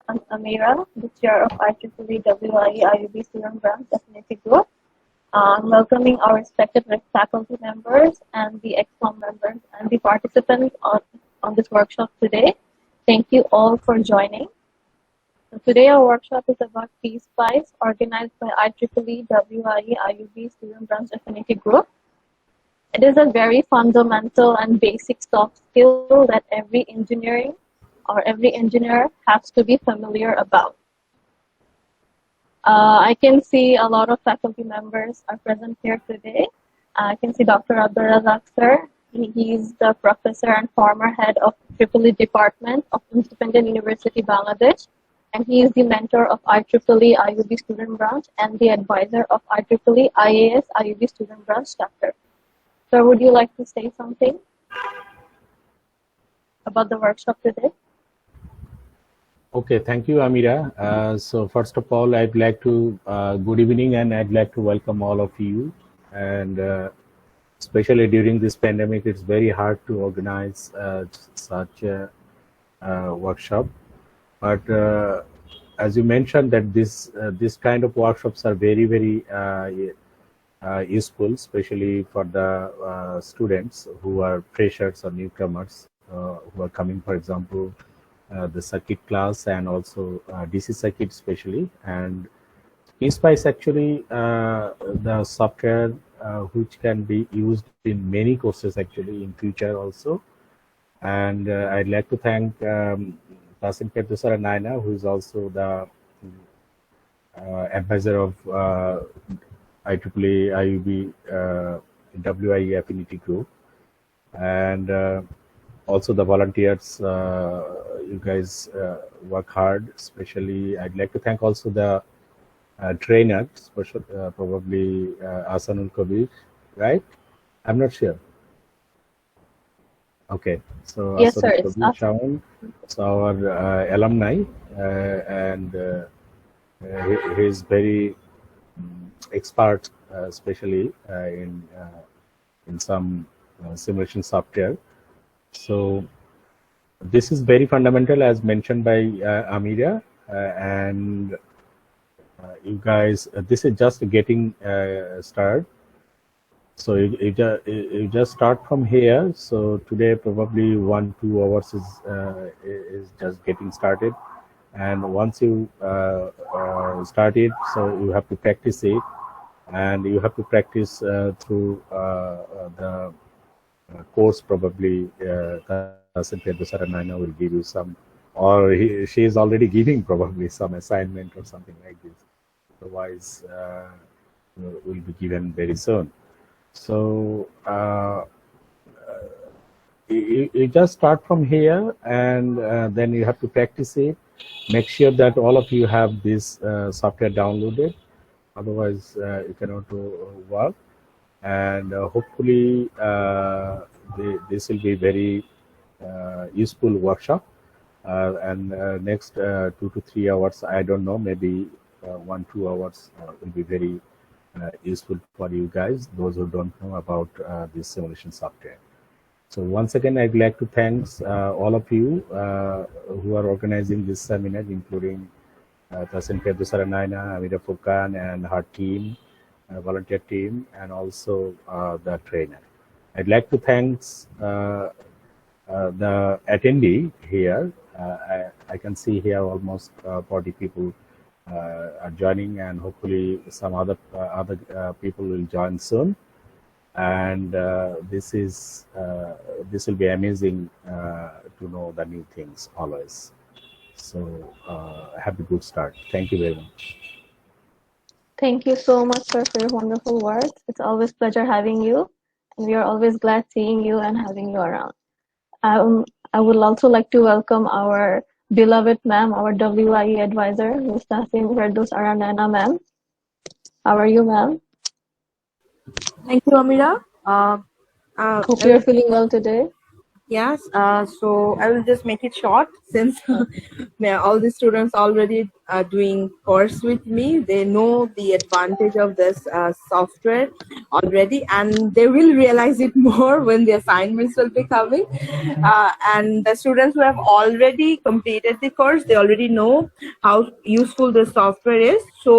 I'm Amira, the chair of IEEE WIE IUB Student Branch Affinity Group. I'm welcoming our respected faculty members and the ExCom members and the participants on this workshop today. Thank you all for joining. So today our workshop is about Peace Spice, organized by IEEE WIE IUB Student Branch Affinity Group. It is a very fundamental and basic soft skill that every engineer has to be familiar about. I can see a lot of faculty members are present here today. I can see Dr. Abdul Razak sir. He's the professor and former head of IEEE Department of Independent University Bangladesh, and he is the mentor of IEEE IUB Student Branch and the advisor of IEEE IAS IUB Student Branch chapter. Sir, would you like to say something about the workshop today? Okay, thank you, Amira. So first of all, I'd like to, good evening, and I'd like to welcome all of you. And especially during this pandemic, it's very hard to organize such a workshop. But as you mentioned, that this kind of workshops are very, very useful, especially for the students who are freshers or newcomers who are coming, for example, the circuit class and also DC circuit especially. And PSpice actually the software which can be used in many courses actually in future also. And I'd like to thank Tasim Kedusara Naina, who is also the advisor of IEEE IUB WIE Affinity Group, and also the volunteers. You guys work hard. Especially, I'd like to thank also the trainer, probably Asanul Kabir, right? I'm not sure. Okay, so yes, Asanul sir, it's Kabir Shawan, so our alumni, and he is very expert, especially in some simulation software. So this is very fundamental, as mentioned by Amira, and you guys, this is just getting started. So you just start from here. So today probably 1-2 hours is just getting started, and once you start it, so you have to practice it, and you have to practice through the course. Probably Tasim Kedusara Naina will give you some, or she is already giving probably some assignment or something like this. Otherwise, will be given very soon. So you just start from here, and then you have to practice it. Make sure that all of you have this software downloaded. Otherwise, you cannot work. And hopefully, this will be very useful workshop. And next 2 to 3 hours, I don't know, maybe 1-2 hours will be very useful for you guys, those who don't know about this simulation software. So once again, I'd like to thank all of you who are organizing this seminar, including Tasim Kedusara Naina, Amira Furkan, and her team, volunteer team, and also the trainer. I'd like to thank the attendee here. I can see here almost 40 people are joining, and hopefully some other people will join soon. And this will be amazing to know the new things always. So have a good start. Thank you very much. Thank you so much, sir, for your wonderful words. It's always a pleasure having you, and we are always glad seeing you and having you around. I would also like to welcome our beloved ma'am, our WIE advisor, Ms. Tasim Kedusara Naina ma'am. How are you, ma'am? Thank you, Amira. Hope you're feeling well today. Yes, so I will just make it short since yeah, all the students already are doing course with me. They know the advantage of this software already, and they will realize it more when the assignments will be coming. And the students who have already completed the course, they already know how useful the software is. So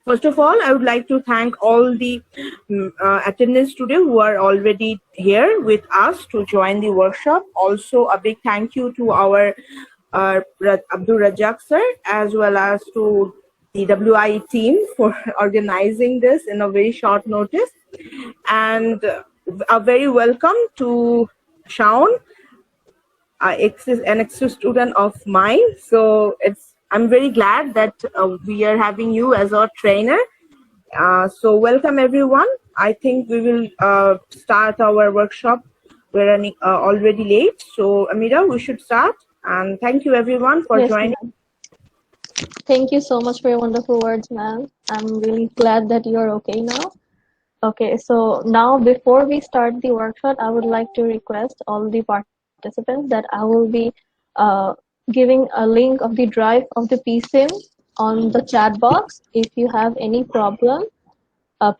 first of all, I would like to thank all the attendants today who are already here with us to join the workshop. Also, a big thank you to our Abdul Rajak sir, as well as to the WI team for organizing this in a very short notice. And a very welcome to Shaun, an ex student of mine. So I'm very glad that we are having you as our trainer. So welcome everyone. I think we will start our workshop. We're running already late. So Amira, we should start. And thank you everyone for Yes, joining. ma'am. Thank you so much for your wonderful words, ma'am. I'm really glad that you're okay now. Okay, so now before we start the workshop, I would like to request all the participants that I will be giving a link of the drive of the PSIM on the chat box. If you have any problem,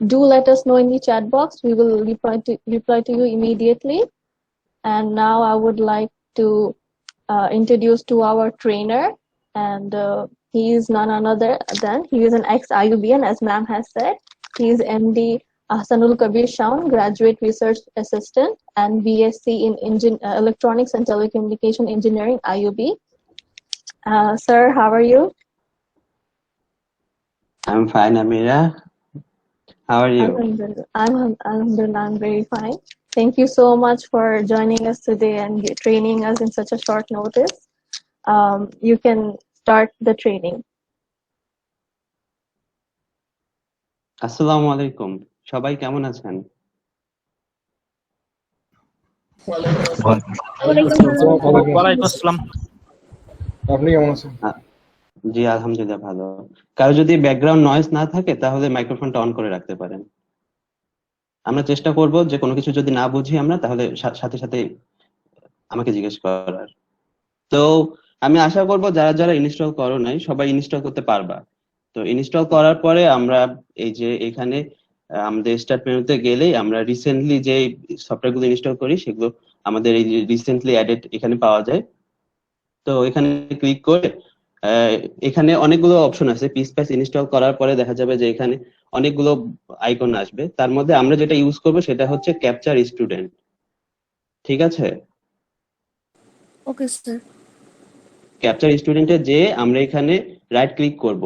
do let us know in the chat box. We will reply to you immediately. And now I would like to introduce to our trainer, and he is none other than he is an ex-IUBN, as ma'am has said. He is MD Ahsanul Kabir Shaun, Graduate Research Assistant and BSc in Electronics and Telecommunication Engineering, IUB. Sir, how are you? I'm fine, Amira. How are you? I'm very fine. Thank you so much for joining us today and training us in such a short notice. You can start the training. আসসালামু আলাইকুম, সবাই কেমন আছেন? ওয়ালাইকুম আসসালাম। আপনি কেমন আছেন? জি আলহামদুলিল্লাহ ভালো। কারো যদি ব্যাকগ্রাউন্ড নয়েজ না থাকে তাহলে মাইক্রোফোনটা অন করে রাখতে পারেন। আমরা চেষ্টা করব যে কোনো কিছু যদি না বুঝি আমরা তাহলে সাথে সাথে আমাকে জিজ্ঞেস করার। তো আমি আশা করব যারা যারা ইনস্টল করো নাই সবাই ইনস্টল করতে পারবা। তো ইনস্টল করার পরে আমরা এই যে এখানে আমাদের স্টার্ট মেনুতে গেলেই আমরা রিসেন্টলি যে সফটওয়্যারগুলো ইনস্টল করি সেগুলো আমাদের এই যে রিসেন্টলি অ্যাডেড এখানে পাওয়া যায়। তো এখানে ক্লিক করে এখানে অনেকগুলো অপশন আছে। পিসপ্যাচ ইনস্টল করার পরে দেখা যাবে যে এখানে অনেকগুলো আইকন আসবে। তার মধ্যে আমরা যেটা ইউজ করব সেটা হচ্ছে ক্যাপচার স্টুডেন্ট। ঠিক আছে? Okay sir. ক্যাপচার স্টুডেন্টে যে আমরা এখানে রাইট ক্লিক করব,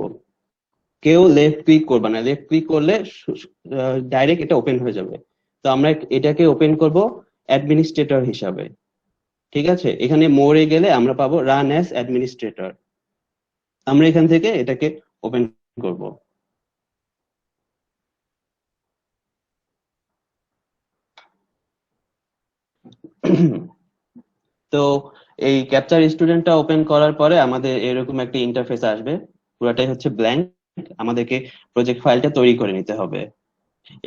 কেউ লেফট ক্লিক করবে না। লেফট ক্লিক করলে ডাইরেক্ট এটা ওপেন হয়ে যাবে। তো আমরা এটাকে ওপেন করব অ্যাডমিনিস্ট্রেটর হিসাবে। ঠিক আছে? এখানে মোরে গেলে আমরা পাবো রান অ্যাজ অ্যাডমিনিস্ট্রেটর। আমরা এখান থেকে এটাকে ওপেন করব। তো এই ক্যাপচার স্টুডেন্টটা ওপেন করার পরে আমাদের এরকম একটা ইন্টারফেস আসবে, পুরোটাই হচ্ছে ব্ল্যাঙ্ক। আমাদেরকে প্রজেক্ট ফাইলটা তৈরি করে নিতে হবে।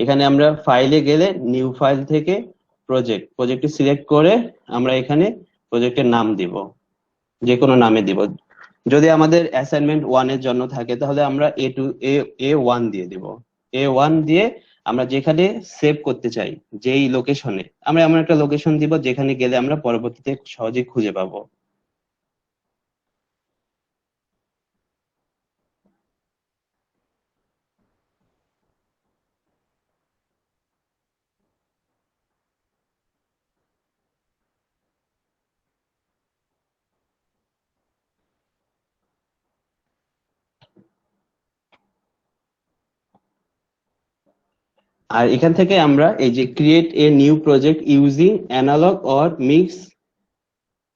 এখানে আমরা ফাইলে গেলে নিউ ফাইল থেকে প্রজেক্টটি সিলেক্ট করে আমরা এখানে প্রজেক্টের নাম দিব, যে কোনো নামে দিব। যদি আমাদের অ্যাসাইনমেন্ট 1 এর জন্য থাকে তাহলে আমরা A1 দিয়ে দিব। A1 দিয়ে আমরা যেখানে সেভ করতে চাই, যেই লোকেশনে, আমরা এমন একটা লোকেশন দিব যেখানে গেলে আমরা পরবর্তীতে সহজে খুঁজে পাবো। আর এখান থেকে আমরা এই যে create a new project using analogue or mix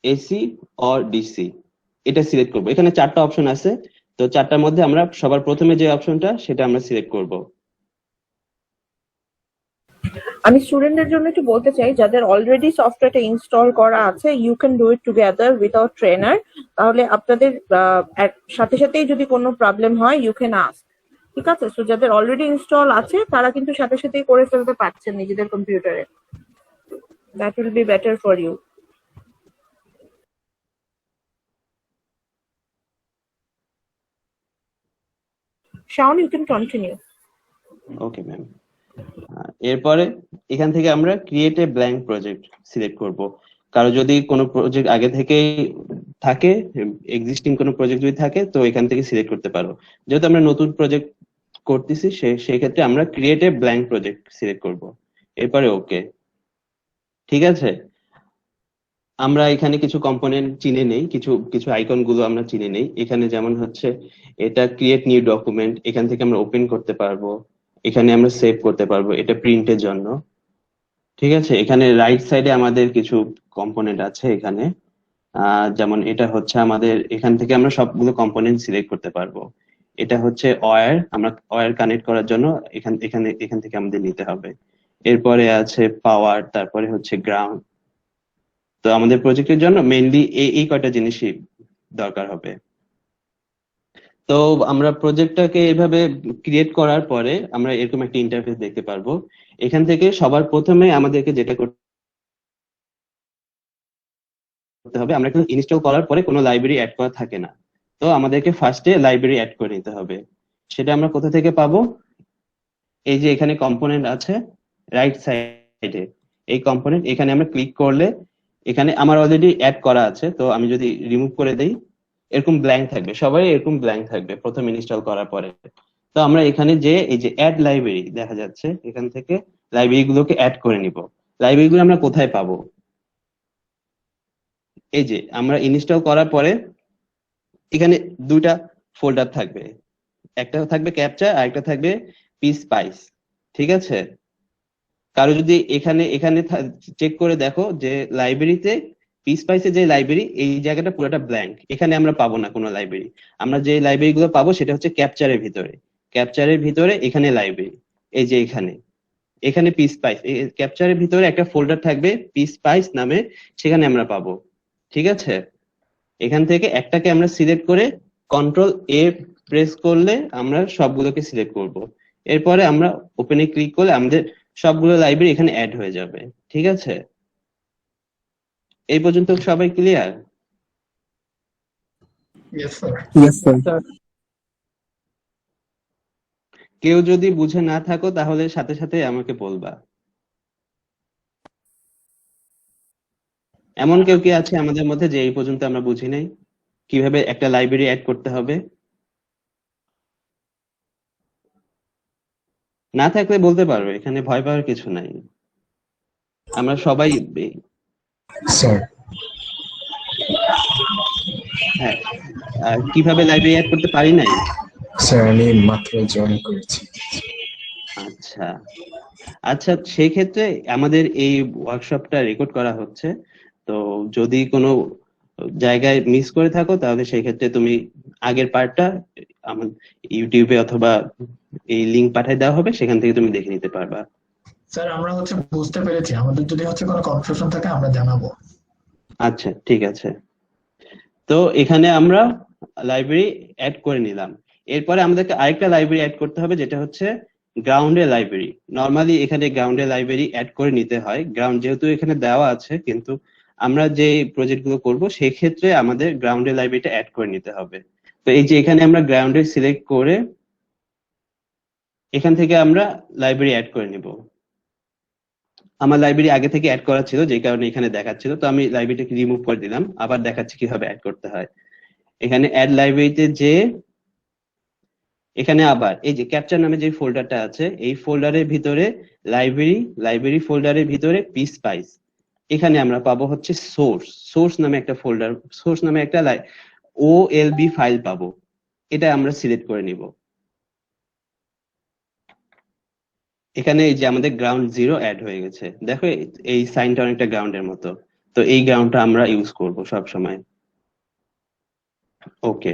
AC or DC, এটা সিলেক্ট করব। এখানে 4টা অপশন আছে। তো 4টার মধ্যে আমরা সবার প্রথমে যে অপশনটা সেটা আমরা সিলেক্ট করব। আমি স্টুডেন্টদের জন্য একটু বলতে চাই, যাদের অলরেডি সফটওয়্যারটা ইনস্টল করা আছে, you can do it together without trainer. তাহলে আপনাদের সাথে সাথেই যদি কোনো প্রবলেম হয় ইউ ক্যান আস্ক। ঠিক আছে? সো যাদের অলরেডি ইনস্টল আছে তারা কিন্তু সাথে সাথেই করে ফেলতে পারছেন নিজেদের কম্পিউটারে। That will be better for you. Shaun, you can continue. Okay ma'am. এরপরে এখান থেকে আমরা create a blank project select করব। কারো যদি কোনো প্রজেক্ট আগে থেকেই থাকে, এক্সিস্টিং কোনো প্রজেক্ট যদি থাকে, তো এখান থেকে সিলেক্ট করতে পারো। যেহেতু আমরা নতুন প্রজেক্ট করতেছি, সেই ক্ষেত্রে আমরা create a blank project select করব। এরপরে ওকে। ঠিক আছে, আমরা এখানে কিছু কম্পোনেন্ট চিনে নেই, কিছু আইকন গুলো আমরা চিনে নেই। এখানে যেমন হচ্ছে এটা ক্রিয়েট নিউ ডকুমেন্ট, এখান থেকে আমরা ওপেন করতে পারবো, এখানে আমরা সেভ করতে পারবো, এটা প্রিন্টের জন্য। ঠিক আছে, এখানে রাইট সাইডে আমাদের কিছু কম্পোনেন্ট আছে এখানে, যেমন এটা হচ্ছে আমাদের, এখান থেকে আমরা সবগুলো কম্পোনেন্ট সিলেক্ট করতে পারবো। এটা হচ্ছে ওয়্যার, আমরা ওয়্যার কানেক্ট করার জন্য এখান থেকে আমাদের নিতে হবে। এরপরে আছে পাওয়ার, তারপরে হচ্ছে গ্রাউন্ড। তো আমাদের প্রজেক্টের জন্য মেইনলি এই কয়টা জিনিসই দরকার হবে। তো আমরা প্রজেক্টটাকে এইভাবে ক্রিয়েট করার পরে আমরা এরকম একটা ইন্টারফেস দেখতে পারবো। এখান থেকে সবার প্রথমে আমাদেরকে যেটা করতে হবে, আমরা কিন্তু ইনস্টল করার পরে কোনো লাইব্রেরি অ্যাড করা থাকে না, তো আমাদেরকে ফার্স্টে লাইব্রেরি অ্যাড করে নিতে হবে। সেটা আমরা কোথা থেকে পাবো? এই যে এখানে কম্পোনেন্ট আছে রাইট সাইডে, এই কম্পোনেন্ট, এখানে আমরা ক্লিক করলে এখানে আমার অলরেডি অ্যাড করা আছে। তো আমি যদি রিমুভ করে দেই, এরকম ব্ল্যাঙ্ক থাকবে, সবাই এরকম ব্ল্যাঙ্ক থাকবে প্রথম ইনস্টল করার পরে। তো আমরা এখানে যে এই যে অ্যাড লাইব্রেরি দেখা যাচ্ছে, এখান থেকে লাইব্রেরি গুলোকে অ্যাড করে নিব। লাইব্রেরি গুলো আমরা কোথায় পাবো? এই যে আমরা ইনস্টল করার পরে এখানে দুইটা ফোল্ডার থাকবে, একটা থাকবে ক্যাপচার আর একটা থাকবে পিস্পাইস। ঠিক আছে, কারো যদি এখানে চেক করে দেখো যে লাইব্রেরিতে পিস্পাইসে যে লাইব্রেরি, এই জায়গাটা পুরোটা ব্ল্যাঙ্ক, এখানে আমরা পাবো না কোনো লাইব্রেরি। আমরা যে লাইব্রেরি গুলো পাবো সেটা হচ্ছে ক্যাপচারের ভিতরে এখানে লাইব্রেরি, এই যে এখানে পিস্পাইস, ক্যাপচারের ভিতরে একটা ফোল্ডার থাকবে পিস্পাইস নামে, সেখানে আমরা পাবো। ঠিক আছে, এখান থেকে একটাকে আমরা সিলেক্ট করে কন্ট্রোল এ প্রেস করলে আমরা সবগুলোকে সিলেক্ট করব। এরপরে আমরা ওপেনে ক্লিক করলে আমাদের সবগুলো লাইব্রেরি এখানে অ্যাড হয়ে যাবে। ঠিক আছে, এই পর্যন্ত সবাই ক্লিয়ার? Yes, sir. কেউ যদি বুঝে না থাকো তাহলে সাথে সাথে আমাকে বলবা। এমন কেউ কি আছে আমাদের মধ্যে যে এই পর্যন্ত আমরা বুঝি নাই কিভাবে একটা লাইব্রেরি অ্যাড করতে হবে? না থাকলে বলতে পারবে, এখানে ভয় পাওয়ার কিছু নাই। আমরা সবাই Sir. হ্যাঁ, কিভাবে লাইব্রেরি অ্যাড করতে পারি নাই? স্যার আমি মাত্র জয়েন করেছি। আচ্ছা আচ্ছা, সেই ক্ষেত্রে আমাদের এই ওয়ার্কশপটা রেকর্ড করা হচ্ছে, তো যদি কোনো জায়গায় মিস করে থাকো তাহলে সেই ক্ষেত্রে তুমি আগের পার্টটা আমার ইউটিউবে অথবা এই লিংক পাঠিয়ে দেওয়া হবে, সেখান থেকে তুমি দেখে নিতে পারবা। স্যার আমরা বুঝতে পেরেছি, আমাদের যদি কোনো কনফিউশন থাকে আমরা জানাবো। আচ্ছা ঠিক আছে, তো এখানে আমরা লাইব্রেরি অ্যাড করে নিলাম। এরপরে আমাদেরকে আরেকটা লাইব্রেরি অ্যাড করতে হবে, যেটা হচ্ছে গ্রাউন্ডের লাইব্রেরি। নর্মালি এখানে গ্রাউন্ডের লাইব্রেরি অ্যাড করে নিতে হয়, গ্রাউন্ড যেহেতু এখানে দেওয়া আছে, কিন্তু আমরা যে প্রজেক্ট গুলো করবো সেই ক্ষেত্রে আমাদের গ্রাউন্ডের লাইব্রেরিটা অ্যাড করে নিতে হবে। তো এই যে এখানে আমরা গ্রাউন্ডের সিলেক্ট করে এখান থেকে আমরা লাইব্রেরি অ্যাড করে নিব। আমার লাইব্রেরি আগে থেকে অ্যাড করা ছিল, যে কারণে এখানে দেখাচ্ছিল, তো আমি লাইব্রেরিটাকে রিমুভ করে দিলাম, আবার দেখাচ্ছি কিভাবে অ্যাড করতে হয়। এখানে অ্যাড লাইব্রেরিতে যে এখানে আবার এই যে ক্যাপচার নামে যে ফোল্ডারটা আছে, এই ফোল্ডারের ভিতরে লাইব্রেরি ফোল্ডারের ভিতরে পিস্পাইস, এখানে আমরা পাবো হচ্ছে সোর্স নামে একটা ফোল্ডার, সোর্স নামে একটা OLB ফাইল পাবো, এটা আমরা সিলেক্ট করে নিব। এখানে এই যে আমাদের গ্রাউন্ড 0 অ্যাড হয়ে গেছে, দেখো এই সাইনটা অনেকটা গ্রাউন্ডের মতো, তো এই গ্রাউন্ডটা আমরা ইউজ করব সব সময়। ওকে,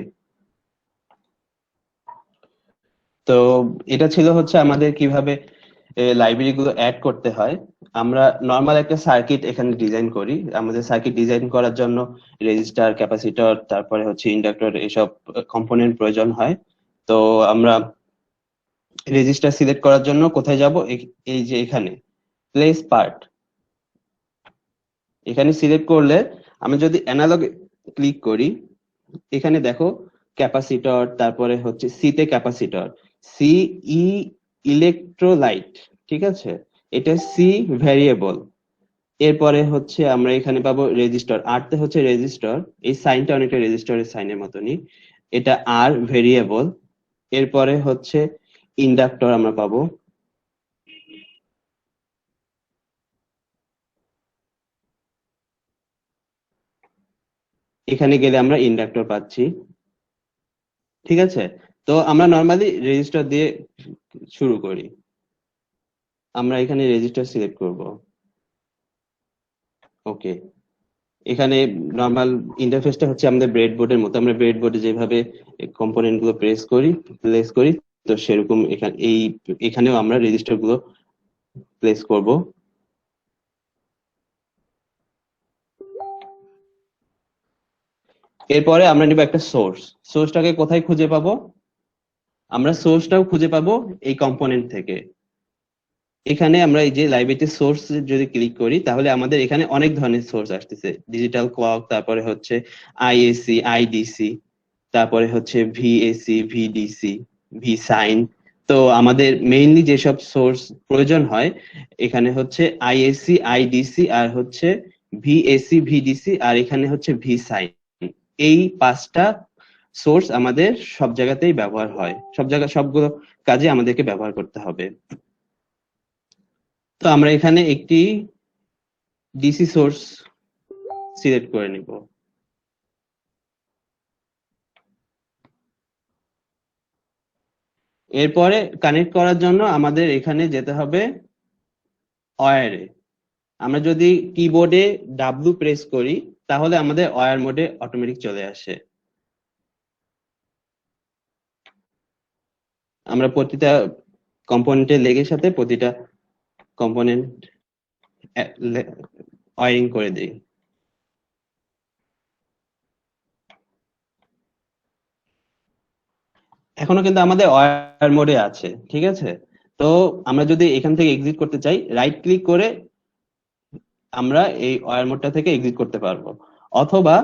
তো এটা ছিল হচ্ছে আমাদের কিভাবে লাইব্রেরি গুলো অ্যাড করতে হয়। আমরা নর্মাল একটা সার্কিট এখানে ডিজাইন করি, আমাদের সার্কিট ডিজাইন করার জন্য রেজিস্টার, ক্যাপাসিটর, তারপরে হচ্ছে ইন্ডাক্টর, এসব কম্পোনেন্ট প্রয়োজন হয়। তো আমরা রেজিস্টার সিলেক্ট করার জন্য কোথায় যাব? এই যে এখানে প্লেস পার্ট, এখানে সিলেক্ট করলে আমি যদি অ্যানালগ ক্লিক করি, এখানে দেখো ক্যাপাসিটর, তারপরে হচ্ছে সিতে ক্যাপাসিটর, সি ই ইলেকট্রোলাইট, ঠিক আছে, এটা সি ভ্যারিয়েবল। এরপরে হচ্ছে আমরা এখানে পাবো রেজিস্টর, আরতে হচ্ছে রেজিস্টর, এই সাইনটা অনেকটা রেজিস্টরের সাইনের মতনই, এটা আর ভেরিয়েবল। এরপরে হচ্ছে ইন্ডাক্টর আমরা পাবো, এখানে গেলে আমরা ইন্ডাক্টর পাচ্ছি, ঠিক আছে। তো আমরা নর্মালি রেজিস্টার দিয়ে শুরু করি। আমরা এখানে রেজিস্টার সিলেক্ট করব, ওকে। এখানে নর্মাল ইন্টারফেসটা হচ্ছে আমাদের ব্রেডবোর্ডের মতো, আমরা ব্রেডবোর্ডে যেভাবে কম্পোনেন্ট গুলো প্লেস করি, তো সেরকম এখানেও আমরা রেজিস্টার গুলো প্লেস করব। এরপরে আমরা নিব একটা সোর্সটাকে কোথায় খুঁজে পাবো? আমরা সোর্সটাও খুঁজে পাবো এই কম্পোনেন্ট থেকে। এখানে আমরা এই যে লাইব্রেরিতে সোর্স যদি ক্লিক করি, তাহলে আমাদের এখানে অনেক ধরনের সোর্স আসতেছে, ডিজিটাল ক্লক, তারপরে হচ্ছে আইএসি, আইডিসি, তারপরে হচ্ছে ভিএসি, ভিডিসি, ভিসাইন। তো আমাদের মেইনলি যেসব সোর্স প্রয়োজন হয় এখানে হচ্ছে আইএসি, আইডিসি, আর হচ্ছে ভিএসি, ভিডিসি, আর এখানে হচ্ছে ভিসাইন। এই 5টা সোর্স আমাদের সব জায়গাতেই ব্যবহার হয়, সবগুলো কাজে আমাদেরকে ব্যবহার করতে হবে। তো আমরা এখানে একটি ডিসি সোর্স সিলেক্ট করে নিব। এরপরে কানেক্ট করার জন্য আমাদের এখানে যেতে হবে ওয়্যারে। আমরা যদি কিবোর্ডে ডাব্লিউ প্রেস করি তাহলে আমাদের ওয়্যার মোডে অটোমেটিক চলে আসে। আমরা প্রতিটা কম্পোনেন্টের লেগের সাথে প্রতিটা কম্পোনেন্ট ওয়্যারিং করে দিই। এখনো কিন্তু আমাদের ওয়্যার মোডে আছে, ঠিক আছে। তো আমরা যদি এখান থেকে এক্সিট করতে চাই, রাইট ক্লিক করে আমরা এই ওয়্যার মোডটা থেকে এক্সিট করতে পারবো, অথবা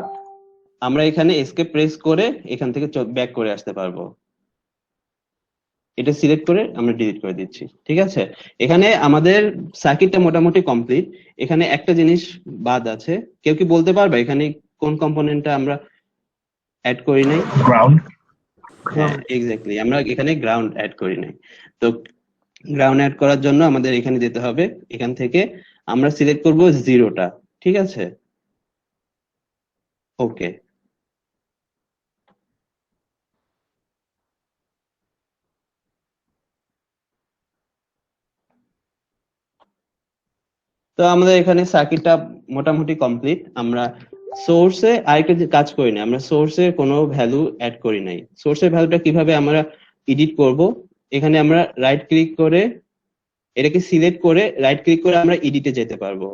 আমরা এখানে এসকেপ প্রেস করে এখান থেকে ব্যাক করে আসতে পারবো। এটা সিলেক্ট করে আমরা ডিলিট করে দিচ্ছি, ঠিক আছে। এখানে আমাদের সার্কিটটা মোটামুটি কমপ্লিট। এখানে একটা জিনিস বাদ আছে, কেউ কি বলতে পারবে এখানে কোন কম্পোনেন্টটা আমরা অ্যাড করি নাই? গ্রাউন্ড। হ্যাঁ, এক্স্যাক্টলি, আমরা এখানে গ্রাউন্ড অ্যাড করি নাই। তো গ্রাউন্ড অ্যাড করার জন্য আমাদের এখানে যেতে হবে, এখান থেকে আমরা সিলেক্ট করব 0টা, ঠিক আছে, ওকে। তো আমাদের এখানে সার্কিটটা মোটামুটি কমপ্লিট। আমরা সোর্সে আরেকটা যে কাজ করি না, আমরা সোর্সে কোনো ভ্যালু অ্যাড করি নাই। সোর্সের ভ্যালুটা কিভাবে আমরা এডিট করব? এখানে আমরা রাইট ক্লিক করে এটাকে সিলেক্ট করে রাইট ক্লিক করে আমরা এডিটে যেতে পারবো।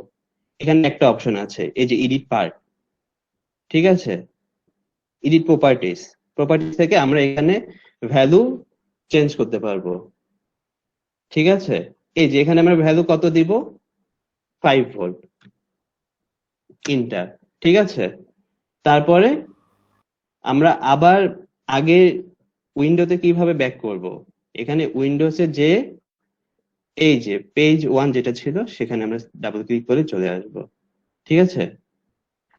এখানে একটা অপশন আছে, এই যে এডিট পার্ট, ঠিক আছে, এডিট প্রপার্টিজ থেকে আমরা এখানে ভ্যালু চেঞ্জ করতে পারবো, ঠিক আছে। এই যে এখানে আমরা ভ্যালু কত দিব? 5 ভোল্ট, ইন্টার, ঠিক আছে। তারপরে আমরা আবার আগে উইন্ডোতে কিভাবে ব্যাক করব? এখানে উইন্ডোজে যে এই যে পেজ 1 যেটা ছিল সেখানে আমরা ডাবল ক্লিক করে চলে আসব, ঠিক আছে।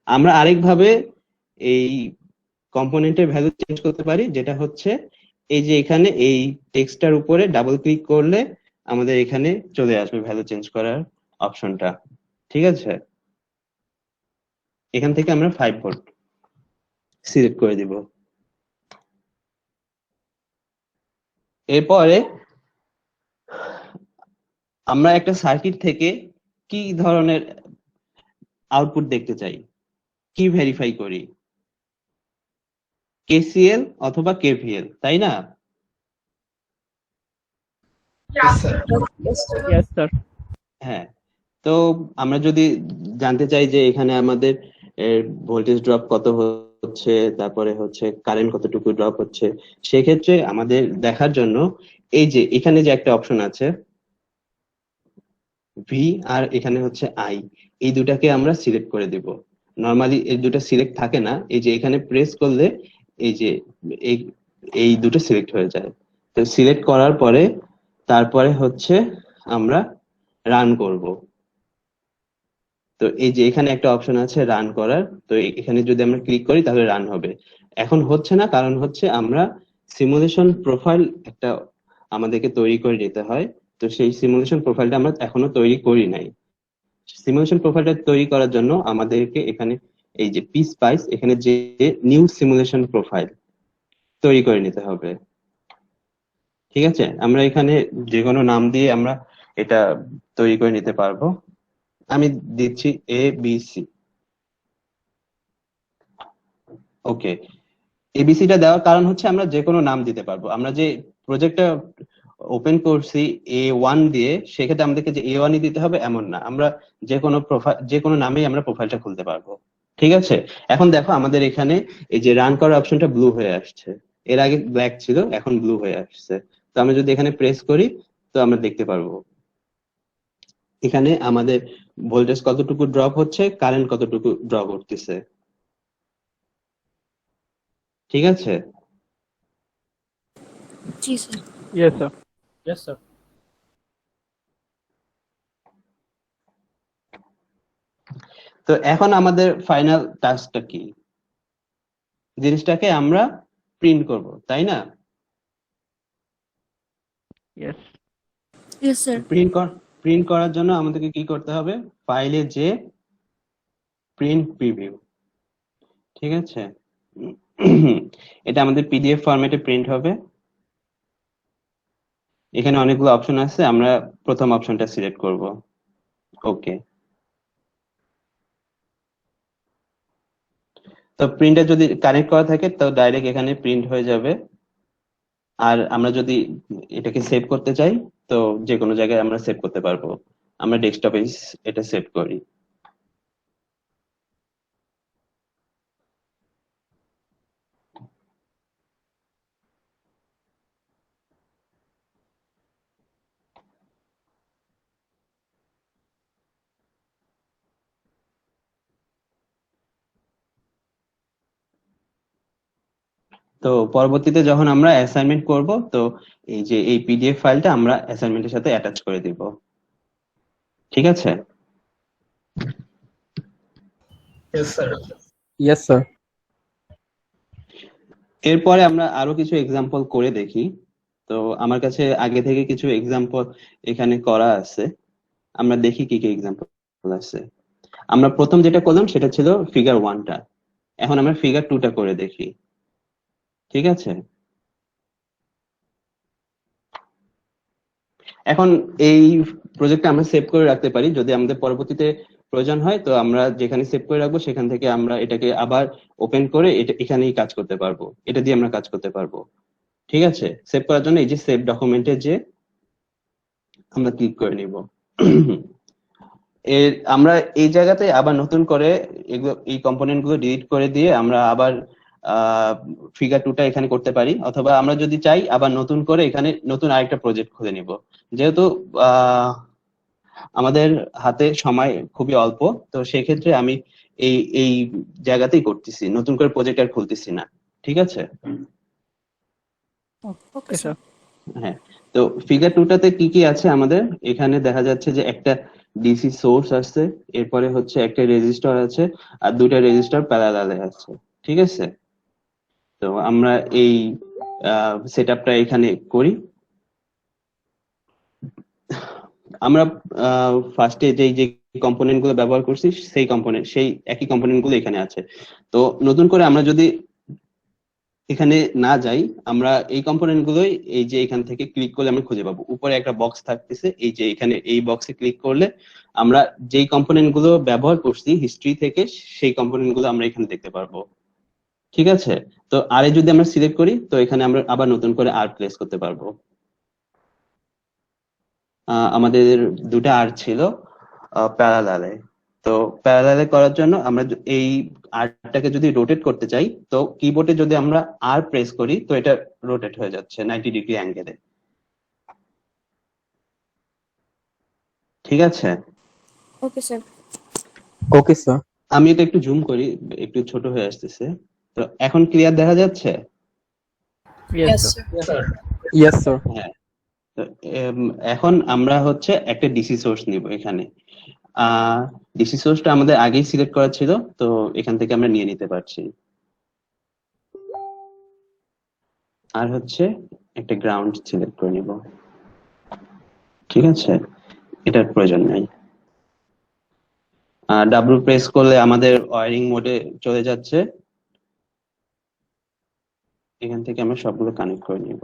আমরা আরেকভাবে এই কম্পোনেন্টের ভ্যালু চেঞ্জ করতে পারি, যেটা হচ্ছে এই যে এখানে এই টেক্সটটার উপরে ডাবল ক্লিক করলে আমাদের এখানে চলে আসবে ভ্যালু চেঞ্জ করার অপশনটা, ঠিক আছে। এখান থেকে আমরা 5 ভোল্ট সিলেক্ট করে দিব। এরপরে আমরা একটা সার্কিট থেকে কি ধরনের আউটপুট দেখতে চাই, কি ভেরিফাই করি? কেসিএল অথবা কেভিএল, তাই না? Yes, sir. হ্যাঁ, তো আমরা যদি জানতে চাই যে এখানে আমাদের ভোল্টেজ ড্রপ কত হচ্ছে, তারপরে হচ্ছে কারেন্ট কতটুকু ড্রপ হচ্ছে, সেক্ষেত্রে আমাদের দেখার জন্য এই যে এখানে যে একটা অপশন আছে ভি আর এখানে হচ্ছে আই, এই দুটাকে আমরা সিলেক্ট করে দিব। নরমালি এই দুটো সিলেক্ট থাকে না, এই যে এখানে প্রেস করলে এই যে এই এই দুটো সিলেক্ট হয়ে যায়। তো সিলেক্ট করার পরে তারপরে হচ্ছে আমরা রান করব। তো এই যে এখানে একটা অপশন আছে রান করার, তো এখানে যদি আমরা ক্লিক করি তাহলে রান হবে। এখন হচ্ছে না, কারণ হচ্ছে আমরা সিমুলেশন প্রোফাইল একটা আমাদেরকে তৈরি করে নিতে হয়। তো সেই সিমুলেশন প্রোফাইলটা আমরা এখনো তৈরি করি নাই। সিমুলেশন প্রোফাইলটা তৈরি করার জন্য আমাদেরকে এখানে এই যে পিস্পাইস, এখানে যে নিউ সিমুলেশন প্রোফাইল তৈরি করে নিতে হবে। ঠিক আছে, আমরা এখানে যে কোনো নাম দিয়ে আমরা এটা তৈরি করে নিতে পারবো। আমি দিচ্ছি ABC। ওকে, এবিসিটা দেওয়ার কারণ হচ্ছে আমরা যে কোনো নাম দিতে পারবো। আমরা যে প্রজেক্টটা ওপেন করছি A1 দিয়ে, সেক্ষেত্রে আমাদেরকে যে A1ই দিতে হবে এমন না, আমরা যে কোনো প্রোফাইল, যে কোনো নামেই আমরা প্রোফাইলটা খুলতে পারবো। ঠিক আছে, এখন দেখো আমাদের এখানে এই যে রান করার অপশনটা ব্লু হয়ে আসছে, এর আগে ব্ল্যাক ছিল, এখন ব্লু হয়ে আসছে। তো আমরা যদি এখানে প্রেস করি তো আমরা দেখতে পারবো এখানে আমাদের ভোল্টেজ কতটুকু ড্রপ হচ্ছে, কারেন্ট কতটুকু ড্রপ করতেছে। ঠিক আছে, जी sir. Yes, sir. Yes, sir. তো এখন আমাদের ফাইনাল টাস্কটা কি? জিনিসটাকে আমরা প্রিন্ট করব, তাই না? Yes. Yes sir। প্রিন্ট করার জন্য আমাদেরকে কি করতে হবে? ফাইলে যে প্রিন্ট প্রিভিউ, ঠিক আছে, এটা আমাদের পিডিএফ ফরম্যাটে প্রিন্ট হবে। এখানে অনেকগুলো অপশন আছে, আমরা প্রথম অপশনটা সিলেক্ট করব। ওকে, তো প্রিন্টার যদি কানেক্ট করা থাকে তো ডাইরেক্ট এখানে প্রিন্ট হয়ে যাবে। আর আমরা যদি এটাকে সেভ করতে চাই তো যে কোনো জায়গায় আমরা সেভ করতে পারবো। আমরা ডেস্কটপে এটা সেভ করি। তো পরবর্তীতে যখন আমরা অ্যাসাইনমেন্ট করব তো এই যে এই পিডিএফ ফাইলটা আমরা অ্যাসাইনমেন্টের সাথে অ্যাটাচ করে দিব। ঠিক আছে, Yes, sir. Yes, sir. এরপরে আমরা আরো কিছু এক্সাম্পল করে দেখি। তো আমার কাছে আগে থেকে কিছু এক্সাম্পল এখানে করা আছে, আমরা দেখি কি কি এক্সাম্পল আছে। আমরা প্রথম যেটা করলাম সেটা ছিল ফিগার 1টা, এখন আমরা ফিগার 2টা করে দেখি। ঠিক আছে, এখন এই প্রজেক্টটা আমরা সেভ করে রাখতে পারি, যদি আমাদের পরবর্তীতে প্রয়োজন হয় তো আমরা যেখানে সেভ করে রাখবো সেখান থেকে আমরা এটাকে আবার ওপেন করে এটা এখানেই কাজ করতে পারবো, এটা দিয়ে আমরা কাজ করতে পারবো। ঠিক আছে, সেভ করার জন্য এই যে সেভ ডকুমেন্টে যে আমরা ক্লিক করে নিব। আমরা এই জায়গাতে আবার নতুন করে এগুলো, এই কম্পোনেন্ট গুলো ডিলিট করে দিয়ে আমরা আবার ফিগার 2টা এখানে করতে পারি, অথবা আমরা যদি চাই আবার নতুন করে এখানে নতুন আরেকটা প্রজেক্ট খুলে নিব। যেহেতু আমাদের হাতে সময় খুবই অল্প, তো সেক্ষেত্রে আমি এই জায়গাতেই করতেছি, নতুন করে প্রজেক্ট আর খুলতেছি না। ঠিক আছে, Okay sir। হ্যাঁ। তো ফিগার 2টাতে কি কি আছে আমাদের এখানে দেখা যাচ্ছে যে একটা ডিসি সোর্স আছে, এরপরে হচ্ছে একটা রেজিস্টার আছে, আর দুটা রেজিস্টার প্যারালালে আছে। ঠিক আছে, তো আমরা এই সেটআপটা এখানে করি। আমরা ফার্স্টে যে কম্পোনেন্ট গুলো ব্যবহার করছি সেই একই কম্পোনেন্ট গুলো এখানে আছে। তো নতুন করে আমরা যদি এখানে না যাই, আমরা এই কম্পোনেন্ট গুলোই এই যে এখান থেকে ক্লিক করলে আমরা খুঁজে পাবো। উপরে একটা বক্স থাকতেছে, এই যে এখানে এই বক্সে ক্লিক করলে আমরা যেই কম্পোনেন্ট গুলো ব্যবহার করছি হিস্ট্রি থেকে, সেই কম্পোনেন্ট গুলো আমরা এখানে দেখতে পারবো। ঠিক আছে, তো আর যদি আমরা সিলেক্ট করি তো এখানে আমরা আবার নতুন করে আর প্লেস করতে পারবো। আমাদের দুটা আর ছিল প্যারালালে, তো প্যারালালে করার জন্য আমরা এই আরটাকে যদি রোটেট করতে চাই তো কিবোর্ডে যদি আমরা আর প্রেস করি তো এটা রোটেট হয়ে যাচ্ছে 90 ডিগ্রি অ্যাঙ্গেলে। ঠিক আছে, Okay sir। Okay, sir. আমি এটা একটু জুম করি, একটু ছোট হয়ে আসতেছে। তো এখন ক্লিয়ার দেখা যাচ্ছে? Yes, Yes, sir. sir. Sir Yes, sir. হ্যাঁ। তো এখন আমরা হচ্ছে একটা ডিসি সোর্স নিব এখানে। ডিসি সোর্সটা আমাদের আগেই সিলেক্ট করা ছিল, তো এখান থেকে আমরা নিয়ে নিতে পারছি। আর হচ্ছে একটা গ্রাউন্ড সিলেক্ট করে নিব, ঠিক আছে? এটার প্রয়োজন নাই। ডাব্লিউ প্রেস করলে আমাদের ওয়্যারিং মোডে চলে যাচ্ছে। এখান থেকে আমরা সবগুলো কানেক্ট করে নিব।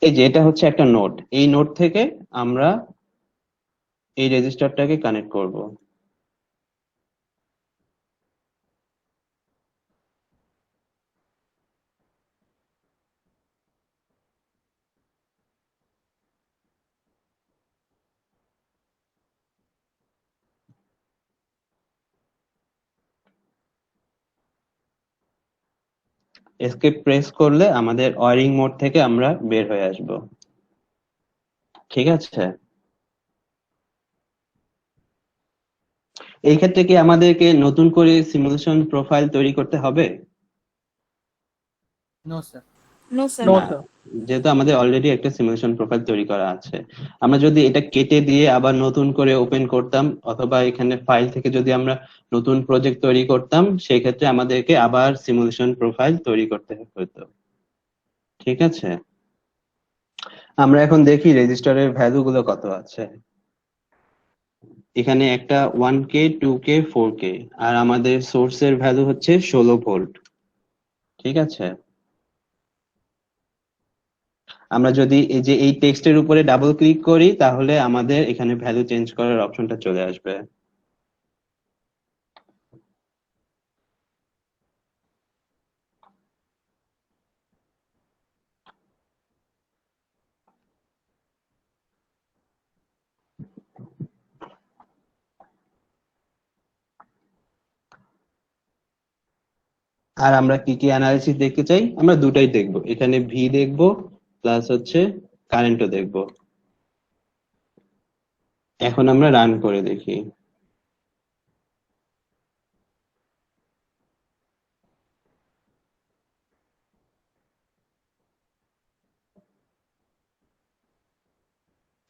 এই যে এটা হচ্ছে একটা নোড, এই নোড থেকে আমরা এই রেজিস্টারটাকে কানেক্ট করব। এসকেপ প্রেস করলে আমাদের ওয়্যারিং মোড থেকে আমরা বের হয়ে আসব, ঠিক আছে? এই ক্ষেত্রে কি আমাদেরকে নতুন করে সিমুলেশন প্রোফাইল তৈরি করতে হবে? No, sir. No, না, sir. যেহেতু আমাদের অলরেডি একটা সিমুলেশন প্রোফাইল তৈরি করা আছে। আমরা যদি এটা কেটে দিয়ে আবার নতুন করে ওপেন করতাম, অথবা এখানে ফাইল থেকে যদি আমরা নতুন প্রজেক্ট তৈরি করতাম, সেই ক্ষেত্রে আমাদেরকে আবার সিমুলেশন প্রোফাইল তৈরি করতে হতো, ঠিক আছে? আমরা এখন দেখি রেজিস্টারের ভ্যালু গুলো কত আছে। এখানে একটা 1K 2K 4K, আর আমাদের সোর্সের ভ্যালু হচ্ছে 16 ভোল্ট, ঠিক আছে? আমরা যদি এই যে এই টেক্সটের উপরে ডাবল ক্লিক করি, তাহলে আমাদের এখানে ভ্যালু চেঞ্জ করার অপশনটা চলে আসবে। আর আমরা কি কি অ্যানালিসিস দেখতে চাই? আমরা দুটাই দেখবো, এখানে ভি দেখবো প্লাস হচ্ছে কারেন্টও দেখবো। এখন আমরা রান করে দেখি।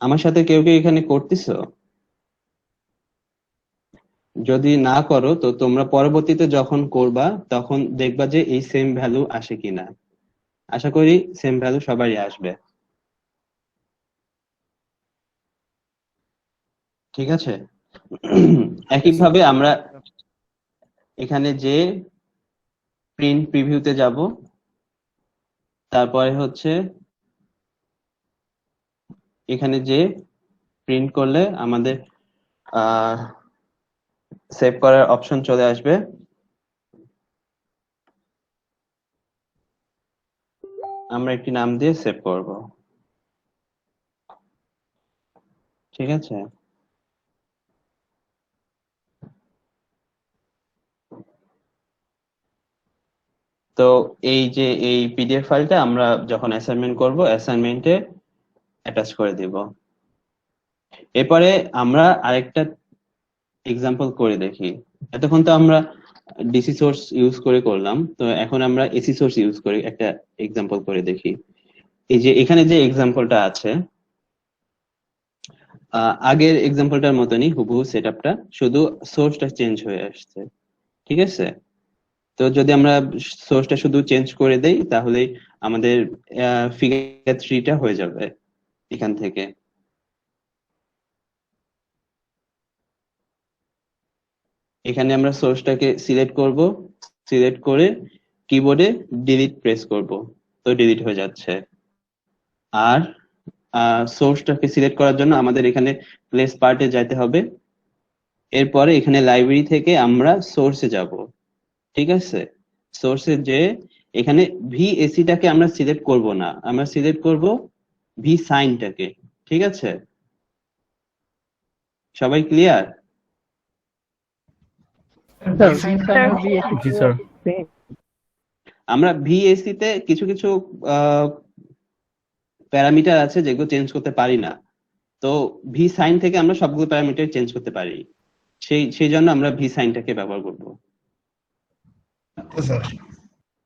আমার সাথে কেউ কেউ এখানে করতেছো? যদি না করো তো তোমরা পরবর্তীতে যখন করবা তখন দেখবা যে এই সেম ভ্যালু আসে কিনা। আশা করি সেম ভ্যালু সবারই আসবে, ঠিক আছে? একইভাবে আমরা এখানে যে প্রিন্ট প্রিভিউতে যাব, তারপরে হচ্ছে এখানে যে প্রিন্ট করলে আমাদের সেভ করার অপশন চলে আসবে। আমরা একটি নাম দিয়ে সেভ করব, ঠিক আছে? তো এই যে এই পিডিএফ ফাইলটা আমরা যখন অ্যাসাইনমেন্ট করব, অ্যাসাইনমেন্টে অ্যাটাচ করে দিব। এরপরে আমরা আরেকটা এক্সাম্পল করে দেখি। এতক্ষণ তো আমরা ডিসি সোর্স ইউজ করে করলাম, তো এখন আমরা এসি সোর্স ইউজ করে একটা এক্সাম্পল করে দেখি। এই যে এখানে যে এক্সাম্পলটা আছে, আগের এক্সাম্পলটার মতনই হুবহু সেটআপটা, শুধু সোর্সটা চেঞ্জ হয়ে আসছে, ঠিক আছে? তো যদি আমরা সোর্সটা শুধু চেঞ্জ করে দেই, তাহলে আমাদের ফিগার 3টা হয়ে যাবে এখান থেকে। এখানে আমরা সোর্সটাকে সিলেক্ট করব, সিলেক্ট করে কিবোর্ডে ডিলিট প্রেস করব, তো ডিলিট হয়ে যাচ্ছে। আর সোর্সটাকে সিলেক্ট করার জন্য আমাদের এখানে প্লেস পার্টে যেতে হবে। এরপরে এখানে লাইব্রেরি থেকে আমরা সোর্সে যাব, ঠিক আছে? সোর্সে যে এখানে ভিএসিটাকে আমরা সিলেক্ট করব না, আমরা সিলেক্ট করব ভি সাইনটাকে, ঠিক আছে? সবাই ক্লিয়ার? জি স্যার। আমরা ভিএসি তে কিছু কিছু প্যারামিটার আছে যেগুলো চেঞ্জ করতে পারি না, তো ভি সাইন থেকে আমরা সবগুলো প্যারামিটার চেঞ্জ করতে পারি। সেই জন্য আমরা ভি সাইনটাকে ব্যবহার করব। Sir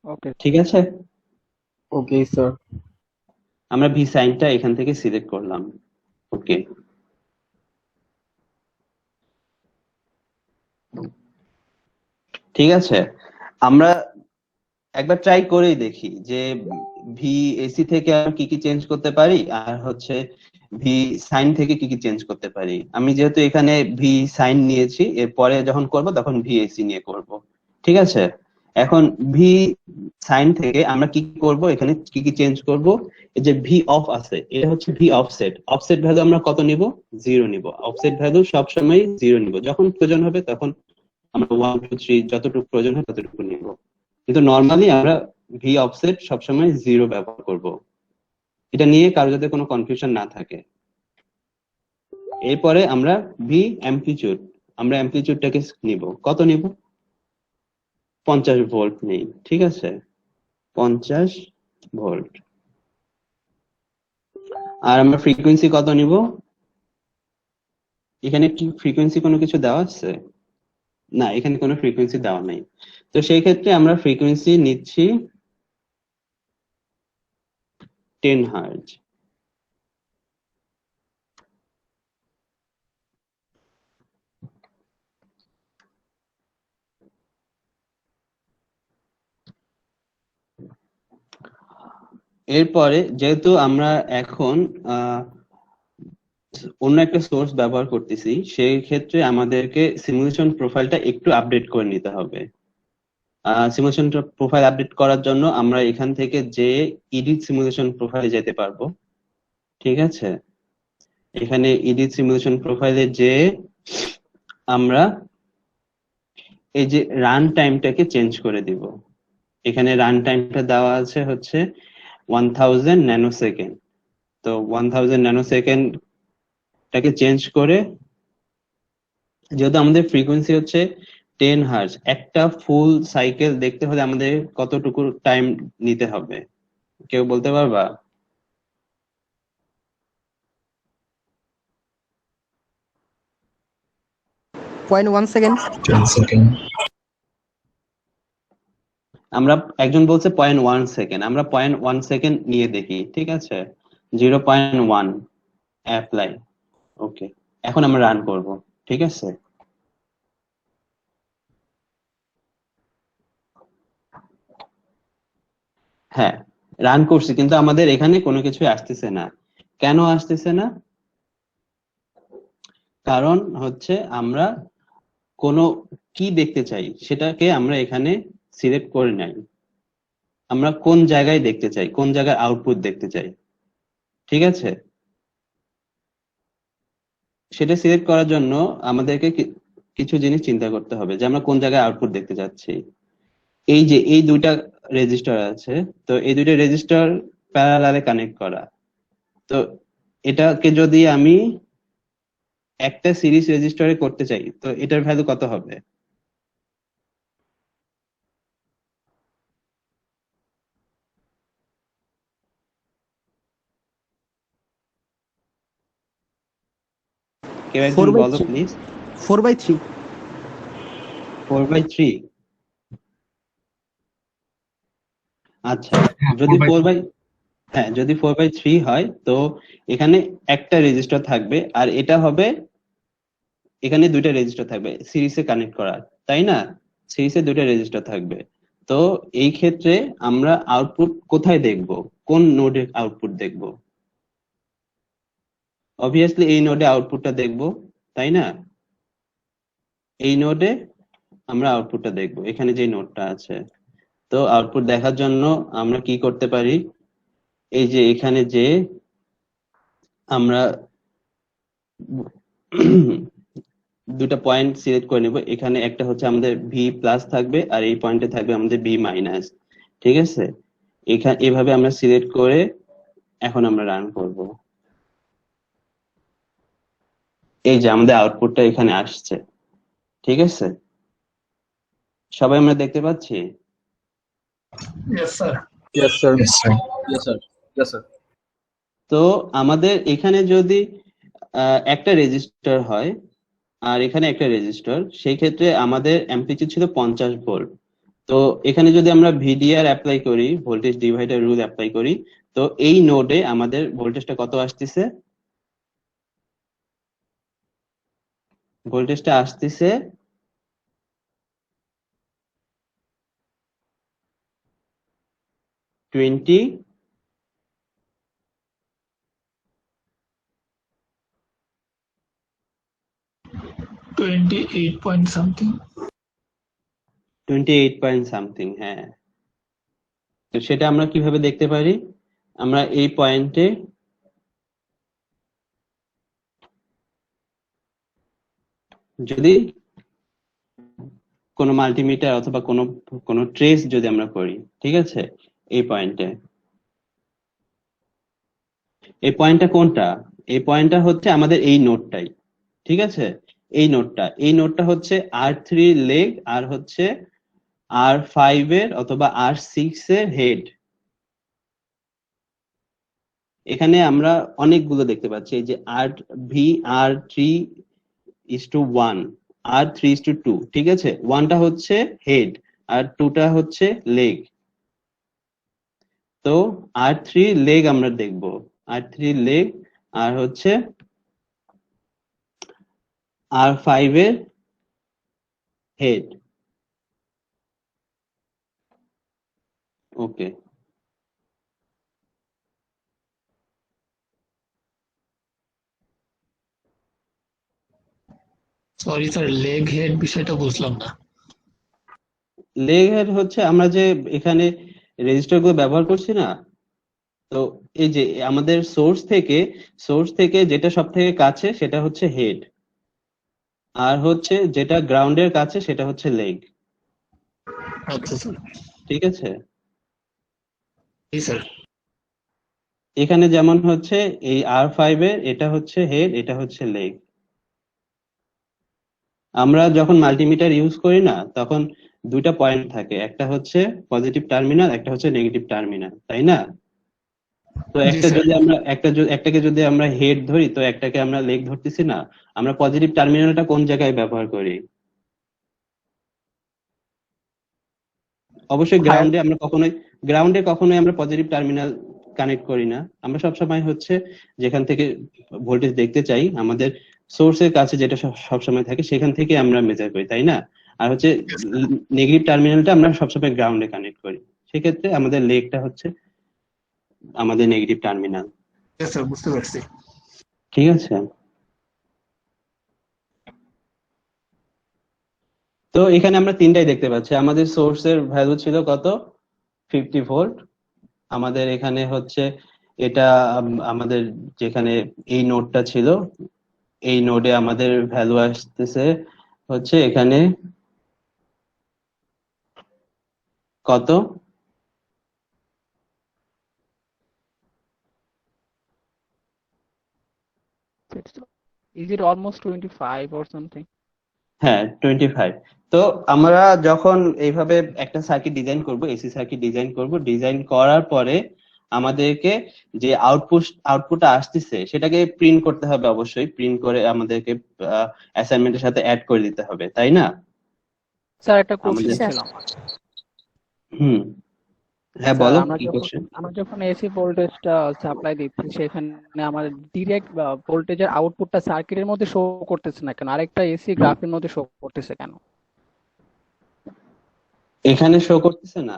Okay. ঠিক আছে, Okay, sir. আমরা ভি সাইনটা এখান থেকে সিলেক্ট করলাম। ওকে, ঠিক আছে, আমরা একবার ট্রাই করেই দেখি যে ভি এসি থেকে আমরা কি কি চেঞ্জ করতে পারি, আর হচ্ছে ভি সাইন থেকে কি কি চেঞ্জ করতে পারি। আমি যেহেতু এখানে ভি সাইন নিয়েছি, এরপরে যখন করব তখন ভি এসি নিয়ে করব। ঠিক আছে, এখন ভি সাইন থেকে আমরা কি কি করব, এখানে কি কি চেঞ্জ করব। এই যে ভি অফ আছে, এটা হচ্ছে ভি অফসেট। অফসেট ভ্যালু আমরা কত নিব? 0 নিব। অফসেট ভ্যালু সবসময় 0 নিব, যখন প্রয়োজন হবে তখন আমরা 1 2 3 যতটুকু প্রয়োজন হয় ততটুকু নিব, কিন্তু নর্মালি আমরা ভি অফসেট সবসময় 0 ব্যবহার করব। এটা নিয়ে কারো যাতে কোনো কনফিউশন না থাকে। এরপরে আমরা ভি অ্যামপ্লিটিউড, আমরা অ্যামপ্লিটিউডটাকে নিব, কত নিব? 50 ভোল্ট নেই। ঠিক আছে, 50 ভোল্ট। আর আমরা ফ্রিকোয়েন্সি কত নিব? এখানে কি ফ্রিকোয়েন্সি কোনো কিছু দেওয়া আছে? না, এখানে কোনো ফ্রিকোয়েন্সি দেওয়া নেই। তো সেই ক্ষেত্রে আমরা ফ্রিকোয়েন্সি নিচ্ছি 10 হার্জ। এরপরে যেহেতু আমরা এখন অন্য একটা সোর্স ব্যবহার করতেছি, সেই ক্ষেত্রে আমাদেরকে সিমুলেশন প্রোফাইলটা একটু আপডেট করে নিতে হবে। সিমুলেশন প্রোফাইল আপডেট করার জন্য আমরা এখান থেকে যে এডিট সিমুলেশন প্রোফাইলে যেতে পারবো। ঠিক আছে, এখানে এডিট সিমুলেশন প্রোফাইলে যে আমরা এই যে রান টাইমটাকে চেঞ্জ করে দিব। এখানে রান টাইমটা দেওয়া আছে হচ্ছে 1000 ন্যানোসেকেন্ড। তো 1000 ন্যানোসেকেন্ড টাকে চেঞ্জ করে, যেহেতু আমাদের ফ্রিকোয়েন্সি হচ্ছে 10 হার্জ, একটা ফুল সাইকেল দেখতে হলে আমাদের কতটুকু টাইম নিতে হবে, কেউ বলতে পারবা? Point 1 second. 10 সেকেন্ড। আমরা একজন বলছে 0.1 সেকেন্ড, আমরা 0.1 সেকেন্ড নিয়ে দেখি। ঠিক আছে, 0.1 অ্যাপ্লাই। ওকে, এখন আমরা রান করব। ঠিক আছে, হ্যাঁ রান করছি, কিন্তু আমাদের এখানে কোনো কিছু আসতেছে না। কেন আসতেছে না? কারণ হচ্ছে আমরা কোনো কি দেখতে চাই সেটাকে আমরা এখানে সিলেক্ট করে নাই। আমরা কোন জায়গায় দেখতে চাই, কোন জায়গায় আউটপুট দেখতে চাই। ঠিক আছে, সেটা সিলেক্ট করার জন্য আমাদেরকে কিছু জিনিস চিন্তা করতে হবে যে আমরা কোন জায়গায় আউটপুট দেখতে চাচ্ছি। এই যে এই দুইটা রেজিস্টার আছে, তো এই দুইটা রেজিস্টার প্যারালালে কানেক্ট করা। তো এটাকে যদি আমি একটা সিরিজ রেজিস্টারে করতে চাই, তো এটার ভ্যালু কত হবে? কেউ একজন 4 by বলো 3. প্লিজ। 4/3. 4/3। আচ্ছা, যদি 4/3 হয়, তো এখানে একটা রেজিস্টার থাকবে, আর এটা হবে, এখানে দুইটা রেজিস্টার থাকবে সিরিজে কানেক্ট করা, তাই না? সিরিজে দুইটা রেজিস্টার থাকবে। তো এই ক্ষেত্রে আমরা আউটপুট কোথায় দেখব, কোন নোডে আউটপুট দেখব? অবভিয়াসলি এই নোডে আউটপুটটা দেখব, তাই না? এই নোডে আমরা আউটপুটটা দেখব, এখানে যে নোডটা আছে। তো আউটপুট দেখার জন্য আমরা কি করতে পারি? এই যে এখানে যে আমরা দুটা পয়েন্ট সিলেক্ট করে নেব। এখানে একটা হচ্ছে আমাদের ভি প্লাস থাকবে, আর এই পয়েন্টে থাকবে আমাদের ভি মাইনাস। ঠিক আছে, এখানে এভাবে আমরা সিলেক্ট করে এখন আমরা রান করব। এই যে আমাদের আউটপুটটা এখানে আসছে। ঠিক আছে, সবাই আমরা দেখতে পাচ্ছি? Yes sir. Yes, sir. Yes, sir. Yes, sir. Yes, sir. তো আমাদের এখানে যদি একটা রেজিস্টার হয়, আর এখানে একটা রেজিস্টর, সেই ক্ষেত্রে আমাদের অ্যাম্পলিটিউড ছিল 50 ভোল্ট। তো এখানে যদি আমরা ভিডিআর অ্যাপ্লাই করি, ভোল্টেজ ডিভাইডার রুল অ্যাপ্লাই করি, তো এই নোডে আমাদের ভোল্টেজটা কত আসতেছে? ভোল্টেজটা আসতেছে 28 point something. 28 point something. হ্যাঁ, তো সেটা আমরা কিভাবে দেখতে পারি? আমরা এই পয়েন্টে যদি কোনো মাল্টিমিটার অথবা কোনো ট্রেস যদি আমরা করি, ঠিক আছে, এই পয়েন্টে, এই পয়েন্টটা কোনটা? এই পয়েন্টটা হচ্ছে আমাদের এই নোডটাই, ঠিক আছে, এই নোডটা হচ্ছে R3 লেগ আর হচ্ছে R5 এর অথবা R6 এর হেড। এখানে আমরা অনেকগুলো দেখতে পাচ্ছি, এই যে R3:1, R3:2, ঠিক আছে, 1টা হচ্ছে হেড আর 2টা হচ্ছে লেগ। তো R3 লেগ আমরা দেখব, R3 লেগ আর হচ্ছে R5 এর হেড। ওকে, সরি স্যার, লেগ হেড বিষয়টা বুঝলাম না। লেগ হেড হচ্ছে আমরা যে এখানে রেজিস্টার গুলো ব্যবহার করছি না, তো এই যে আমাদের সোর্স থেকে যেটা সব থেকে কাছে সেটা হচ্ছে হেড, আর হচ্ছে যেটা গ্রাউন্ডের কাছে সেটা হচ্ছে লেগ, আচ্ছা স্যার। ঠিক আছে। জি স্যার। এখানে যেমন হচ্ছে এই R5 এর এটা হচ্ছে হেড, এটা হচ্ছে লেগ। আমরা যখন মাল্টিমিটার ইউজ করি না, তখন দুইটা পয়েন্ট থাকে, একটা হচ্ছে পজিটিভ টার্মিনাল, একটা হচ্ছে নেগেটিভ টার্মিনাল, তাই না? তো জি স্যার। একটাকে যদি আমরা হেড ধরি, তো একটাকে আমরা লেগ ধরতেছি না। আমরা পজিটিভ টার্মিনালটা কোন জায়গায় ব্যবহার করি? অবশ্যই গ্রাউন্ডে কখনোই আমরা পজিটিভ টার্মিনাল কানেক্ট করি না। আমরা সবসময় হচ্ছে যেখান থেকে ভোল্টেজ দেখতে চাই, আমাদের সোর্সের কাছে যেটা সবসময় থাকে সেখান থেকে আমরা মেজার করি, তাই না? আর হচ্ছে নেগেটিভ টার্মিনালটা আমরা সবসময় গ্রাউন্ডে কানেক্ট করি, সেক্ষেত্রে আমাদের লেগটা হচ্ছে আমাদের নেগেটিভ টার্মিনাল, স্যার বুঝতে পারছি। ঠিক আছে। তো এখানে আমরা তিনটাই দেখতে পাচ্ছি। আমাদের সোর্সের ভ্যালু ছিল কত? 50 ভোল্ট। আমাদের এখানে হচ্ছে এটা আমাদের যেখানে এই নোডটা ছিল, এই নোডে আমাদের ভ্যালু আসতেছে হচ্ছে এখানে কত? Is it almost 25 or something? হ্যাঁ, 25। তো আমরা যখন এইভাবে একটা সার্কিট ডিজাইন করব, এসি সার্কিট ডিজাইন করার পরে আমাদেরকে যে আউটপুটটা আসতেছে সেটাকে প্রিন্ট করতে হবে, অবশ্যই প্রিন্ট করে আমাদেরকে অ্যাসাইনমেন্টের সাথে অ্যাড করে দিতে হবে, তাই না? স্যার একটা কোশ্চেন আমাদের ছিল আমার। হ্যাঁ, স্যার বলো আমরা কি কোশ্চেন? যখন এসি ভোল্টেজটা সাপ্লাই দিচ্ছি, সেখানে আমাদের ডিরেক্ট ভোল্টেজের আউটপুটটা সার্কিটের মধ্যে শো করতেছে না কেন? আরেকটা এসি গ্রাফের মধ্যে শো করতেছে কেন? এখানে শো করতেছে না।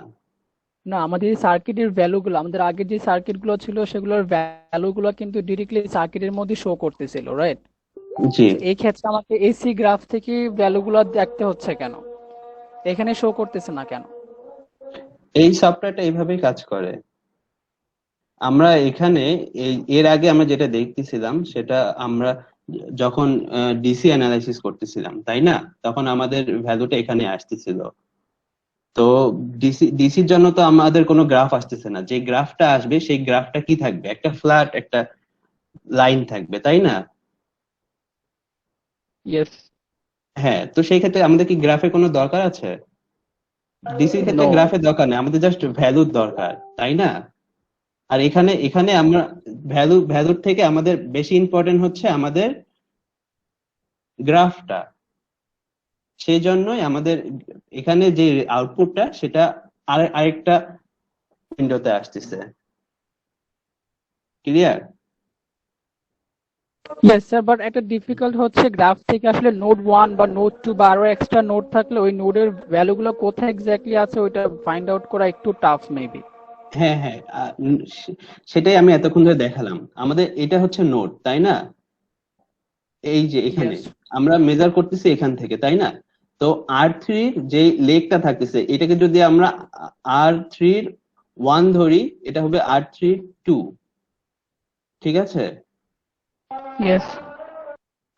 না, আমাদের সার্কিটের ভ্যালুগুলো, আমাদের আগের যে সার্কিটগুলো ছিল সেগুলোর ভ্যালুগুলো কিন্তু ডিরেক্টলি সার্কিটের মধ্যে শো করতেছিল, রাইট? জি, এই ক্ষেত্রে আমাকে এসি গ্রাফ থেকে ভ্যালুগুলো দেখতে হচ্ছে কেন? এখানে শো করতেছে না কেন? এই সফটওয়্যারটা এইভাবেই কাজ করে। আমরা এখানে এর আগে আমরা যেটা দেখতেছিলাম সেটা আমরা যখন ডিসি অ্যানালাইসিস করতেছিলাম, তাই না, তখন আমাদের ভ্যালুটা এখানে আসতেছিল। তো ডিসির জন্য তো আমাদের কোনো গ্রাফ আসতেছে না, যে গ্রাফটা আসবে সেই গ্রাফটা কি থাকবে? একটা ফ্ল্যাট একটা লাইন থাকবে, তাই না? ইয়েস। হ্যাঁ, তো সেই ক্ষেত্রে আমাদের কি গ্রাফের কোনো দরকার আছে? ডিসির ক্ষেত্রে নো। গ্রাফের দরকার নেই, আমাদের জাস্ট ভ্যালুর দরকার, তাই না? আর এখানে আমরা ভ্যালুর থেকে আমাদের বেশি ইম্পর্টেন্ট হচ্ছে আমাদের গ্রাফটা। সেই জন্যই আমাদের এখানে যে আউটপুটটা সেটা আরেকটা উইন্ডোতে আসতেছে। ক্লিয়ার? ইয়েস স্যার, বাট একটা ডিফিকাল্ট হচ্ছে গ্রাফ থেকে আসলে নোড 1 বা নোড 2 বা আরো এক্সট্রা নোড থাকলে ওই নোডের ভ্যালুগুলো কোথায় এক্স্যাক্টলি আছে ওইটা ফাইন্ড আউট করা একটু টাফ মেবি। হ্যাঁ হ্যাঁ, সেটাই আমি এতক্ষণ ধরে দেখালাম। আমাদের এটা হচ্ছে নোড, তাই না? এই যে এখানে Yes. আমরা মেজার করতেছি এখান থেকে, তাই না? তো R3 যে লেগটা থাকতেছে এটাকে যদি আমরা R3-1 ধরি, এটা হবে R3-2, ঠিক আছে? ইয়েস।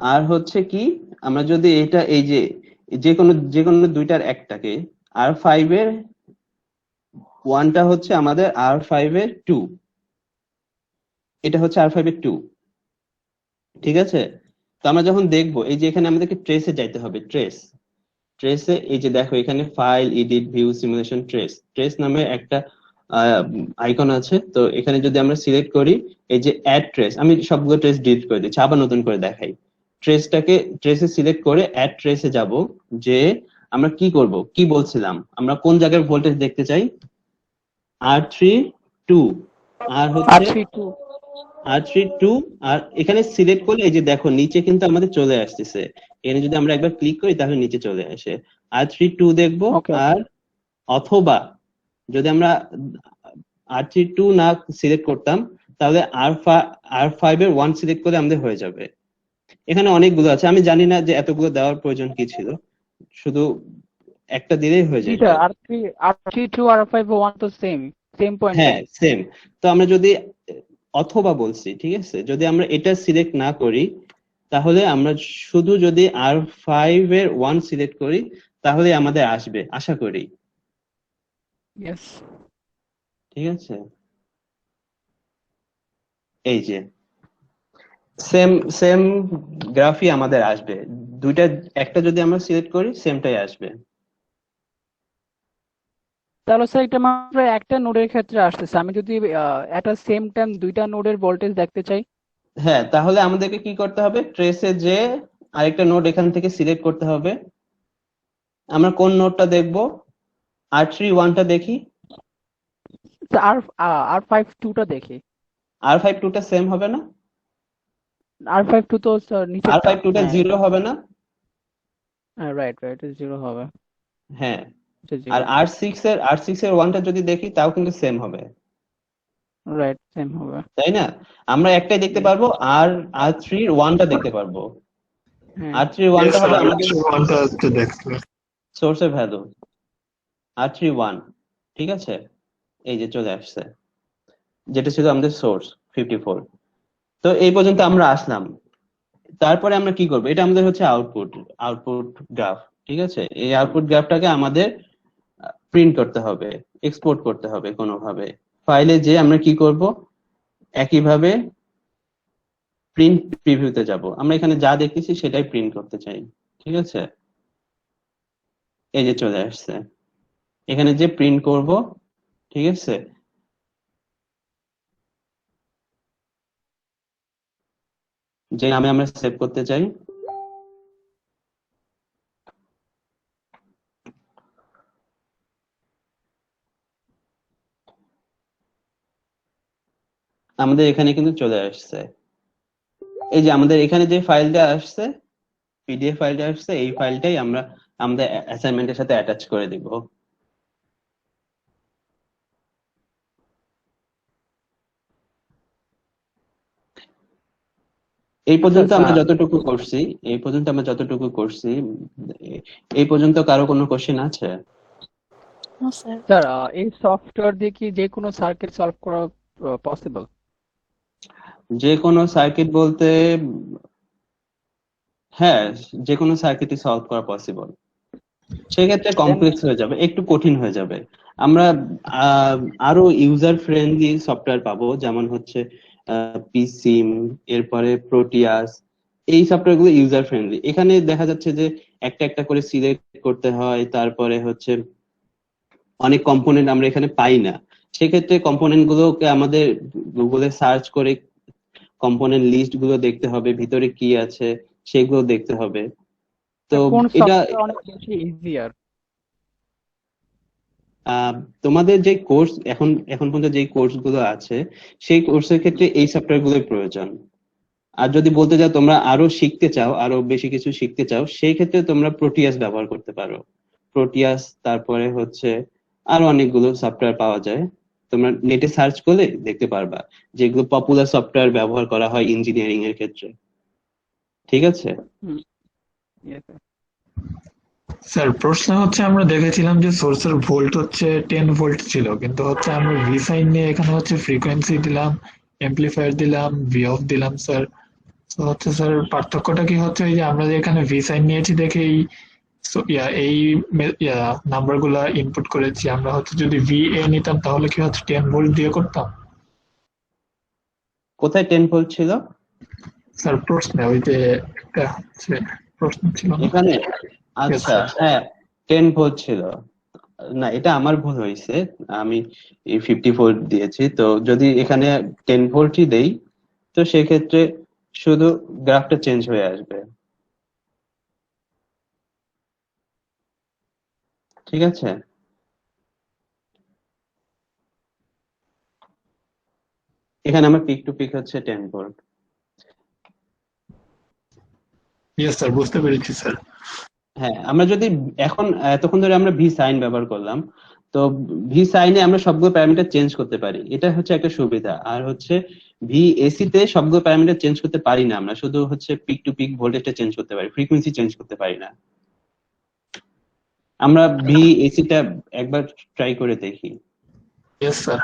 আর হচ্ছে কি, আমরা যদি এটা এই যে যে কোনো দুইটার একটাকে R5 এর 1টা হচ্ছে আমাদের R5 এর 2, এটা হচ্ছে R5 এর 2, ঠিক আছে? তো আমরা যখন দেখবো এই যে এখানে আমাদেরকে ট্রেসে যাইতে হবে। ট্রেসে এই যে দেখো এখানে file, edit, view, simulation, trace নামে একটা আইকন আছে। তো এখানে যদি আমরা সিলেক্ট করি এই যে অ্যাড ট্রেস, আমি সবগুলো ট্রেস ডিলিট করে দিচ্ছি, আবার নতুন করে দেখাই। ট্রেসে সিলেক্ট করে অ্যাড ট্রেসে যাব, যে আমরা কি করব, কি বলছিলাম, আমরা কোন জায়গার ভোল্টেজ দেখতে চাই? R3-2, আর হচ্ছে R32। R3-2, আর এখানে সিলেক্ট করলে এই যে দেখো নিচে কিন্তু আমাদের চলে আসতেছে। এখানে যদি আমরা একবার ক্লিক করি তাহলে নিচে চলে আসে। R3-2 দেখবো। Okay. আর অথবা যদি আমরা R3-2 না সিলেক্ট করতাম তাহলে R5 এর 1 সিলেক্ট করলে আমাদের হয়ে যাবে। এখানে অনেকগুলো আছে, আমি জানি না যে এতগুলো দেওয়ার প্রয়োজন কি ছিল, শুধু একটা দিলেই হয়ে যায়। R32 R5 1 তো সেম পয়েন্ট। হ্যাঁ সেম। তো আমরা যদি অথবা বলছি, ঠিক আছে, যদি আমরা এটা সিলেক্ট না করি তাহলে আমরা শুধু যদি R5 এর 1 সিলেক্ট করি তাহলে আমাদের আসবে, আশা করি। ইয়েস। ঠিক আছে, এই যে সেম গ্রাফই আমাদের আসবে। দুইটা একটা যদি আমরা সিলেক্ট করি সেমটাই আসবে। তাহলে স্যার এটা মাত্র একটা নোডের ক্ষেত্রে আসতেছে, আমি যদি এট আ সেম টাইম দুইটা নোডের ভোল্টেজ দেখতে চাই? হ্যাঁ, তাহলে আমাদেরকে কি করতে হবে, ট্রেসে যে আরেকটা নোড এখান থেকে সিলেক্ট করতে হবে। আমরা কোন নোডটা দেখবো? R3-1টা দেখি। R52টা দেখি। R5-2টা সেম হবে না? R52 তো স্যার নিচে। R5-2টা 0 হবে না? রাইট, 0 হবে। হ্যাঁ, এটা 0। আর R6 এর 1টা যদি দেখি তাও কিন্তু সেম হবে, রাইট, সেম হবে। তাই না? আমরা একটাই দেখতে পারবো, আর R3-1টা দেখতে পারবো। হ্যাঁ। R3-1টা হবে আমাদের ওয়ানটা একটু দেখতে সোর্সের ভ্যালু, R3-1, ঠিক আছে? এই যে চলে আসছে, যেটা ছিল আমাদের সোর্স 54। তো এই পর্যন্ত আমরা আসলাম। তারপরে আমরা কি করবো, এটা আমাদের হচ্ছে আউটপুট গ্রাফ, ঠিক আছে? এই আউটপুট গ্রাফটাকে আমাদের প্রিন্ট করতে হবে, এক্সপোর্ট করতে হবে কোনোভাবে। ফাইলে যে আমরা কি করব, একইভাবে প্রিন্ট প্রিভিউতে যাব। আমরা এখানে যা দেখতেছি সেটাই প্রিন্ট করতে চাই, ঠিক আছে? এই যে চলে আসছে, এখানে যে প্রিন্ট করব, ঠিক আছে? যে নামে আমরা সেভ করতে চাই, আমাদের এখানে কিন্তু চলে আসছে। এই যে আমাদের এখানে যে ফাইলটা আসছে, পিডিএফ ফাইলটা আসছে, এই ফাইলটাই আমরা আমাদের অ্যাসাইনমেন্টের সাথে অ্যাটাচ করে দিব। এই পর্যন্ত আমরা যতটুকু করছি, এই পর্যন্ত কারো কোনো কোশ্চেন আছে? No, sir. স্যার এই সফটওয়্যার দিয়ে কি যে কোনো সার্কিট সলভ করা পসিবল? যে কোনো সার্কিট বলতে, হ্যাঁ, যে কোনো সার্কিটই সলভ করা পসিবল। সেক্ষেত্রে কমপ্লেক্স হয়ে যাবে, একটু কঠিন হয়ে যাবে। আমরা আরো ইউজার ফ্রেন্ডলি সফটওয়্যার পাবো, যেমন হচ্ছে পিসিম, এরপরে প্রোটিয়াস। এই সফটওয়্যার গুলো ইউজার ফ্রেন্ডলি। এখানে দেখা যাচ্ছে যে একটা একটা করে সিলেক্ট করতে হয়, তারপরে হচ্ছে অনেক কম্পোনেন্ট আমরা এখানে পাই না। সেক্ষেত্রে কম্পোনেন্ট গুলোকে আমাদের গুগলে সার্চ করে কম্পোনেন্ট লিস্ট গুলো দেখতে হবে, ভিতরে কি আছে, সেগুলো দেখতে হবে। তো কোন এটা সফটওয়্যার অনেক বেশি ইজিয়ার? তোমাদের যে কোর্স এখন এখন পর্যন্ত যে কোর্স গুলো আছে সেই কোর্সের ক্ষেত্রে এই সফটওয়্যার গুলোই প্রয়োজন। আর যদি বলতে চাও তোমরা আরো শিখতে চাও, আরো বেশি কিছু শিখতে চাও, সেই ক্ষেত্রে তোমরা প্রোটিয়াস ব্যবহার করতে পারো। প্রোটিয়াস, তারপরে হচ্ছে আরো অনেকগুলো সফটওয়্যার পাওয়া যায়, তোমরা নেটে সার্চ করলে দেখতে পারবা যেগুলো পপুলার সফটওয়্যার ব্যবহার করা হয় ইঞ্জিনিয়ারিং এর ক্ষেত্রে। ঠিক আছে? Yes, sir. স্যার প্রশ্ন হচ্ছে আমরা দেখেছিলাম যে সোর্সের ভোল্ট হচ্ছে 10 ভোল্ট ছিল, কিন্তু হচ্ছে আমরা ভি সাইন নিয়ে এখানে হচ্ছে ফ্রিকোয়েন্সি দিলাম, এমপ্লিফায়ার দিলাম, ভি অফ দিলাম স্যার। তো হচ্ছে স্যার পার্থক্যটা কি হচ্ছে এই যে আমরা যে এখানে ভি সাইন নিয়েছি দেখে এই নাম্বার গুলা ইনপুট করেছি, আমরা হচ্ছে যদি ভি এ নিতাম তাহলে কি হচ্ছে 10 ভোল্ট দিয়ে করতাম? কোথায় 10 ভোল্ট ছিল? স্যার প্রশ্নে ওই যে একটা হচ্ছে প্রশ্ন ছিল না? এখানে? Yes, আচ্ছা, sir. হ্যাঁ 10 ভোল্ট ছিল। না, এটা আমার ভুল হয়েছে, আমি এই 50 ভোল্ট দিয়েছি। তো যদি এখানে 10 ভোল্টই দেই তো সেক্ষেত্রে শুধু গ্রাফটা চেঞ্জ হয়ে আসবে। ঠিক আছে? এখানে আমার পিক টু পিক হচ্ছে 10 ভোল্ট। ইয়েস স্যার, বুঝতে পেরেছি স্যার। হ্যাঁ, আমরা যদি এখন এতক্ষণ ধরে আমরা ভি সাইন ব্যবহার করলাম, তো ভি সাইনে আমরা সবগুলো প্যারামিটার চেঞ্জ করতে পারি, এটা হচ্ছে একটা সুবিধা। আর হচ্ছে ভি এসি তে সবগুলো প্যারামিটার চেঞ্জ করতে পারি না, আমরা শুধু হচ্ছে পিক টু পিক ভোল্টেজটা চেঞ্জ করতে পারি, ফ্রিকোয়েন্সি চেঞ্জ করতে পারি না। আমরা ভি এসি টা একবার ট্রাই করে দেখি। Yes sir.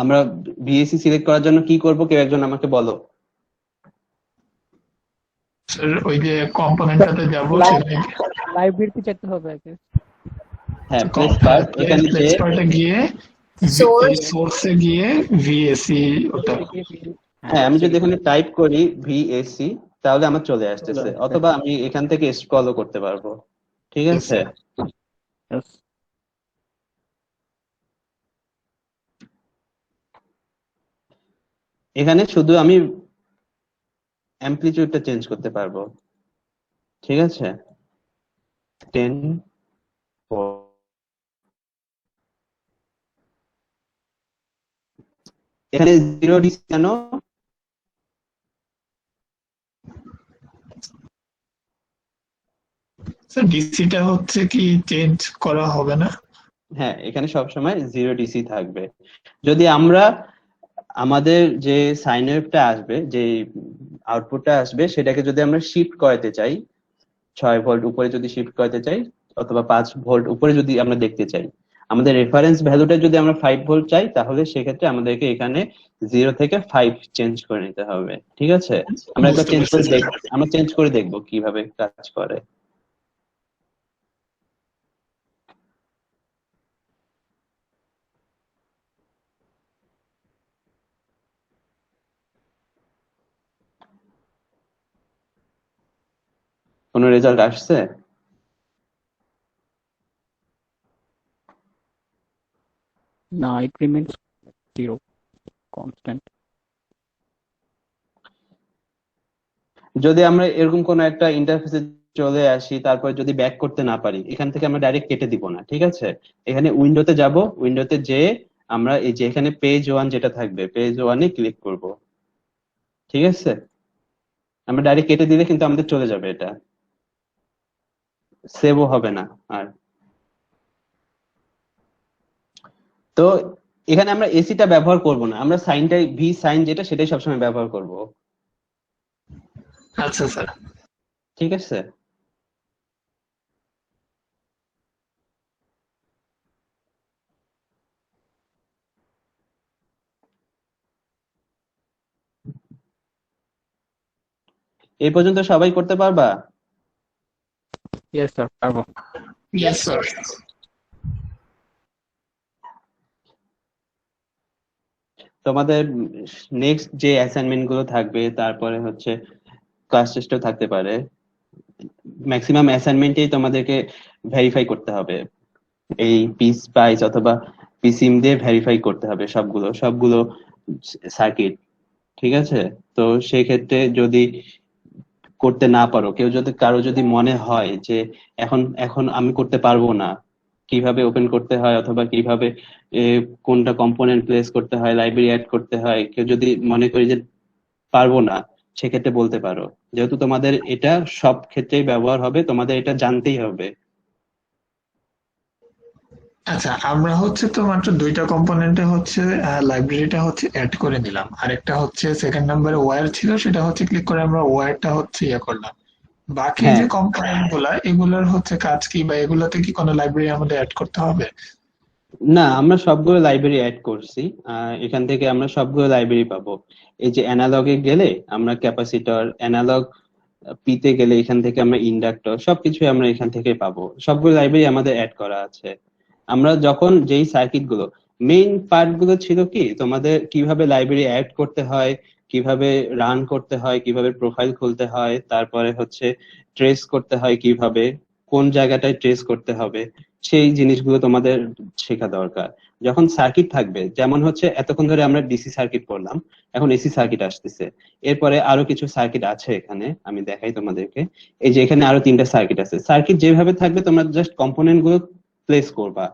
আমরা ভিএসি সিলেক্ট করার জন্য কি করব, কেউ একজন আমাকে বলো। স্যার ওই যে কম্পোনেন্টটাতে যাব, সেখানে লাইব্রেরিতে যেতে হবে আগে। হ্যাঁ, প্লেস পার্ট, এখানে যে প্লেস পার্টে গিয়ে সোর্সে গিয়ে ভিএসি ওটা। হ্যাঁ, আমি যদি এখানে টাইপ করি ভিএসি তাহলে আমার চলে আসতেছে, অথবা আমি এখান থেকে স্ক্রলও করতে পারবো। ঠিক আছে? Yes. এখানে শুধু আমি অ্যামপ্লিটিউডটা চেঞ্জ করতে পারবো। ঠিক আছে? 10 এখানে 0 ডিসি কেন? স্যার ডিসিটা হচ্ছে কি চেঞ্জ করা হবে না? হ্যাঁ, এখানে সবসময় 0 ডিসি থাকবে। যদি আমরা আমাদের যে সাইন ওয়েভটা আসবে, যে আউটপুটটা আসবে, সেটাকে যদি আমরা শিফট করাতে চাই, 6 ভোল্ট উপরে যদি শিফট করাতে চাই, অথবা 5 ভোল্ট উপরে যদি আমরা দেখতে চাই, আমাদের রেফারেন্স ভ্যালুটা যদি আমরা 5 ভোল্ট চাই, তাহলে সেক্ষেত্রে আমাদেরকে এখানে 0 থেকে 5 চেঞ্জ করে নিতে হবে। ঠিক আছে? আমরা একবার চেঞ্জ করে দেখবো কিভাবে কাজ করে। কোনো রেজাল্ট আসছে? No, it remains 0, constant. যদি আমরা এরকম কোন একটা ইন্টারফেসে চলে আসি, তারপর যদি ব্যাক করতে না পারি, এখান থেকে আমরা ডাইরেক্ট কেটে দিব না। ঠিক আছে? এখানে উইন্ডোতে যাব, উইন্ডোতে যে আমরা এই যে এখানে পেজ 1 যেটা থাকবে, পেজ 1 এ ক্লিক করব। ঠিক আছে? আমরা ডাইরেক্ট কেটে দিলে কিন্তু আমাদের চলে যাবে, এটা সেভও হবে না আর। তো এখানে আমরা এসিটা ব্যবহার করব না, আমরা সাইনটাই ভি সাইন যেটা সেটাই সবসময় ব্যবহার করব। আচ্ছা স্যার। ঠিক আছে? এই পর্যন্ত সবাই করতে পারবা? Yes, sir. পারবো। Yes sir. তোমাদের নেক্সট যে অ্যাসাইনমেন্ট গুলো থাকবে, তারপরে হচ্ছে ক্লাস টেস্টও থাকতে পারে, ম্যাক্সিমাম অ্যাসাইনমেন্টেই তোমাদেরকে ভেরিফাই করতে হবে, এই পিস স্পাইস অথবা পিসিম দিয়ে ভেরিফাই করতে হবে সবগুলো সার্কিট। ঠিক আছে? তো সেই ক্ষেত্রে যদি করতে না পারো, কারো যদি মনে হয় যে এখন এখন আমি করতে পারবো না, কিভাবে ওপেন করতে হয় অথবা কিভাবে কোনটা কম্পোনেন্ট প্লেস করতে হয়, লাইব্রেরি অ্যাড করতে হয়, কেউ যদি মনে করি যে পারবো না, সেক্ষেত্রে বলতে পারো। যেহেতু তোমাদের এটা সব ক্ষেত্রেই ব্যবহার হবে, তোমাদের এটা জানতেই হবে। আচ্ছা, আমরা হচ্ছে তো মাত্র দুইটা কম্পোনেন্টে হচ্ছে লাইব্রেরিটা হচ্ছে অ্যাড করে নিলাম, আরেকটা হচ্ছে সেকেন্ড নাম্বারে ওয়্যার ছিল, সেটা হচ্ছে ক্লিক করে আমরা ওয়্যারটা হচ্ছে ইয়ে করলাম। বাকি হ্যাঁ, যে কম্পোনেন্ট গুলা এগুলোর হচ্ছে কাজ কি, বা এগুলোতে কি কোনো লাইব্রেরি আমাদের অ্যাড করতে হবে? না, আমরা সবগুলো লাইব্রেরি অ্যাড করছি। এখান থেকে আমরা সবগুলো লাইব্রেরি পাবো। এই যে অ্যানালগে গেলে আমরা ক্যাপাসিটর, অ্যানালগ পিতে গেলে এখান থেকে আমরা ইন্ডাক্টর, সবকিছু আমরা এখান থেকে পাবো। সবগুলো লাইব্রেরি আমাদের অ্যাড করা আছে। আমরা যখন যেই সার্কিট গুলো, মেইন পার্ট গুলো ছিল কি, তোমাদের কিভাবে লাইব্রেরি অ্যাড করতে হয়, কিভাবে রান করতে হয়, কিভাবে প্রোফাইল খুলতে হয়, তারপরে হচ্ছে ট্রেস করতে হয়, কিভাবে কোন জায়গাটায় ট্রেস করতে হবে, সেই জিনিসগুলো তোমাদের শেখা দরকার। যখন সার্কিট থাকবে, যেমন হচ্ছে এতক্ষণ ধরে আমরা ডিসি সার্কিট পড়লাম, এখন এসি সার্কিট আসতেছে, এরপরে আরো কিছু সার্কিট আছে এখানে, আমি দেখাই তোমাদেরকে। এই যে এখানে আরো 3টা সার্কিট আছে। সার্কিট যেভাবে থাকবে তোমরা জাস্ট কম্পোনেন্ট গুলো প্লেস করবা,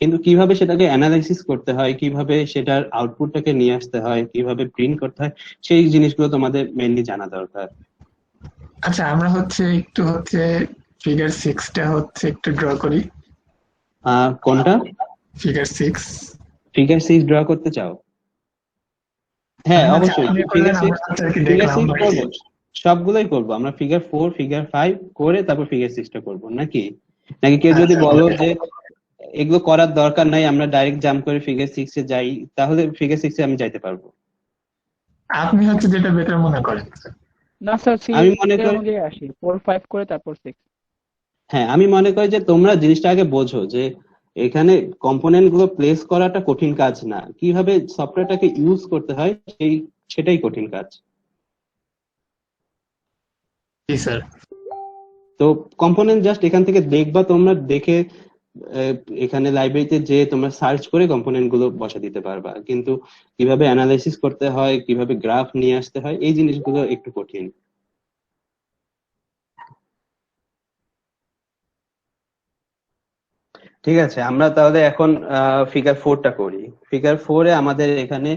কিন্তু কিভাবে সেটাকে অ্যানালাইসিস করতে হয়, কিভাবে সেটার আউটপুটটাকে নিয়ে আসতে হয়, কিভাবে প্রিন্ট করতে হয়, সেই জিনিসগুলো তোমাদের মেইনলি জানা দরকার। আচ্ছা, আমরা হচ্ছে একটু হচ্ছে ফিগার সিক্সটা হচ্ছে একটু ড্র করি। কোনটা? Figure six. ফিগার 6 ড্র করতে চাও? হ্যাঁ, আচ্ছা, অবশ্যই আপনি ফিগার করলেন, আমরা 6, হচ্ছে আর কি ফিগার দেখলাম 6 আর কি। করবো, সবগুলোই করবো আমরা। ফিগার 4, ফিগার 5 করে তারপর ফিগার 6টা করবো নাকি? নাকি কেউ যদি আচ্ছা, বলো যে এগুলো করার দরকার নাই, আমরা ডাইরেক্ট জাম্প করে ফিগার 6 এ যাই, তাহলে ফিগার 6 এ আমি যাইতে পারবো। আপনি হচ্ছে যেটা বেটার মনে করেন। না স্যার, আমি মনে সিরিয়াল করি, অনুযায়ী আসি, 4 5 করে তারপর 6। হ্যাঁ আমি মনে করি যে তোমরা জিনিসটা আগে বোঝো যে এখানে কম্পোনেন্ট গুলো প্লেস করাটা কঠিন কাজ না, কিভাবে সফটওয়্যারটাকে ইউজ করতে হয় সেটাই কঠিন কাজ। জি স্যার। তো কম্পোনেন্ট জাস্ট এখান থেকে দেখবা, তোমরা দেখে আহ, এখানে লাইব্রেরিতে যে তোমরা সার্চ করে কম্পোনেন্ট গুলো বসা দিতে পারবা, কিন্তু কিভাবে অ্যানালাইসিস করতে হয়, কিভাবে গ্রাফ নিয়ে আসতে হয়, এই জিনিসগুলো একটু কঠিন। ঠিক আছে, আমরা তাহলে এখন ফিগার 4টা করি। ফিগার 4-এ আমাদের এখানে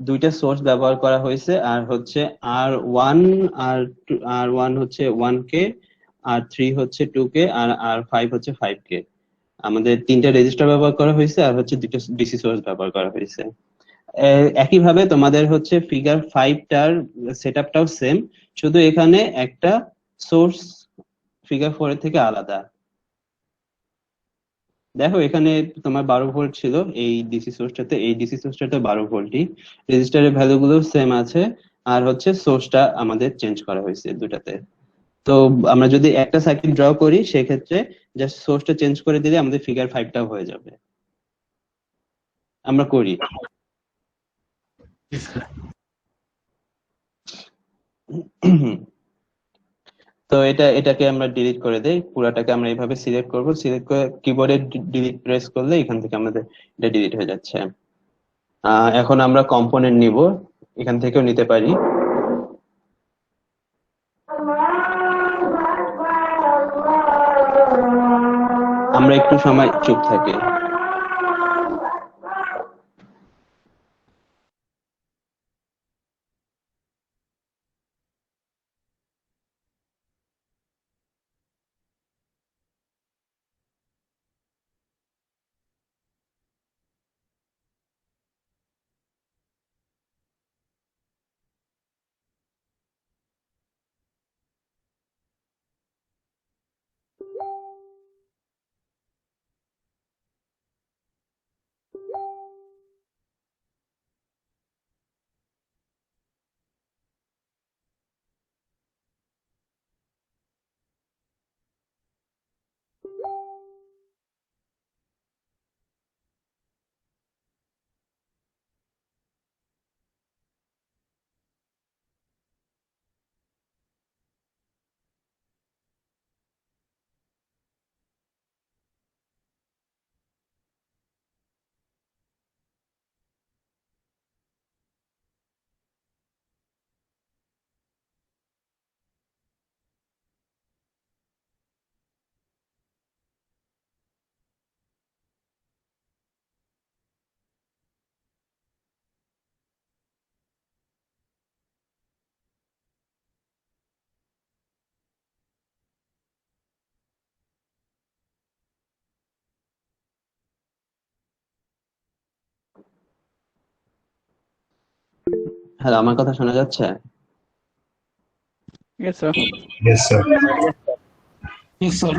দুইটা সোর্স ব্যবহার করা হয়েছে, আর হচ্ছে R1, আর 1 হচ্ছে 1K, R3 হচ্ছে 2K, আর R5 হচ্ছে 5K। আমাদের 3টা রেজিস্টার ব্যবহার করা হয়েছে, আর হচ্ছে 2টা ডিসি সোর্স ব্যবহার করা হয়েছে। একইভাবে তোমাদের হচ্ছে ফিগার 5টার সেটআপটাও সেম, শুধু এখানে একটা সোর্স ফিগার 4-এর থেকে আলাদা। দেখো এখানে তোমার 12 ভোল্ট ছিল এই ডিসি সোর্সটাতে, এই ডিসি সোর্সটাতে 12 ভোল্টই, রেজিস্টারের ভ্যালু গুলো সেম আছে, আর হচ্ছে সোর্সটা আমাদের চেঞ্জ করা হয়েছে দুটাতে। তো আমরা যদি একটা সার্কিট ড্র করি, সেক্ষেত্রে জাস্ট সোর্সটা চেঞ্জ করে দিলে আমাদের ফিগার 5টাও হয়ে যাবে। আমরা করি। জি স্যার। তো এটাকে আমরা ডিলিট করে দেই, পুরাটাকে আমরা এইভাবে সিলেক্ট করব, সিলেক্ট করে কিবোর্ডে ডিলিট প্রেস করলে এখান থেকে আমাদের এটা ডিলিট হয়ে যাচ্ছে। এখন আমরা কম্পোনেন্ট নিব, এখান থেকেও নিতে পারি। আমরা একটু সময় চুপ থাকি। হ্যালো, আমার কথা শোনা যাচ্ছে? Yes, sir. Yes, sir. Yes, sir.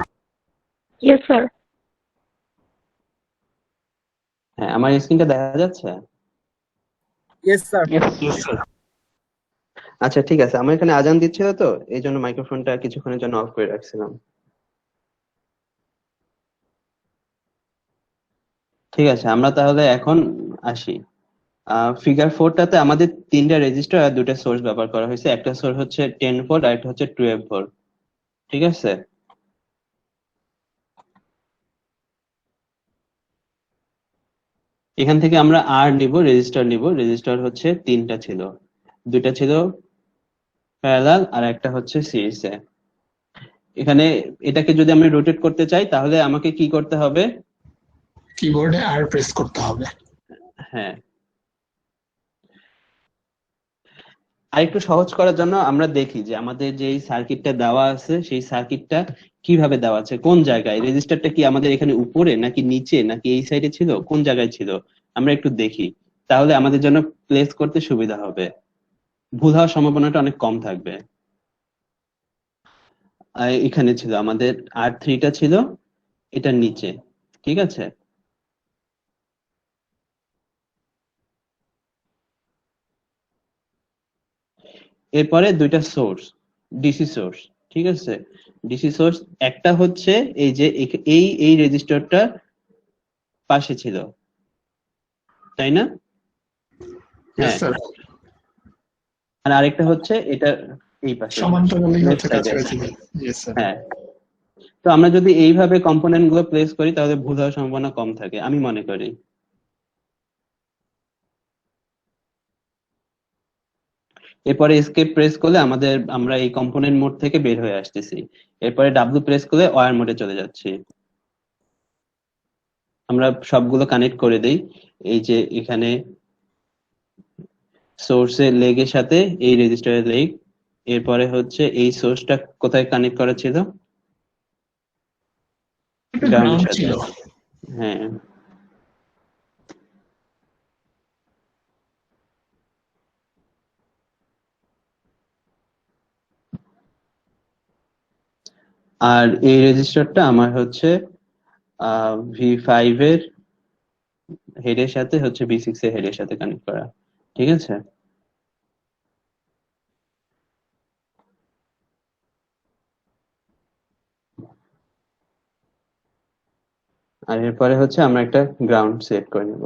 Yes, sir. হ্যাঁ, আমার স্ক্রিনটা দেখা যাচ্ছে? Yes, sir. Yes. Yes, sir. আচ্ছা, ঠিক আছে। আমার এখানে আজান দিচ্ছিল তো, এই জন্য মাইক্রোফোনটা কিছুক্ষণের জন্য অফ করে রাখছিলাম। ঠিক আছে, আমরা তাহলে এখন আসি। ফিগার 4টাতে আমাদের 3টা রেজিস্টার আর 2টা সোর্স ব্যবহার করা হয়েছে। একটা সোর্স হচ্ছে 10 ভোল্ট আর একটা হচ্ছে 12 ভোল্ট। ঠিক আছে, এখান থেকে আমরা আর নিব, রেজিস্টার হচ্ছে 3টা ছিল, 2টা ছিল প্যারালাল আর একটা হচ্ছে সিরিজে। এখানে এটাকে যদি আমি রোটেট করতে চাই তাহলে আমাকে কি করতে হবে? কিবোর্ডে আর প্রেস করতে হবে। হ্যাঁ, আর একটু সহজ করার জন্য আমরা দেখি যে আমাদের যে সার্কিটটা দেওয়া আছে সেই সার্কিটটা কিভাবে দেওয়া আছে, কোন জায়গায় রেজিস্টারটা, কি আমাদের এখানে উপরে নাকি নিচে নাকি এই সাইডে ছিল, কোন জায়গায় ছিল আমরা একটু দেখি, তাহলে আমাদের জন্য প্লেস করতে সুবিধা হবে, ভুল হওয়ার সম্ভাবনাটা অনেক কম থাকবে। এখানে ছিল আমাদের R3টা ছিল এটার নিচে। ঠিক আছে, এরপরে 2টা সোর্স, ডিসি সোর্স। ঠিক আছে, ডিসি সোর্স একটা হচ্ছে এই যে এই রেজিস্টারটা পাশে ছিল, তাই না? Yes, হ্যাঁ, sir. আর আরেকটা হচ্ছে এটা এই পাশে, সমান্তরালেই left হচ্ছে side এ। কাছাকাছি। Yes, sir. হ্যাঁ, তো আমরা যদি এইভাবে কম্পোনেন্ট গুলো প্লেস করি তাহলে ভুল হওয়ার সম্ভাবনা কম থাকে আমি মনে করি। এরপরে এসকেপ প্রেস করলে আমরা এই কম্পোনেন্ট মোড থেকে বের হয়ে আসতেছি। এরপরে ডাব্লিউ প্রেস করলে ওয়্যার মোডে চলে যাচ্ছি। আমরা সবগুলো কানেক্ট করে দেই। এই যে এখানে সোর্সের লেগের সাথে এই রেজিস্টারের লেগ, এরপরে হচ্ছে এই সোর্সটা কোথায় কানেক্ট করা ছিল? গ্রাউন্ডের সাথে। ছিল। হ্যাঁ, আর এই রেজিস্টারটা আমার হচ্ছে V5 এর হেডের সাথে হচ্ছে V6 এর হেডের সাথে কানেক্ট করা। ঠিক আছে, আর এরপরে হচ্ছে আমরা একটা গ্রাউন্ড সেট করে নেব।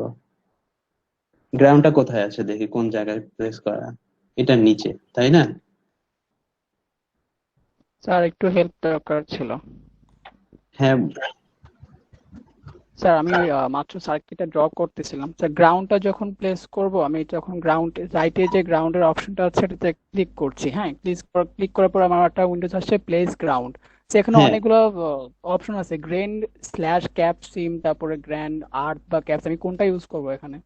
গ্রাউন্ডটা কোথায় আছে দেখি, কোন জায়গায় প্লেস করা? এটা নিচে, তাই না? স্যার একটু হেল্প দরকার ছিল। হ্যাঁ, স্যার আমি মাত্র সার্কিটটা ড্র করতেছিলাম। স্যার গ্রাউন্ডটা যখন প্লেস করব, আমি যখন গ্রাউন্ড রাইটে যে গ্রাউন্ডের অপশনটা আছে সেটাতে ক্লিক করছি। হ্যাঁ, ক্লিক করার পর আমার একটা উইন্ডোজ আসছে প্লেস গ্রাউন্ড। সেখানে হ্যাঁ, অনেকগুলো অপশন আছে, গ্রেন স্ল্যাশ ক্যাপ সিম, তারপরে গ্র্যান্ড আর্থ বা ক্যাপস, আমি কোনটা ইউজ করব এখানে?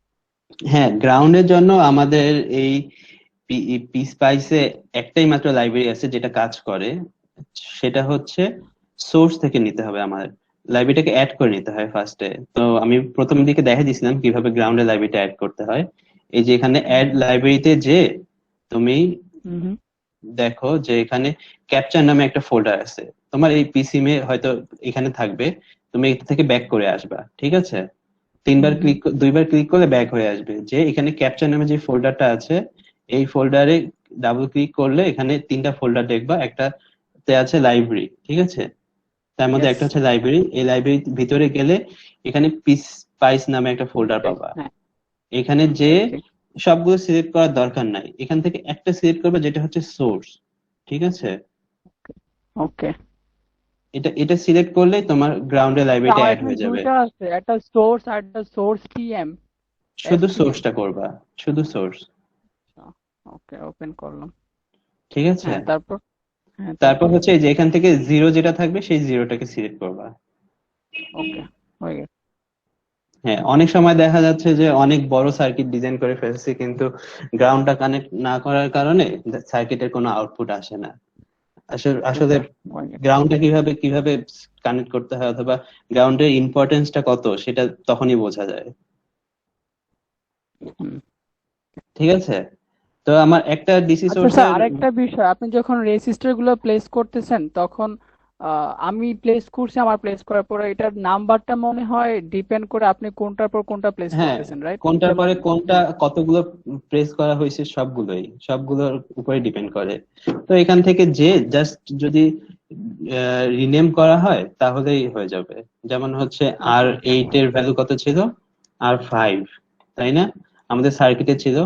হ্যাঁ, গ্রাউন্ডের জন্য আমাদের এই পিস্পাইসে একটাই মাত্র লাইব্রেরি আছে যেটা কাজ করে, সেটা হচ্ছে সোর্স থেকে নিতে হবে। আমার লাইব্রেরিটাকে অ্যাড করে নিতে হয় ফার্স্টে। তো আমি প্রথম দিকে দেখা দিয়েছিলাম কিভাবে গ্রাউন্ডে লাইব্রেরিটা অ্যাড করতে হয়। এই যে এখানে অ্যাড লাইব্রেরিতে যে তুমি দেখো যে এখানে ক্যাপচার নামে একটা ফোল্ডার আছে, তোমার এই পিসি মে হয়তো এখানে থাকবে, তুমি এটা থেকে ব্যাক করে আসবা। ঠিক আছে, দুইবার ক্লিক করলে ব্যাক হয়ে আসবে। যে এখানে ক্যাপচার নামে যে ফোল্ডারটা আছে এই ফোল্ডারে ডাবল ক্লিক করলে এখানে 3টা ফোল্ডার দেখবা, একটাতে আছে লাইব্রেরি। ঠিক আছে, তার মধ্যে একটা হচ্ছে লাইব্রেরি। এই লাইব্রেরির ভিতরে গেলে এখানে পিসপাইস নামে একটা ফোল্ডার পাবা। এখানে যে সবগুলো সিলেক্ট করার দরকার নাই, এখান থেকে একটা সিলেক্ট করবে যেটা হচ্ছে সোর্স। ঠিক আছে, ওকে, এটা সিলেক্ট করলে তোমার গ্রাউন্ডে লাইব্রেরিটা অ্যাড হয়ে যাবে। দুটো আছে, একটা সোর্স আর একটা সোর্স টিএম। শুধু সোর্সটা করবা, শুধু সোর্স। ওকে, ওপেন করলাম। ঠিক আছে, তারপর হচ্ছে যে এখান থেকে জিরো যেটা থাকবে সেই জিরোটাকে সিলেক্ট করবা। ওকে, হয়ে গেছে। হ্যাঁ, অনেক সময় দেখা যাচ্ছে যে অনেক বড় সার্কিট ডিজাইন করে ফেলছি কিন্তু গ্রাউন্ডটা কানেক্ট না করার কারণে সার্কিটের কোনো আউটপুট আসে না। আসলে গ্রাউন্ডটা কিভাবে কানেক্ট করতে হয় অথবা গ্রাউন্ডের ইম্পর্টেন্সটা কত সেটা তখনই বোঝা যায়। ঠিক আছে, তো আমার একটা ডিসি আচ্ছা স্যার, সোর্সের আরেকটা বিষয়, আপনি যখন রেজিস্টার গুলো প্লেস করতেছেন তখন আমি প্লেস করছি, আমার প্লেস করার পরে এটার নাম্বারটা মনে হয় ডিপেন্ড করে আপনি কোনটার পর কোনটা প্লেস হ্যাঁ, করতেছেন, রাইট? কোনটার যেমন পরে কোনটা কতগুলো প্রেস করা হয়েছে সবগুলোর উপরে ডিপেন্ড করে। তো এখান থেকে যে জাস্ট যদি রিনেম করা হয় তাহলেই হয়ে যাবে। যেমন হচ্ছে R8 এর ভ্যালু কত ছিল, R5, তাই না? আমাদের সার্কিটে ছিল,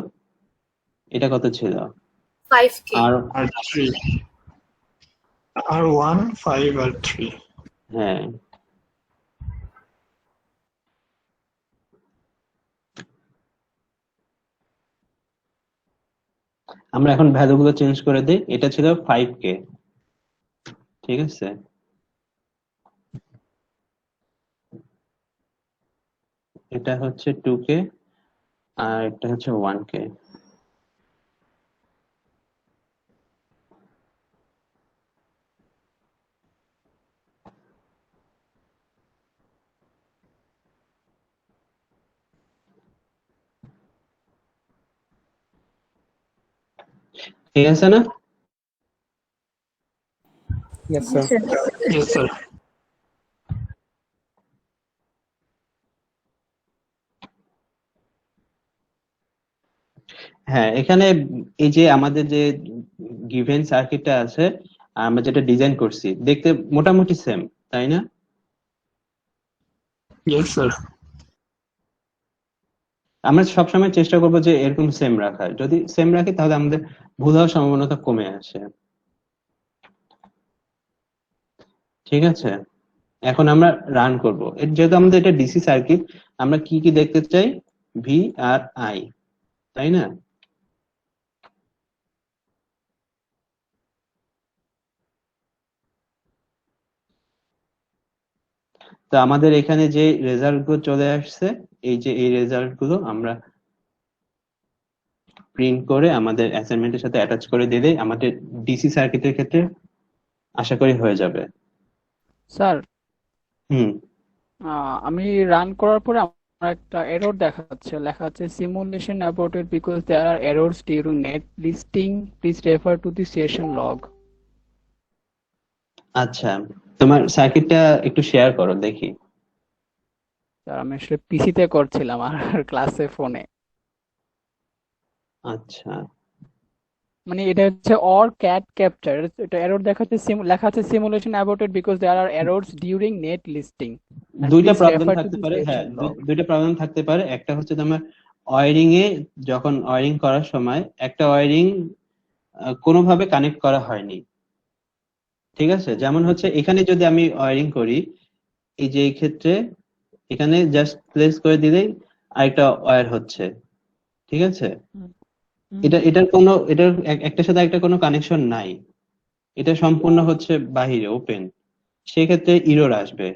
এটা কত ছিল, 5K. আর আর 3, R1, 5 আর 3। হ্যাঁ, আমরা এখন ভ্যালু গুলো চেঞ্জ করে দিই। এটা ছিল 5K, ঠিক আছে? এটা হচ্ছে 2K, আর এটা হচ্ছে 1K। ঠিক আছে না? Yes, sir. Yes, sir. হ্যাঁ, এখানে এই যে আমাদের যে গিভেন সার্কিটটা আছে, আমরা যেটা ডিজাইন করছি দেখতে মোটামুটি সেম, তাই না? Yes, sir. আমরা সবসময় চেষ্টা করবো যে এরকম সেম রাখার। যদি সেম রাখি তাহলে আমাদের ভুল হওয়ার সম্ভাবনাটা কমে আসে। ঠিক আছে, এখন আমরা রান করব। যেহেতু আমাদের এটা ডিসি সার্কিট, আমরা কি কি দেখতে চাই, ভি আর আই, তাই না? তো আমাদের এখানে যে রেজাল্ট গুলো চলে আসছে, এই যে এই রেজাল্ট গুলো আমরা প্রিন্ট করে আমাদের অ্যাসাইনমেন্টের সাথে অ্যাটাচ করে দিলে আমাদের ডিসি সার্কিটের ক্ষেত্রে আশা করি হয়ে যাবে। স্যার, হুম, আমি রান করার পরে আমার একটা এরর দেখাচ্ছে, লেখা আছে simulation aborted because there are errors during net listing, please refer to the session log. আচ্ছা, তোমার সার্কিটটা একটু শেয়ার করো দেখি। স্যার, আমি আসলে পিসিতে করছিলাম আর ক্লাসে ফোনে। আচ্ছা, মানে এটা হচ্ছে অর ক্যাট ক্যাপচার, এটা এরর দেখাচ্ছে, লেখা আছে simulation aborted because there are errors during net listing, দুইটা প্লিজ প্রবলেম রেফার টু থাকতে দি পারে। হ্যাঁ, সেশন লগ। দুইটা প্রবলেম থাকতে পারে। একটা হচ্ছে তোমার ওয়্যারিং এ, যখন ওয়্যারিং করার সময় একটা ওয়্যারিং কোনোভাবে কানেক্ট করা হয়নি। ঠিক আছে, যেমন হচ্ছে এখানে যদি আমি ওয়্যারিং করি, এই যে এই ক্ষেত্রে এখানে জাস্ট প্লেস করে দিলেই আরেকটা ওয়্যার হচ্ছে। ঠিক আছে, এটার একটার সাথে একটা কোনো কানেকশন নাই, এটা সম্পূর্ণ হচ্ছে বাহিরে ওপেন, সেক্ষেত্রে ইরর আসবে।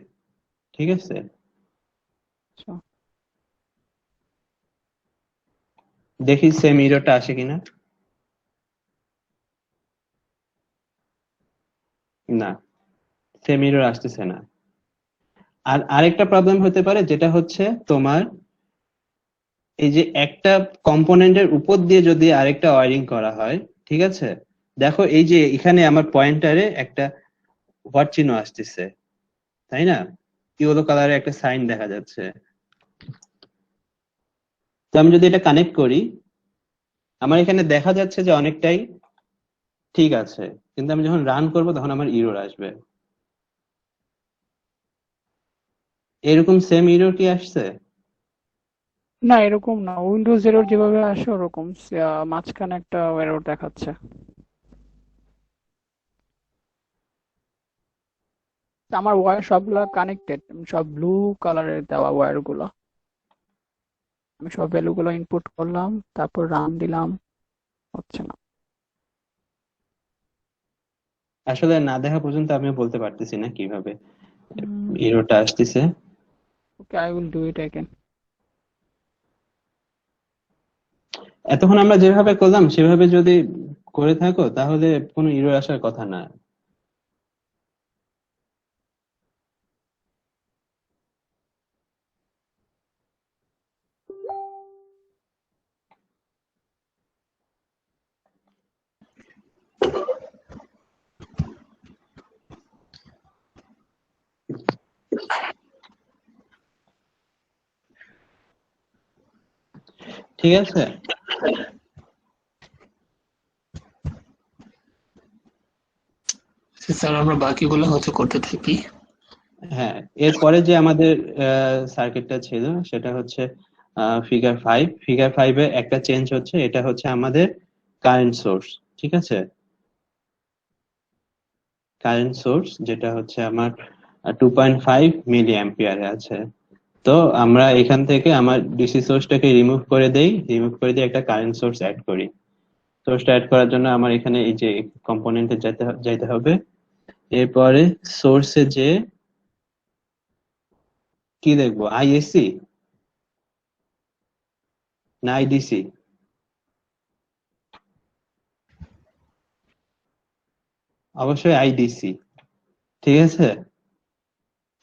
ঠিক আছে, দেখি সেম ইররটা আসে কিনা। না, সেম ইরর আসতেছে না। আর আরেকটা প্রবলেম হতে পারে, যেটা হচ্ছে তোমার এই যে একটা কম্পোনেন্টের উপর দিয়ে যদি আরেকটা ওয়্যারিং করা হয়, ঠিক আছে, দেখো এই যে এখানে আমার পয়েন্টারে একটা হোয়াট চিহ্ন আসতেছে, তাই না? ইয়েলো কালারে একটা সাইন দেখা যাচ্ছে। তো আমি যদি এটা কানেক্ট করি, আমার এখানে দেখা যাচ্ছে যে অনেকটাই ঠিক আছে, কিন্তু আমি যখন রান করব তখন আমার ইরর আসবে। এরকম সেম ইরর কি আসছে? না, এরকম না, উইন্ডোজ এরর যেভাবে আসে ওরকম মাঝখানে একটা এরর দেখাচ্ছে। আমার ওয়্যার সবগুলা কানেক্টেড, সব ব্লু কালারের দেওয়া ওয়্যার গুলো। আমি সব ভ্যালু গুলো ইনপুট করলাম, তারপর রান দিলাম, হচ্ছে না। আসলে না দেখা পর্যন্ত আমিও বলতে পারতেছি না কিভাবে ইররটা আসতেছে। Okay, I will do it again. এতক্ষণ আমরা যেভাবে করলাম সেভাবে যদি করে থাকো তাহলে কোনো ইরর আসার কথা না। ঠিক আছে? স্যার আমরা বাকিগুলো হচ্ছে করতে থাকি। হ্যাঁ, এরপরে যে আমাদের সার্কিটটা ছিল সেটা হচ্ছে ফিগার 5। ফিগার 5 এ একটা চেঞ্জ হচ্ছে, এটা হচ্ছে আমাদের কারেন্ট সোর্স। ঠিক আছে? কারেন্ট সোর্স যেটা হচ্ছে আমার 2.5 মিলি অ্যাম্পিয়ারে আছে। তো আমরা এখান থেকে আমার ডিসি সোর্সটাকে রিমুভ করে দেই, রিমুভ করে দিয়ে একটা কারেন্ট সোর্স অ্যাড করি। সোর্সটা অ্যাড করার জন্য আমার এখানে এই যে কম্পোনেন্টে যাইতে হবে। এরপরে সোর্সে যে কি দেখবো, আইএসসি না আইডিসি? অবশ্যই আইডিসি। ঠিক আছে?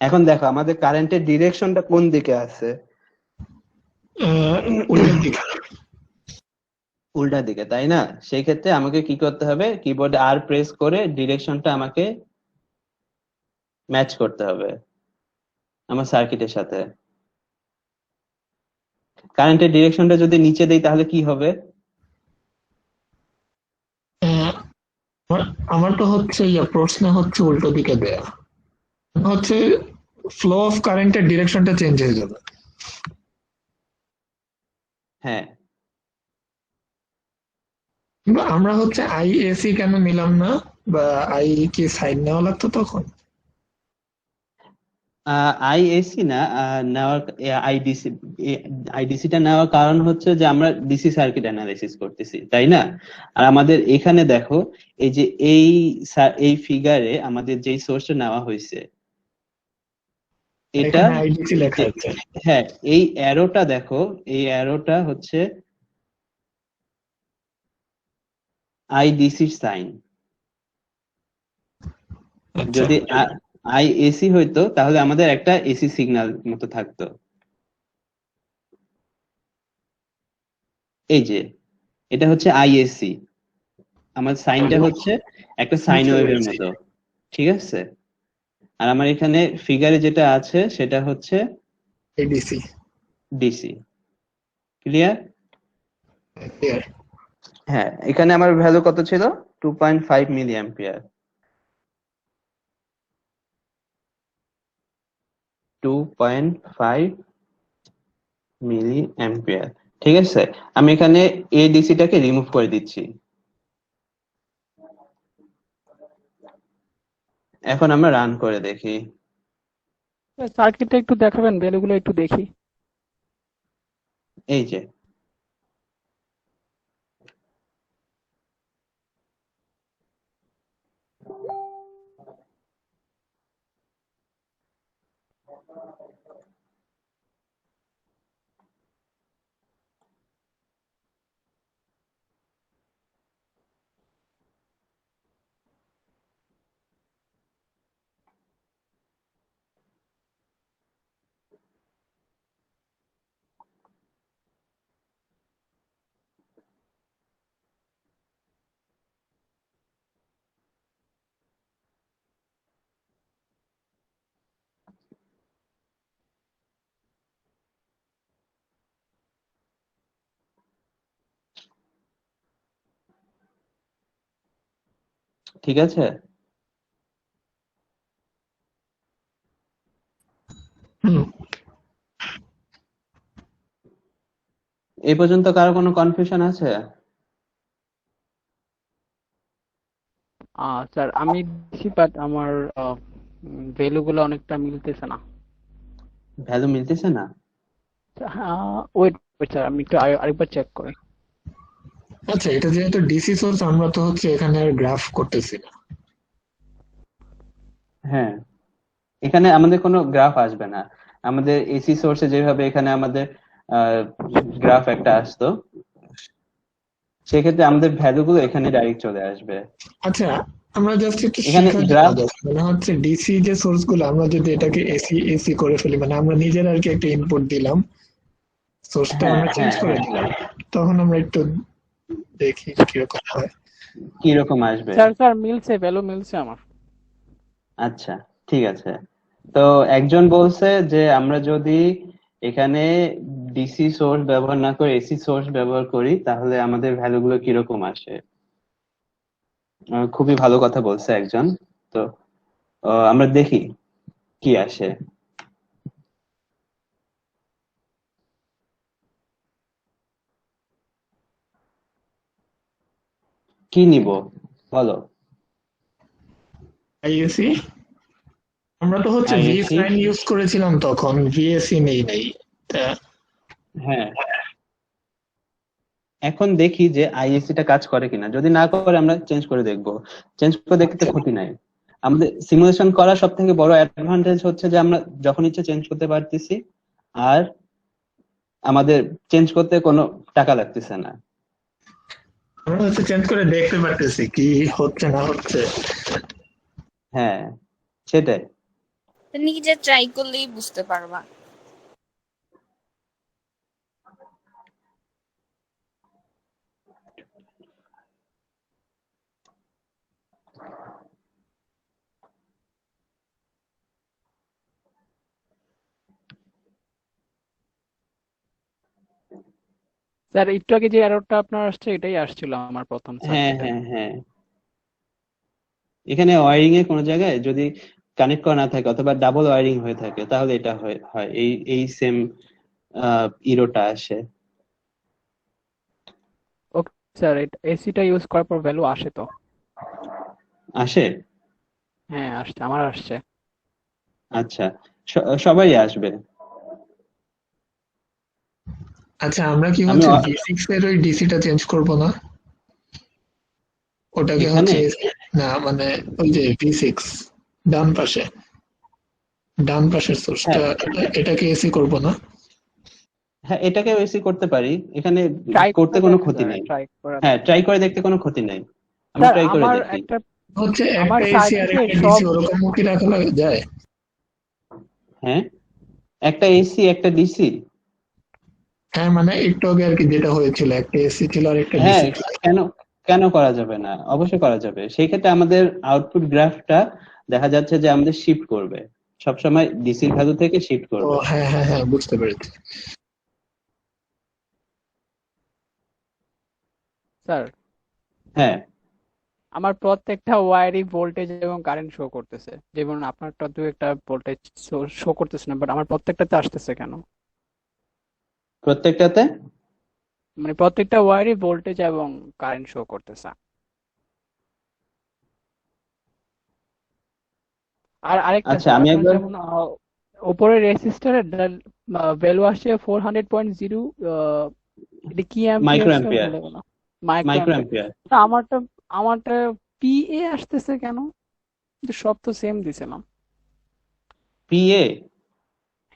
এখন দেখো আমাদের কারেন্টের ডিরেকশনটা কোন দিকে আছে? উল্টো দিকে। উল্টা দিকে, তাই না? সেই ক্ষেত্রে আমাকে কি করতে হবে, কিবোর্ডে আর প্রেস করে ডিরেকশনটা আমাকে ম্যাচ করতে হবে আমার সার্কিটের সাথে। কারেন্টের ডিরেকশনটা যদি নিচে দেই তাহলে কি হবে? আমার তো হচ্ছে প্রশ্ন হচ্ছে উল্টো দিকে দেয়া হচ্ছে ফ্লো অফ কারেন্টের ডিরেকশনটা চেঞ্জ হয়ে যাবে। হ্যাঁ, কিন্তু আমরা হচ্ছে আইএসি কেন নিলাম না, বা আই কি সাইড নেওয়া লাগতো তখন? আইএসি না নেওয়ার, আইডিসি। আইডিসিটা নেওয়ার কারণ হচ্ছে যে আমরা ডিসি সার্কিট অ্যানালাইসিস করতেছি, তাই না? আর আমাদের এখানে দেখো এই যে এই ফিগারে আমাদের যেই সোর্সটা নেওয়া হয়েছে এটা, এখানে আইডিসি লেখা আছে। হ্যাঁ, এই অ্যারোটা দেখো, এই অ্যারোটা হচ্ছে আইডিসির সাইন। যদি আইএসি হইতো তাহলে আমাদের একটা এসি সিগন্যাল মতো থাকতো। এই যে এটা হচ্ছে আইএসসি, আমার সাইনটা হচ্ছে একটা সাইন ওয়েভের মতো। ঠিক আছে? আর আমার এখানে ফিগারে যেটা আছে সেটা হচ্ছে এডিসি। ডিসি। ক্লিয়ার? ক্লিয়ার। হ্যাঁ, এখানে আমার ভ্যালু কত ছিল? 2.5 মিলি অ্যাম্পিয়ার। 2.5 মিলি অ্যাম্পিয়ার। ঠিক আছে? আমি এখানে এডিসিটাকে রিমুভ করে দিচ্ছি। এখন আমরা রান করে দেখি। সার্কিটটা একটু দেখাবেন, ভ্যালুগুলো একটু দেখি। এই যে ঠিক আছে? এই পর্যন্ত কারো কোনো কনফিউশন আছে? স্যার আমি দেখি, বাট আমার ভ্যালুগুলো অনেকটা মিলতেছে না। ভ্যালু মিলতেছে না? ওয়েট স্যার, আমি একটু আরেকবার চেক করি। আচ্ছা, এটা যেহেতু ডিসি সোর্স, আমরা তো হচ্ছে এখানে আর গ্রাফ করতেছি না। হ্যাঁ, এখানে আমাদের কোনো গ্রাফ আসবে না। আমাদের এসি সোর্সে যেভাবে এখানে আমাদের গ্রাফ একটা আসতো, সেক্ষেত্রে আমাদের ভ্যালুগুলো এখানে ডাইরেক্ট চলে আসবে। আচ্ছা, আমরা জাস্ট একটু এখানে শেখার গ্রাফ, জন্য মানে হচ্ছে ডিসি যে সোর্স গুলো, আমরা যদি এটাকে এসি এসি করে ফেলি, মানে আমরা নিজের আর কি একটা ইনপুট দিলাম, সোর্সটা হ্যাঁ আমরা চেঞ্জ হ্যাঁ করে হ্যাঁ, দিলাম, তখন আমরা একটু দেখি কিরকম হয়। কিরকম আসবে। স্যার মিলছে, ভ্যালু মিলছে আমার। আচ্ছা, ঠিক আছে। তো একজন বলছে যে আমরা যদি এখানে ডিসি সোর্স ব্যবহার না করে এসি সোর্স ব্যবহার করি তাহলে আমাদের ভ্যালুগুলো কিরকম আসে? খুবই ভালো কথা বলছে একজন। তো আমরা দেখি কি আসে। কি নিব বলো? আইএসি। আমরা তো হচ্ছে ভি আইএসি। সাইন ইউজ করেছিলাম তখন, ভিএসি নেই নাই। তা হ্যাঁ, এখন দেখি যে আইএসসি টা কাজ করে কিনা। যদি না করে আমরা চেঞ্জ করে দেখবো। চেঞ্জ করে দেখতে ক্ষতি নাই। আমাদের সিমুলেশন করা সব থেকে বড় অ্যাডভান্টেজ হচ্ছে যে আমরা যখন ইচ্ছে চেঞ্জ করতে পারতেছি, আর আমাদের চেঞ্জ করতে কোনো টাকা লাগতেছে না। আমরা হচ্ছে চেঞ্জ করে দেখতে পারতেছি কি হচ্ছে না হচ্ছে। হ্যাঁ, সেটাই। নিজে ট্রাই করলেই বুঝতে পারবা। স্যার একটু আগে যে এররটা আপনার আসছে এটাই আসছিল আমার প্রথম হ্যাঁ সার্কিটে। হ্যাঁ হ্যাঁ, এখানে ওয়ারিং এ কোনো জায়গায় যদি কানেক্ট করা না থাকে অথবা ডাবল ওয়ারিং হয়ে থাকে তাহলে এটা হয় হয় এই এই সেম ইরোটা আসে। ওকে স্যার, এসিটা ইউজ করার পর ভ্যালু আসে তো? আসে? হ্যাঁ আসছে, আমার আসছে। আচ্ছা, সবাই আসবে। আচ্ছা, আমরা কি আমি হচ্ছে V6 এর ওই ডিসিটা চেঞ্জ করব না? ওটাকে এখানে হচ্ছে না, মানে ওই যে V6 ডান পাশে, ডান পাশের সোর্সটা, হ্যাঁ এটাকে এসি করব না? হ্যাঁ, এটাকে এসি করতে পারি, এখানে ট্রাই করতে করে কোনো দেখেন ক্ষতি স্যার, নেই। ট্রাই করে হ্যাঁ, দেখেন। ট্রাই করে দেখতে কোনো ক্ষতি নেই। আমি স্যার ট্রাই করে আমার দেখি। একটা, হচ্ছে আমার একটা এসি আর সার্কিটে একটা সব, ডিসি ওরকম কি রাখা যায়? হ্যাঁ, একটা এসি একটা ডিসি। হ্যাঁ, মানে একটু আগে আর কি যেটা হয়েছিল, একটা এসি ছিল আর একটা হ্যাঁ, ডিসি ছিল। কেন কেন করা যাবে না? অবশ্যই করা যাবে। সেই ক্ষেত্রে আমাদের আউটপুট গ্রাফটা দেখা যাচ্ছে যে আমাদের শিফট করবে, সবসময় ডিসির ভ্যালু থেকে শিফট ও করবে। হ্যাঁ হ্যাঁ হ্যাঁ, বুঝতে পেরেছি। স্যার হ্যাঁ, আমার প্রত্যেকটা ওয়ারই ভোল্টেজ এবং কারেন্ট শো করতেছে, যেমন আপনারটা দু একটা ভোল্টেজ শো করতেছে না, বাট আমার প্রত্যেকটাতে আসতেছে কেন? প্রত্যেকটাতে মানে প্রত্যেকটা ওয়ারই ভোল্টেজ এবং কারেন্ট শো করতেছে। আর আরেকটা আচ্ছা, স্যার, আমি আপনার একবার যেমন উপরের রেজিস্টারের ভ্যালু আসছে 400.0, এটা কি মাইক্রো অ্যাম্পিয়ার স্যার অ্যাম্পিয়ার। ভুলে গেলাম। Micro micro ampere. অ্যাম্পিয়ার। আমারটা আমারটা পিএ আসতেছে কেন? কিন্তু সব তো সেম দিছিলাম। পিএ।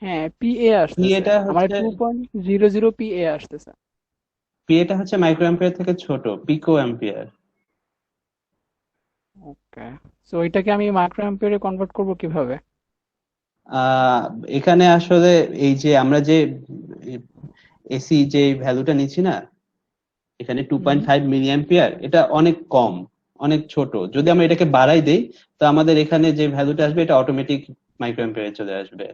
হ্যাঁ পিএ আসতেছে, পিএটা আমার হচ্ছে 2.00 পিএ আসতেছে। পিএটা হচ্ছে মাইক্রো অ্যাম্পিয়ার থেকে ছোট, পিকো অ্যাম্পিয়ার। ওকে, সো এটাকে আমি মাইক্রো অ্যাম্পিয়ারে কনভার্ট করব কিভাবে? আহ এখানে আসলে এই যে আমরা যে এসি যে ভ্যালুটা নিচ্ছি না, এখানে 2.5 মিলি অ্যাম্পিয়ার, এটা অনেক কম, অনেক ছোট। যদি আমরা এটাকে বাড়াই দেই তো আমাদের এখানে যে ভ্যালুটা আসবে এটা অটোমেটিক মাইক্রো অ্যাম্পিয়ারে চলে আসবে।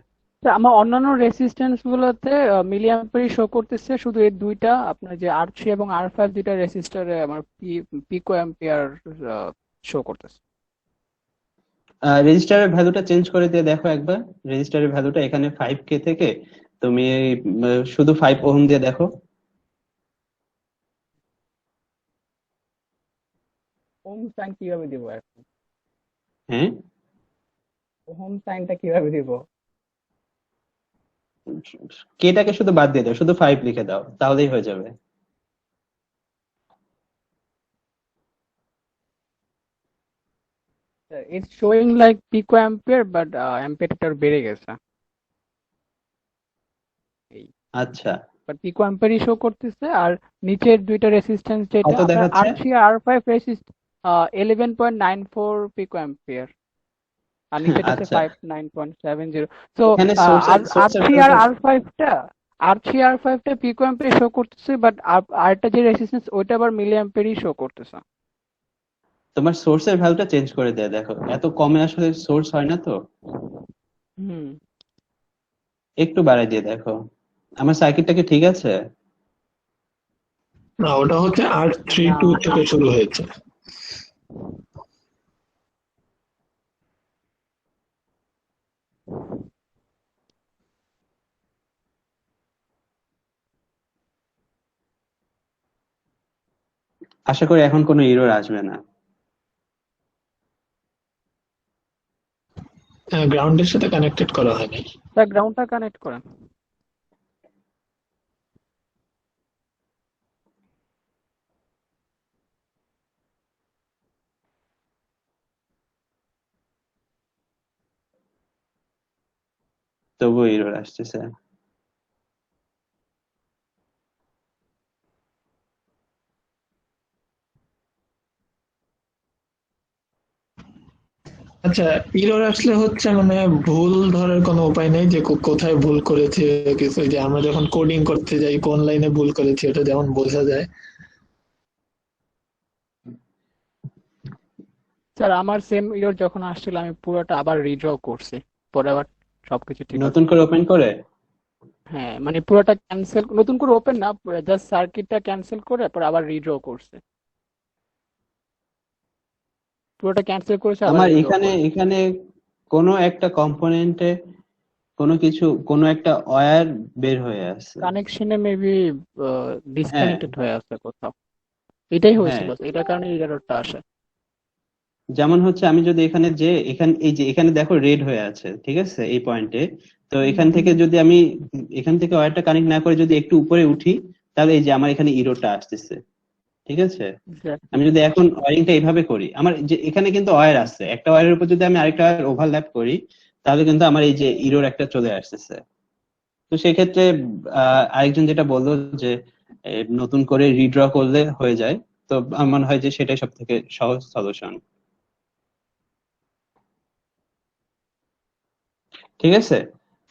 তো আমার অন্যান্য রেসিস্ট্যান্স গুলোতে মিলি অ্যাম্পিয়ার শো করতেছে, শুধু এই দুইটা আপনার যে R3 এবং R5 দুইটা রেজিস্টারে আমার পিকো অ্যাম্পিয়ার শো করতেছে। রেজিস্টারের ভ্যালুটা চেঞ্জ করে দিয়ে দেখো একবার। রেজিস্টারের ভ্যালুটা এখানে 5K থেকে তুমি শুধু 5 ওহম দিয়ে দেখো। ওহম সাইন কিভাবে দিব এখন? হ্যাঁ, ওহম সাইনটা কিভাবে দিব? কেটাকে শুধু বাদ দিয়ে দাও, শুধু 5 লিখে দাও, তাহলেই হয়ে যাবে। It's showing like pico ampere, but অ্যাম্পিয়ারটা বেড়ে গেছে। এই আচ্ছা, বাট পিকো অ্যাম্পিয়ারই শো করতেছে। আর নিচের দুইটা রেসিস্ট্যান্স যেটা কত আপনার দেখাচ্ছে? R3 R5 রেসিস্ট 11.94 পিকো অ্যাম্পিয়ার, আর নিচেটা আছে আচ্ছা, 59.70। সো এখানে সোর্সের R3 আর R5টা পিকো অ্যাম্পিয়ার শো করতেছে, বাট আরটা যে রেসিস্ট্যান্স ওইটা আবার মিলি অ্যাম্পিয়ারই শো করতেছে। তোমার সোর্সের ভ্যালুটা চেঞ্জ করে দেয়, দেখো এত কমে আসলে সোর্স হয় না তো, হুম। একটু বাড়াই দিয়ে দেখো। আমার সার্কিটটা কি ঠিক আছে? না, ওটা হচ্ছে R32 থেকে শুরু হয়েছে। আশা করি এখন কোনো এরর আসবে না। গ্রাউন্ডের সাথে কানেক্টেড করা হয়নি। স্যার গ্রাউন্ডটা কানেক্ট করেন। তবুও এরর আসতেছে। আচ্ছা, এরর আসলে হচ্ছে মানে ভুল ধরার কোনো উপায় নেই যে কোথায় ভুল করেছে কিছু, যে আমরা যখন কোডিং করতে যাই কোন লাইনে ভুল করেছি ওটা যেমন বোঝা যায়। স্যার আমার সেম ইয়ার যখন আসছিল আমি পুরোটা আবার রিড্র করছি, পরে আবার সবকিছু ঠিক আছে। নতুন করে ওপেন করে? হ্যাঁ মানে পুরোটা ক্যান্সেল, নতুন করে ওপেন না, জাস্ট সার্কিটটা ক্যান্সেল করে পরে আবার রিড্র করছে। পুরোটা ক্যান্সেল করেছে আবার আমার রিড্র এখানে করছে। এখানে কোনো একটা কম্পোনেন্টে কোনো একটা ওয়্যার বের হয়ে আছে। কানেকশনে মেবি হ্যাঁ ডিসকানেক্টেড হয়ে আছে কোথাও, এটাই হ্যাঁ, হয়েছিল, এটার কারণে এই এররটা আসে। যেমন হচ্ছে আমি যদি এখানে দেখো রেড হয়ে আছে, ঠিক আছে, এই পয়েন্টে। তো এখান থেকে যদি আমি এখান থেকে ওয়্যারটা কানেক্ট না করে যদি একটু উপরে উঠি, তাহলে এই যে আমার এখানে ইরোরটা আসতেছে, ঠিক আছে। আমি যদি এখন ওয়্যারিংটা এইভাবে করি, আমার যে এখানে কিন্তু ওয়্যার আছে, একটা ওয়্যারের উপর যদি আমি আরেকটা ওয়্যার ওভারল্যাপ করি, তাহলে কিন্তু আমার এই যে ইরোর একটা চলে আসতেছে। তো সেক্ষেত্রে আরেকজন যেটা বললো যে নতুন করে রিড্র করলে হয়ে যায়, তো আমার মনে হয় যে সেটাই সব থেকে সহজ সলিউশন। ঠিক আছে,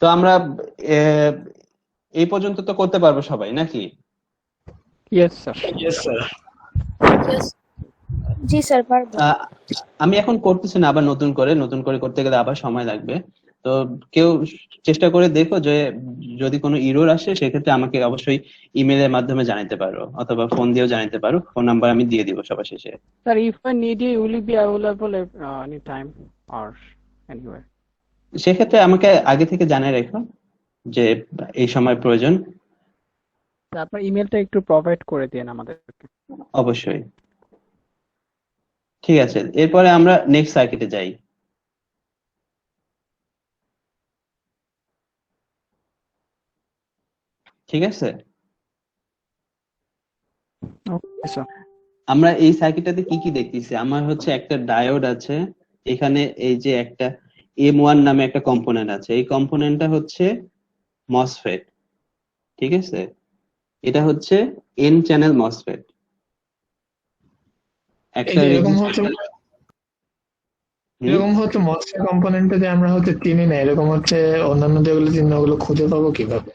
তো আমরা আহ, এই পর্যন্ত তো করতে পারবো সবাই নাকি? Yes sir. Yes sir. জি স্যার পারবো। আমি এখন করতেছি না, আবার নতুন করে করতে গেলে আবার সময় লাগবে। তো কেউ চেষ্টা করে দেখো যে যদি কোনো ইরর আসে সেক্ষেত্রে আমাকে অবশ্যই ইমেলের মাধ্যমে জানাতে পারো, অথবা ফোন দিয়েও জানাতে পারো, ফোন নাম্বার আমি দিয়ে দিব সবার শেষে। Sir if I need you, will you be available anytime or anywhere? সেক্ষেত্রে আমাকে আগে থেকে জানিয়ে রেখো যে এই সময় প্রয়োজন। স্যার আপনার ইমেলটা একটু প্রোভাইড করে দিন আমাদেরকে। অবশ্যই। ঠিক আছে, এরপরে আমরা নেক্সট সার্কিটে যাই। ঠিক আছে, ওকে স্যার। আমরা এই সার্কিটটাতে কি কি দেখতেছি? আমার হচ্ছে একটা ডায়োড আছে এখানে, এই যে একটা M1 নামে একটা কম্পোনেন্ট আছে, এই কম্পোনেন্টটা হচ্ছে মসফেট, ঠিক আছে। এটা হচ্ছে এন চ্যানেল মসফেট। একটা এরকম হচ্ছে মসফেট কম্পোনেন্টে যে আমরা হচ্ছে চিনি না, এরকম হচ্ছে অন্যান্য যেগুলো চিহ্ন ওগুলো খুঁজে পাবো কিভাবে?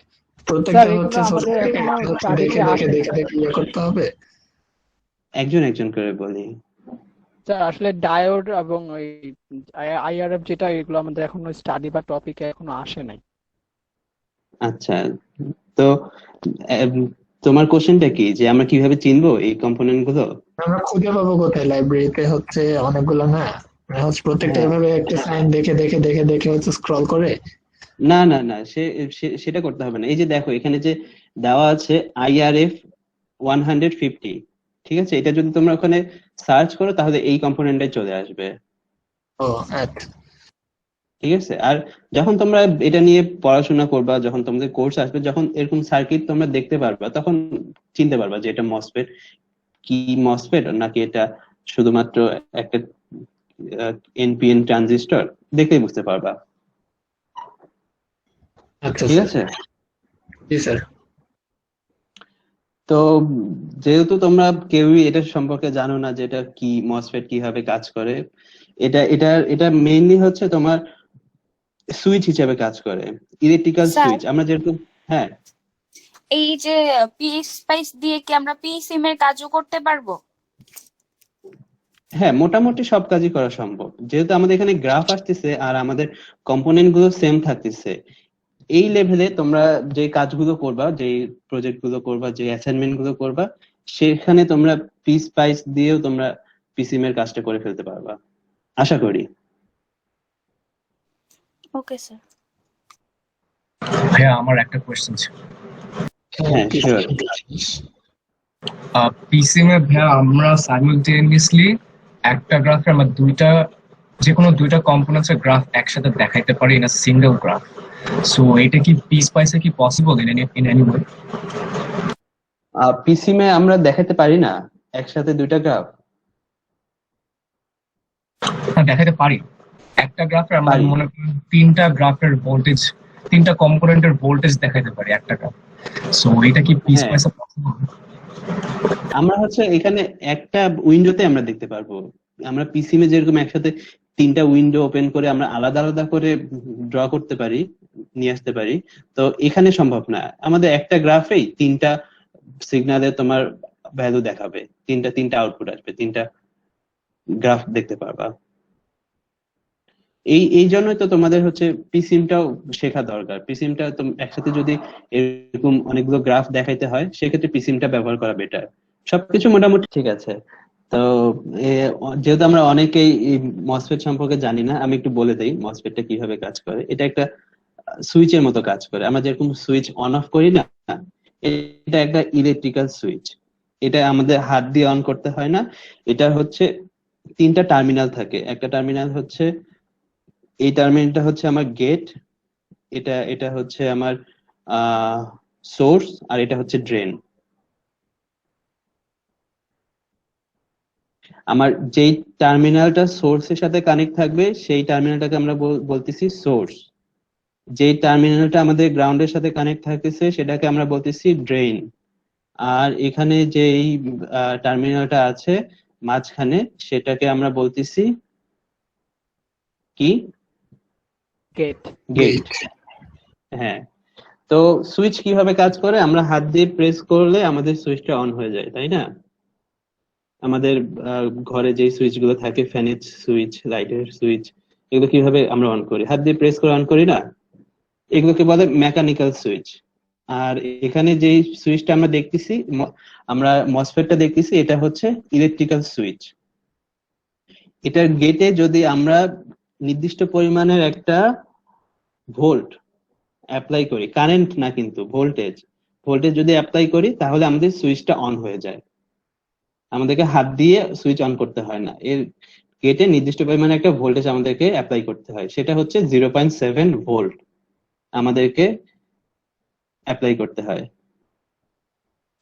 প্রত্যেকটা হচ্ছে আমাদের এখনো দেখে দেখে দেখে দেখে ইয়ে করতে হবে। একজন একজন করে বলি। স্যার আসলে ডায়োড এবং ওই আইআরএফ যেটা, এগুলো আমাদের এখনো স্টাডি বা টপিকে এখনো আসে নাই। আচ্ছা, তো তোমার কোশ্চেনটা কি যে আমরা কিভাবে চিনবো এই কম্পোনেন্ট গুলো? আমরা খুঁজে পাবো কোথায়? লাইব্রেরিতে হচ্ছে অনেকগুলো না, মানে হচ্ছে প্রত্যেকটা এভাবে একটা সাইন দেখে দেখে দেখে দেখে হচ্ছে স্ক্রল করে? না না না, সেটা করতে হবে না। এই যে দেখো এখানে যে দেওয়া আছে IRF 150, ঠিক আছে, এটা যদি তোমরা ওখানে সার্চ করো তাহলে এই কম্পোনেন্টটাই চলে আসবে। ও আচ্ছা, ঠিক আছে। আর যখন তোমরা এটা নিয়ে পড়াশোনা করবা, যখন তোমাদের কোর্স আসবে, যখন এরকম সার্কিট তোমরা দেখতে পারবা, তখন চিনতে পারবা যে এটা মসফেট কি মসফেট নাকি এটা শুধুমাত্র একটা NPN ট্রানজিস্টর, দেখলেই বুঝতে পারবা। আচ্ছা ঠিক আছে। জি স্যার। তো যেহেতু তোমরা কেউই এটা সম্পর্কে জানো না যে এটা কি মসফেট কিভাবে কাজ করে, এটা মেইনলি হচ্ছে তোমার সুইচ হিসেবে কাজ করে, ইলেকট্রিক্যাল স্যার। সুইচ। আমরা যেরকম, হ্যাঁ এই যে PSpice দিয়ে কি আমরা PSIM এর কাজও করতে পারবো? হ্যাঁ, মোটামুটি সব কাজই করা সম্ভব, যেহেতু আমাদের এখানে গ্রাফ আসতেছে আর আমাদের কম্পোনেন্ট গুলো সেম থাকতেছে। এই লেভেলে তোমরা যে কাজগুলো করবা, যে প্রজেক্ট গুলো করবা, যে অ্যাসাইনমেন্ট গুলো করবা, সেখানে তোমরা পিসপাইস দিয়েও তোমরা পিসিএম এর কাজটা করে ফেলতে পারবা আশা করি। Okay sir. ভাইয়া আমার একটা কোয়েশ্চেন ছিল। হ্যাঁ শিওর। পিসিএম এ ভাইয়া আমরা সাইমালটেনিয়াসলি একটা গ্রাফে আমরা যে কোনো দুইটা কম্পোনেন্টস এর গ্রাফ একসাথে দেখাইতে পারি in a single graph. So এটা কি পিসপাইসে কি possible in any way? PCM এ আমরা দেখাতে পারি না একসাথে দুইটা গ্রাফ। দেখাইতে পারি। একটা গ্রাফে আমরা পারি। মনে করি তিনটা গ্রাফের ভোল্টেজ, তিনটা কম্পোনেন্টের ভোল্টেজ দেখাইতে পারি একটা গ্রাফ। সো এটা কি পিসপাইসে পসিবল? আমরা হচ্ছে এখানে একটা উইন্ডোতে আমরা দেখতে পারবো। আমরা পিসিএম এ যেরকম একসাথে তিনটা উইন্ডো ওপেন করে আমরা আলাদা আলাদা করে ড্র করতে পারি, নিয়ে আসতে পারি, তো এখানে সম্ভব না। আমাদের একটা গ্রাফেই তিনটা সিগনালে তোমার ভ্যালু দেখাবে, তিনটা আউটপুট আসবে, তিনটা গ্রাফ দেখতে পারবা। এই জন্যই তো তোমাদের হচ্ছে পিসিএমটাও শেখা দরকার। পিসিএমটা একসাথে যদি এরকম অনেকগুলো গ্রাফ দেখাইতে হয়, সেক্ষেত্রে পিসিএমটা ব্যবহার করা বেটার। সবকিছু মোটামুটি ঠিক আছে। তো যেহেতু আমরা অনেকেই মসফেট সম্পর্কে জানি না, আমি একটু বলে দেই মসফেটটা কিভাবে কাজ করে। এটা একটা সুইচের মতো কাজ করে। আমরা যেরকম সুইচ অন অফ করি না, এটা একটা ইলেকট্রিক্যাল সুইচ। এটা আমাদের হাত দিয়ে অন করতে হয় না। এটা হচ্ছে তিনটা টার্মিনাল থাকে। একটা টার্মিনাল হচ্ছে, এই টার্মিনালটা হচ্ছে আমার গেট, এটা হচ্ছে আমার সোর্স, আর এটা হচ্ছে ড্রেন। আমার যেই টার্মিনালটা সোর্সের সাথে কানেক্ট থাকবে সেই টার্মিনালটাকে আমরা বলতেছি সোর্স। যেই টার্মিনালটা আমাদের গ্রাউন্ডের সাথে কানেক্ট থাকতেছে সেটাকে আমরা বলতেছি ড্রেন। আর এখানে যেই টার্মিনালটা আছে মাঝখানে, সেটাকে আমরা বলতেছি কি? গেট। হ্যাঁ। তো সুইচ কিভাবে কাজ করে? আমরা হাত দিয়ে প্রেস করলে আমাদের সুইচটা অন হয়ে যায়, তাই না? আমাদের ঘরে যে সুইচ গুলো থাকে, ফ্যানের সুইচ, লাইটের সুইচ, এগুলো কিভাবে আমরা অন করি? হাত দিয়ে প্রেস করে অন করি না? এগুলোকে বলে মেকানিক্যাল সুইচ। আর এখানে যে সুইচটা আমরা দেখতেছি, আমরা মসফেটটা দেখতেছি, এটা হচ্ছে ইলেকট্রিক্যাল সুইচ। এটার গেটে যদি আমরা নির্দিষ্ট পরিমাণের একটা ভোল্ট অ্যাপ্লাই করি, কারেন্ট না কিন্তু ভোল্টেজ যদি অ্যাপ্লাই করি, তাহলে আমাদের সুইচটা অন হয়ে যায়। আমাদেরকে হাত দিয়ে সুইচ অন করতে হয় না। এর গেটে নির্দিষ্ট পরিমাণে একটা ভোল্টেজ আমাদেরকে অ্যাপ্লাই করতে হয়, সেটা হচ্ছে 0.7 ভোল্ট আমাদেরকে অ্যাপ্লাই করতে হয়।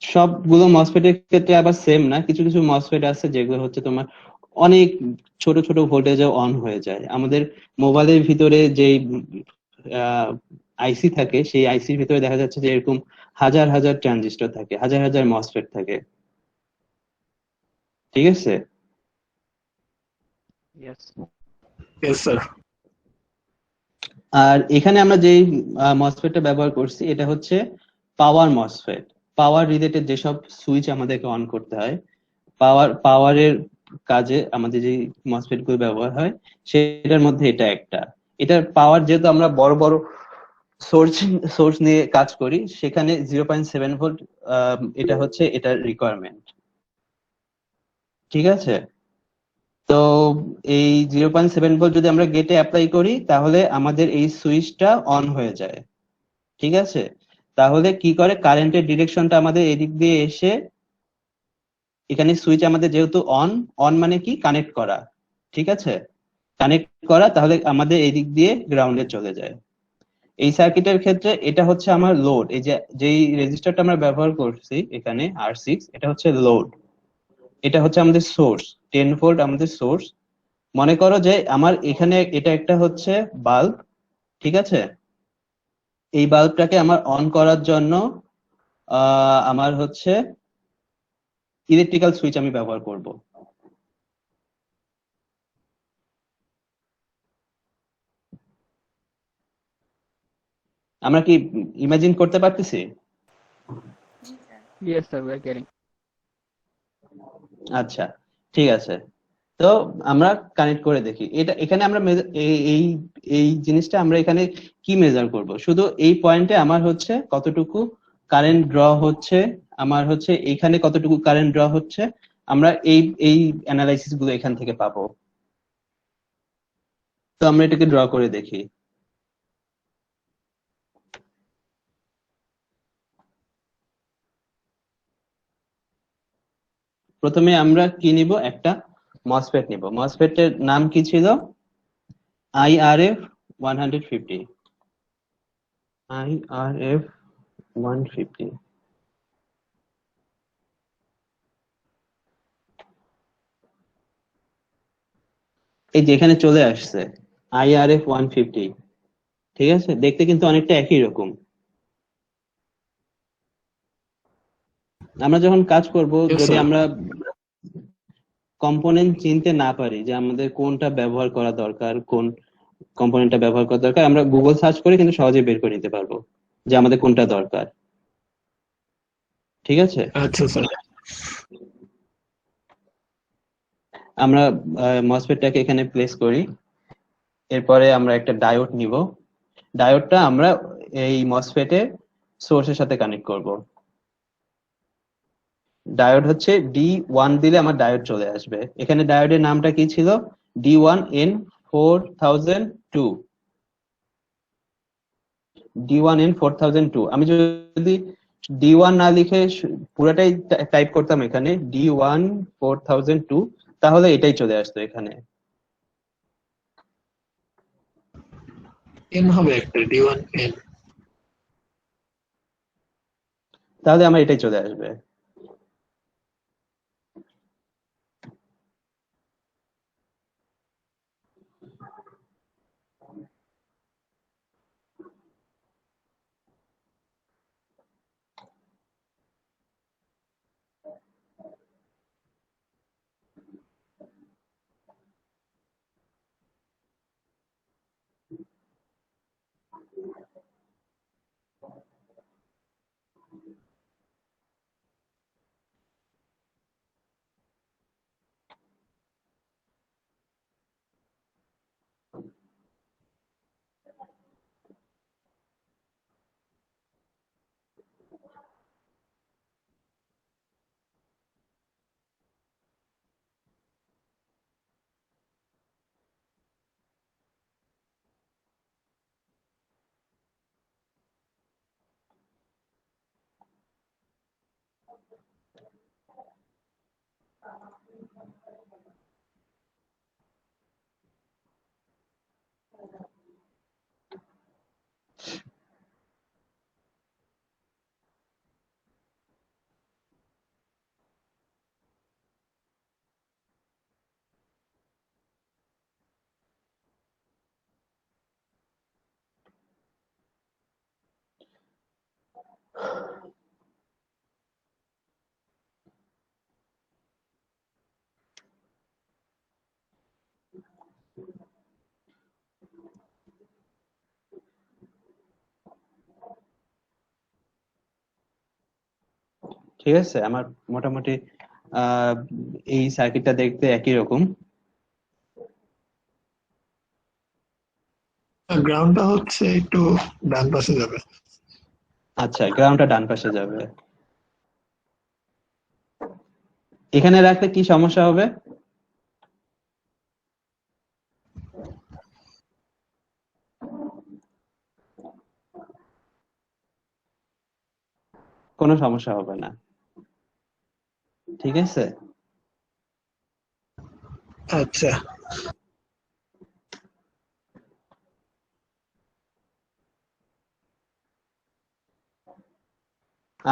সবগুলো মসফেটের ক্ষেত্রে আবার সেম না, কিছু কিছু মসফেট আছে যেগুলো হচ্ছে তোমার অনেক ছোট ছোট ভোল্টেজে অন হয়ে যায়। আমাদের মোবাইলের ভিতরে যেই আইসি থাকে, সেই আইসির ভিতরে দেখা যাচ্ছে যে এরকম হাজার হাজার ট্রানজিস্টর থাকে, হাজার হাজার মসফেট থাকে। ঠিক আছে? Yes. Yes, sir. আর এখানে আমরা যেই মসফেটটা ব্যবহার করছি, এটা হচ্ছে পাওয়ার মসফেট। পাওয়ার রিলেটেড যেসব সুইচ আমাদেরকে অন করতে হয়, পাওয়ারের কাজে আমাদের যে মসফেট গুলো ব্যবহার হয়, সেটার মধ্যে এটা একটা। এটার পাওয়ার যেহেতু আমরা বড় বড় সোর্স নিয়ে কাজ করি, সেখানে 0.7 ভোল্ট এটা হচ্ছে এটার রিকোয়ারমেন্ট। ঠিক আছে? তো এই 0.7 ভোল্ট যদি আমরা গেটে অ্যাপ্লাই করি, তাহলে আমাদের এই সুইচটা অন হয়ে যায়। ঠিক আছে? তাহলে কি করে, কারেন্টের ডিরেকশনটা আমাদের এদিক দিয়ে এসে, এখানে সুইচ আমাদের যেহেতু অন মানে কি, কানেক্ট করা। ঠিক আছে? কানেক্ট করা, তাহলে আমাদের এদিক দিয়ে গ্রাউন্ডে চলে যায়। এই সার্কিটের ক্ষেত্রে এটা হচ্ছে আমার লোড। এই যেই রেজিস্টারটা আমরা ব্যবহার করছি এখানে R6, এটা হচ্ছে লোড। এটা হচ্ছে আমাদের সোর্স, 10 ভোল্ট আমাদের সোর্স। মনে করো যে আমার এখানে এটা একটা হচ্ছে বাল্ব। ঠিক আছে? এই বাল্বটাকে আমার অন করার জন্য আমার হচ্ছে ইলেকট্রিক্যাল সুইচ আমি ব্যবহার করব। আমরা কি ইমাজিন করতে পারতেছি? Yes, sir, we are getting. আচ্ছা, ঠিক আছে। তো আমরা কানেক্ট করে দেখি। এটা এখানে আমরা এই এই জিনিসটা আমরা এখানে কি মেজার করব? শুধু এই পয়েন্টে আমার হচ্ছে কতটুকু কারেন্ট ড্র হচ্ছে, আমার হচ্ছে এখানে কতটুকু কারেন্ট ড্র হচ্ছে, আমরা এই অ্যানালাইসিস গুলো এখান থেকে পাবো। তো আমরা এটাকে ড্র করে দেখি। প্রথমে আমরা কি নিব? একটা মসফেট নিব। মসফেটের নাম কি ছিল? IRF 150। IRF 150। এই যে এখানে চলে আসছে IRF 150। ঠিক আছে, দেখতে কিন্তু অনেকটা একই রকম। আমরা যখন কাজ করব, Yes, যদি sir. আমরা কম্পোনেন্ট চিনতে না পারি যে আমাদের কোনটা ব্যবহার করা দরকার, কোন কম্পোনেন্টটা ব্যবহার করা দরকার, আমরা গুগল সার্চ করে কিন্তু সহজে বের করে নিতে পারবো যে আমাদের কোনটা দরকার। ঠিক আছে, আচ্ছা স্যার। আমরা মসফেটটাকে এখানে প্লেস করি। এরপরে আমরা একটা ডায়োড নিব। ডায়োডটা আমরা এই মসফেটের সোর্সের সাথে কানেক্ট করব। ডায়োড হচ্ছে D1 দিলে আমার ডায়োড চলে আসবে। এখানে ডায়োডের নামটা কি ছিল? D1N4002। D1N4002। আমি যদি D1 না লিখে পুরোটাই টাইপ করতাম এখানে D14002, তাহলে এটাই চলে আসতো এখানে। এন হবে একটা D1N। তাহলে আমার এটাই চলে আসবে। ঠিক আছে, আমার মোটামুটি এই সার্কিটটা দেখতে একই রকম। গ্রাউন্ডটা হচ্ছে একটু ডান পাশে যাবে। আচ্ছা, গ্রাউন্ডটা ডান পাশে যাবে। এখানে রাখলে কি সমস্যা হবে? কোনো সমস্যা হবে না। ঠিক আছে, আচ্ছা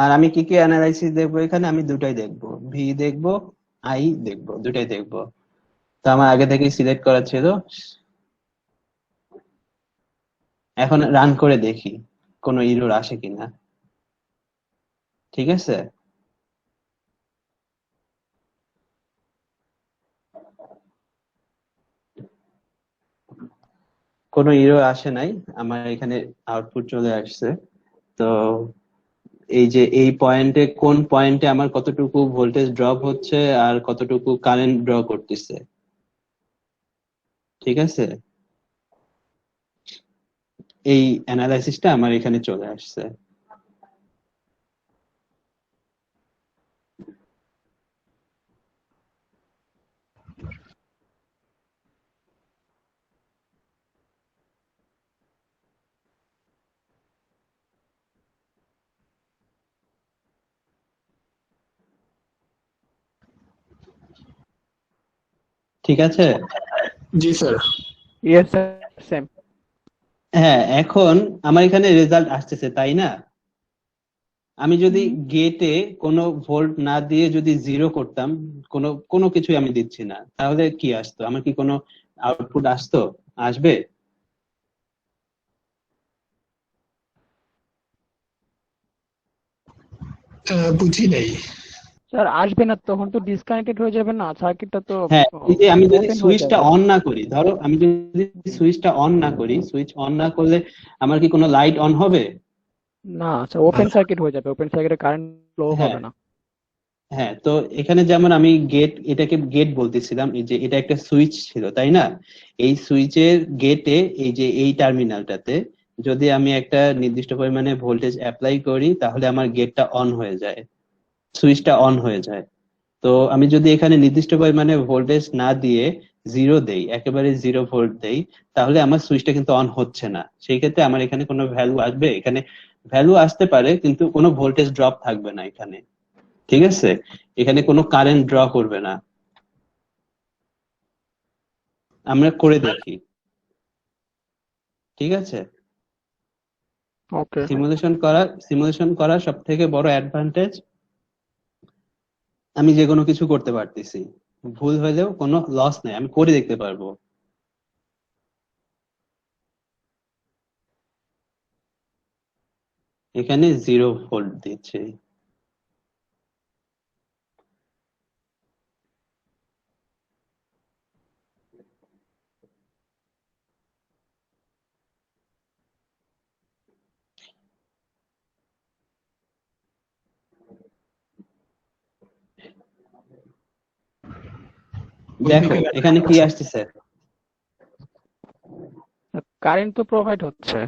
আর আমি কি কি অ্যানালাইসিস দেখবো এখানে? আমি দুটাই দেখবো, ভি দেখবো, আই দেখবো, দুটাই দেখবো। তো আমার আগে থেকেই সিলেক্ট করা ছিল। এখন রান করে দেখি কোনো এরর আসে কিনা। ঠিক আছে, কোনো এরর আসে নাই, আমার এখানে আউটপুট চলে আসছে। তো এই যে এই পয়েন্টে, কোন পয়েন্টে আমার কতটুকু ভোল্টেজ ড্রপ হচ্ছে আর কতটুকু কারেন্ট ড্র করতেছে ঠিক আছে, এই অ্যানালাইসিসটা আমার এখানে চলে আসছে। ঠিক আছে, জি স্যার। Yes sir, same. হ্যাঁ এখন আমার এখানে রেজাল্ট আসতেছে তাই না? আমি যদি গেটে কোনো ভোল্ট না দিয়ে যদি 0 করতাম, কোনো কোনো কিছুই আমি দিচ্ছি না, তাহলে কি আসতো? আমার কি কোনো আউটপুট আসতো? আসবে? বুঝি নেই। স্যার আসবে না, তখন তো ডিসকানেক্টেড হয়ে যাবে না, সার্কিটটা তো হ্যাঁ, এই যে আমি যদি ওপেন হয়ে সুইচটা যাবে। অন না করি, ধরো আমি যদি সুইচটা অন না করি, সুইচ অন না করলে আমার কি কোনো লাইট অন হবে? না স্যার, ওপেন সার্কিট হয়ে যাবে, ওপেন সার্কিটে কারেন্ট ফ্লো হ্যাঁ হবে না। হ্যাঁ, তো এখানে যেমন আমি এটাকে গেট বলতেছিলাম, এই যে এটা একটা সুইচ ছিল তাই না? এই সুইচের গেটে এই যে এই টার্মিনালটাতে যদি আমি একটা নির্দিষ্ট পরিমাণে ভোল্টেজ অ্যাপ্লাই করি, তাহলে আমার গেটটা অন হয়ে যায়, সুইচটা অন হয়ে যায়। তো আমি যদি এখানে নির্দিষ্ট পরিমাণে ভোল্টেজ না দিয়ে 0 দেই, একেবারে 0 ভোল্ট দেই, তাহলে আমার সুইচটা কিন্তু অন হচ্ছে না। সেই ক্ষেত্রে আমার এখানে কোনো ভ্যালু আসবে? এখানে ভ্যালু আসতে পারে, কিন্তু কোনো ভোল্টেজ ড্রপ থাকবে না এখানে। ঠিক আছে, এখানে কোনো কারেন্ট ড্র করবে না। আমরা করে দেখি, ঠিক আছে? ওকে। সিমুলেশন করা সব থেকে বড় অ্যাডভান্টেজ, আমি যে কোনো কিছু করতে পারতেছি, ভুল হলেও কোনো লস নেই, আমি করে দেখতে পারবো। এখানে 0 ভোল্ট দিচ্ছে। দেখো এখানে কি আসতেছে, কারেন্ট তো প্রোভাইড হচ্ছে,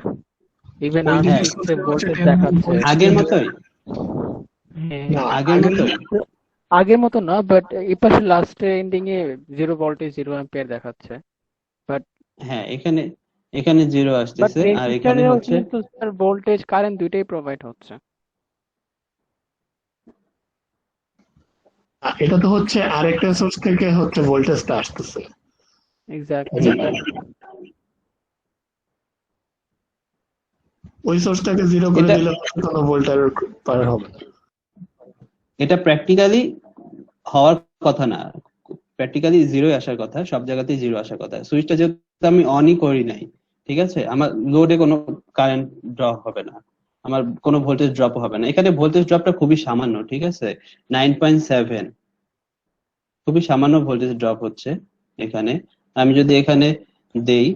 ইভেন আর ওইদিকে সিক্সে সোর্সের ভোল্টেজ 10 দেখাচ্ছে। ভোল্ট আগের মতোই, হ্যাঁ, না, আগের মতোই। আগের মতো না, বাট এই পাশে লাস্টে এন্ডিং এ 0 ভোল্টেজ 0 অ্যাম্পিয়ার দেখাচ্ছে। বাট হ্যাঁ, এখানে এখানে 0 বাট আসতেছে, আর এখানে রেজিস্টারেও হচ্ছে কিন্তু স্যার ভোল্টেজ কারেন্ট দুইটাই প্রোভাইড হচ্ছে। এটা তো হচ্ছে আরেকটা সোর্স থেকে হচ্ছে ভোল্টেজটা আসতেছে। এক্স্যাক্টলি। ওই সোর্সটাকে 0 করে এটা দিলে কোনো ভোল্ট আর পার হবে না। এটা প্র্যাকটিক্যালি হওয়ার কথা না, প্র্যাকটিক্যালি 0 আসার কথা, সব জায়গাতেই 0 আসার কথা। সুইচটা যেহেতু আমি অনই করি নাই, ঠিক আছে, আমার লোডে কোনো কারেন্ট ড্রপ হবে না, আমার কোনো ভোল্টেজ ড্রপ হবে না। এখানে ভোল্টেজ ড্রপটা খুবই সামান্য, ঠিক আছে, 9.7, খুবই সামান্য ভোল্টেজ ড্রপ হচ্ছে এখানে। আমি যদি এখানে দেই,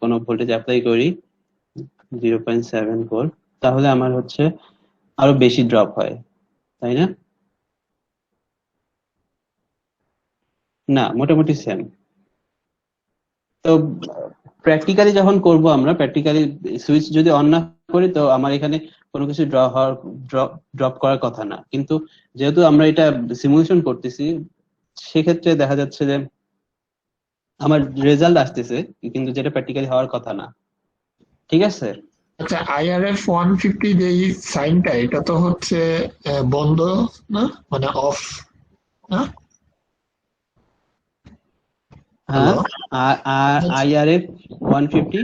কোনো ভোল্টেজ অ্যাপ্লাই করি 0.7 ভোল্ট, তাহলে আমার হচ্ছে আরো বেশি ড্রপ হয়, তাই না? না, মোটামুটি সেম। তো প্র্যাকটিক্যালি যখন করব, আমরা প্র্যাকটিক্যালি সুইচ যদি অন না করি, তো আমার এখানে কোনো কিছু ড্রপ করার কথা না। কিন্তু যেহেতু আমরা এটা সিমুলেশন করতেছি, সেক্ষেত্রে দেখা যাচ্ছে যে আমার রেজাল্ট আসতেছে, কিন্তু যেটা প্র্যাকটিক্যালি হওয়ার কথা না। ঠিক আছে, আচ্ছা, IRF 150 যে সাইনটা, এটা তো হচ্ছে বন্ধ না, মানে অফ না? হ্যাঁ, হ্যালো, IRF 150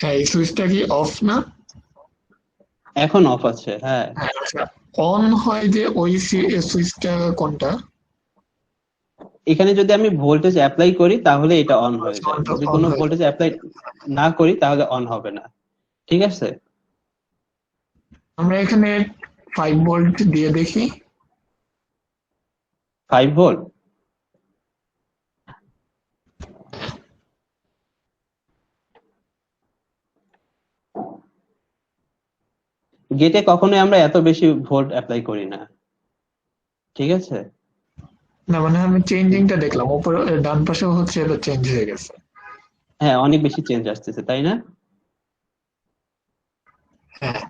হ্যাঁ, এই সুইচটা কি অফ না? এখন অফ আছে, হ্যাঁ। আচ্ছা, অন হয় যে ওই সুইচটা কোনটা? এখানে যদি আমি ভোল্টেজ অ্যাপ্লাই করি, তাহলে এটা অন হয়ে যায়, যদি অন কোনো হয়ে ভোল্টেজ অ্যাপ্লাই না করি, তাহলে অন হবে না। ঠিক আছে, আমরা এখানে 5 ভোল্ট দিয়ে দেখি। 5 ভোল্ট। গেটে কখনোই আমরা এত বেশি ভোল্ট অ্যাপ্লাই করি না, ঠিক আছে। না মানে আমি চেঞ্জিংটা দেখলাম, উপরে ডান পাশেও হচ্ছে এবার চেঞ্জ হয়ে গেছে। হ্যাঁ, অনেক বেশি চেঞ্জ আসতেছে, তাই না? হ্যাঁ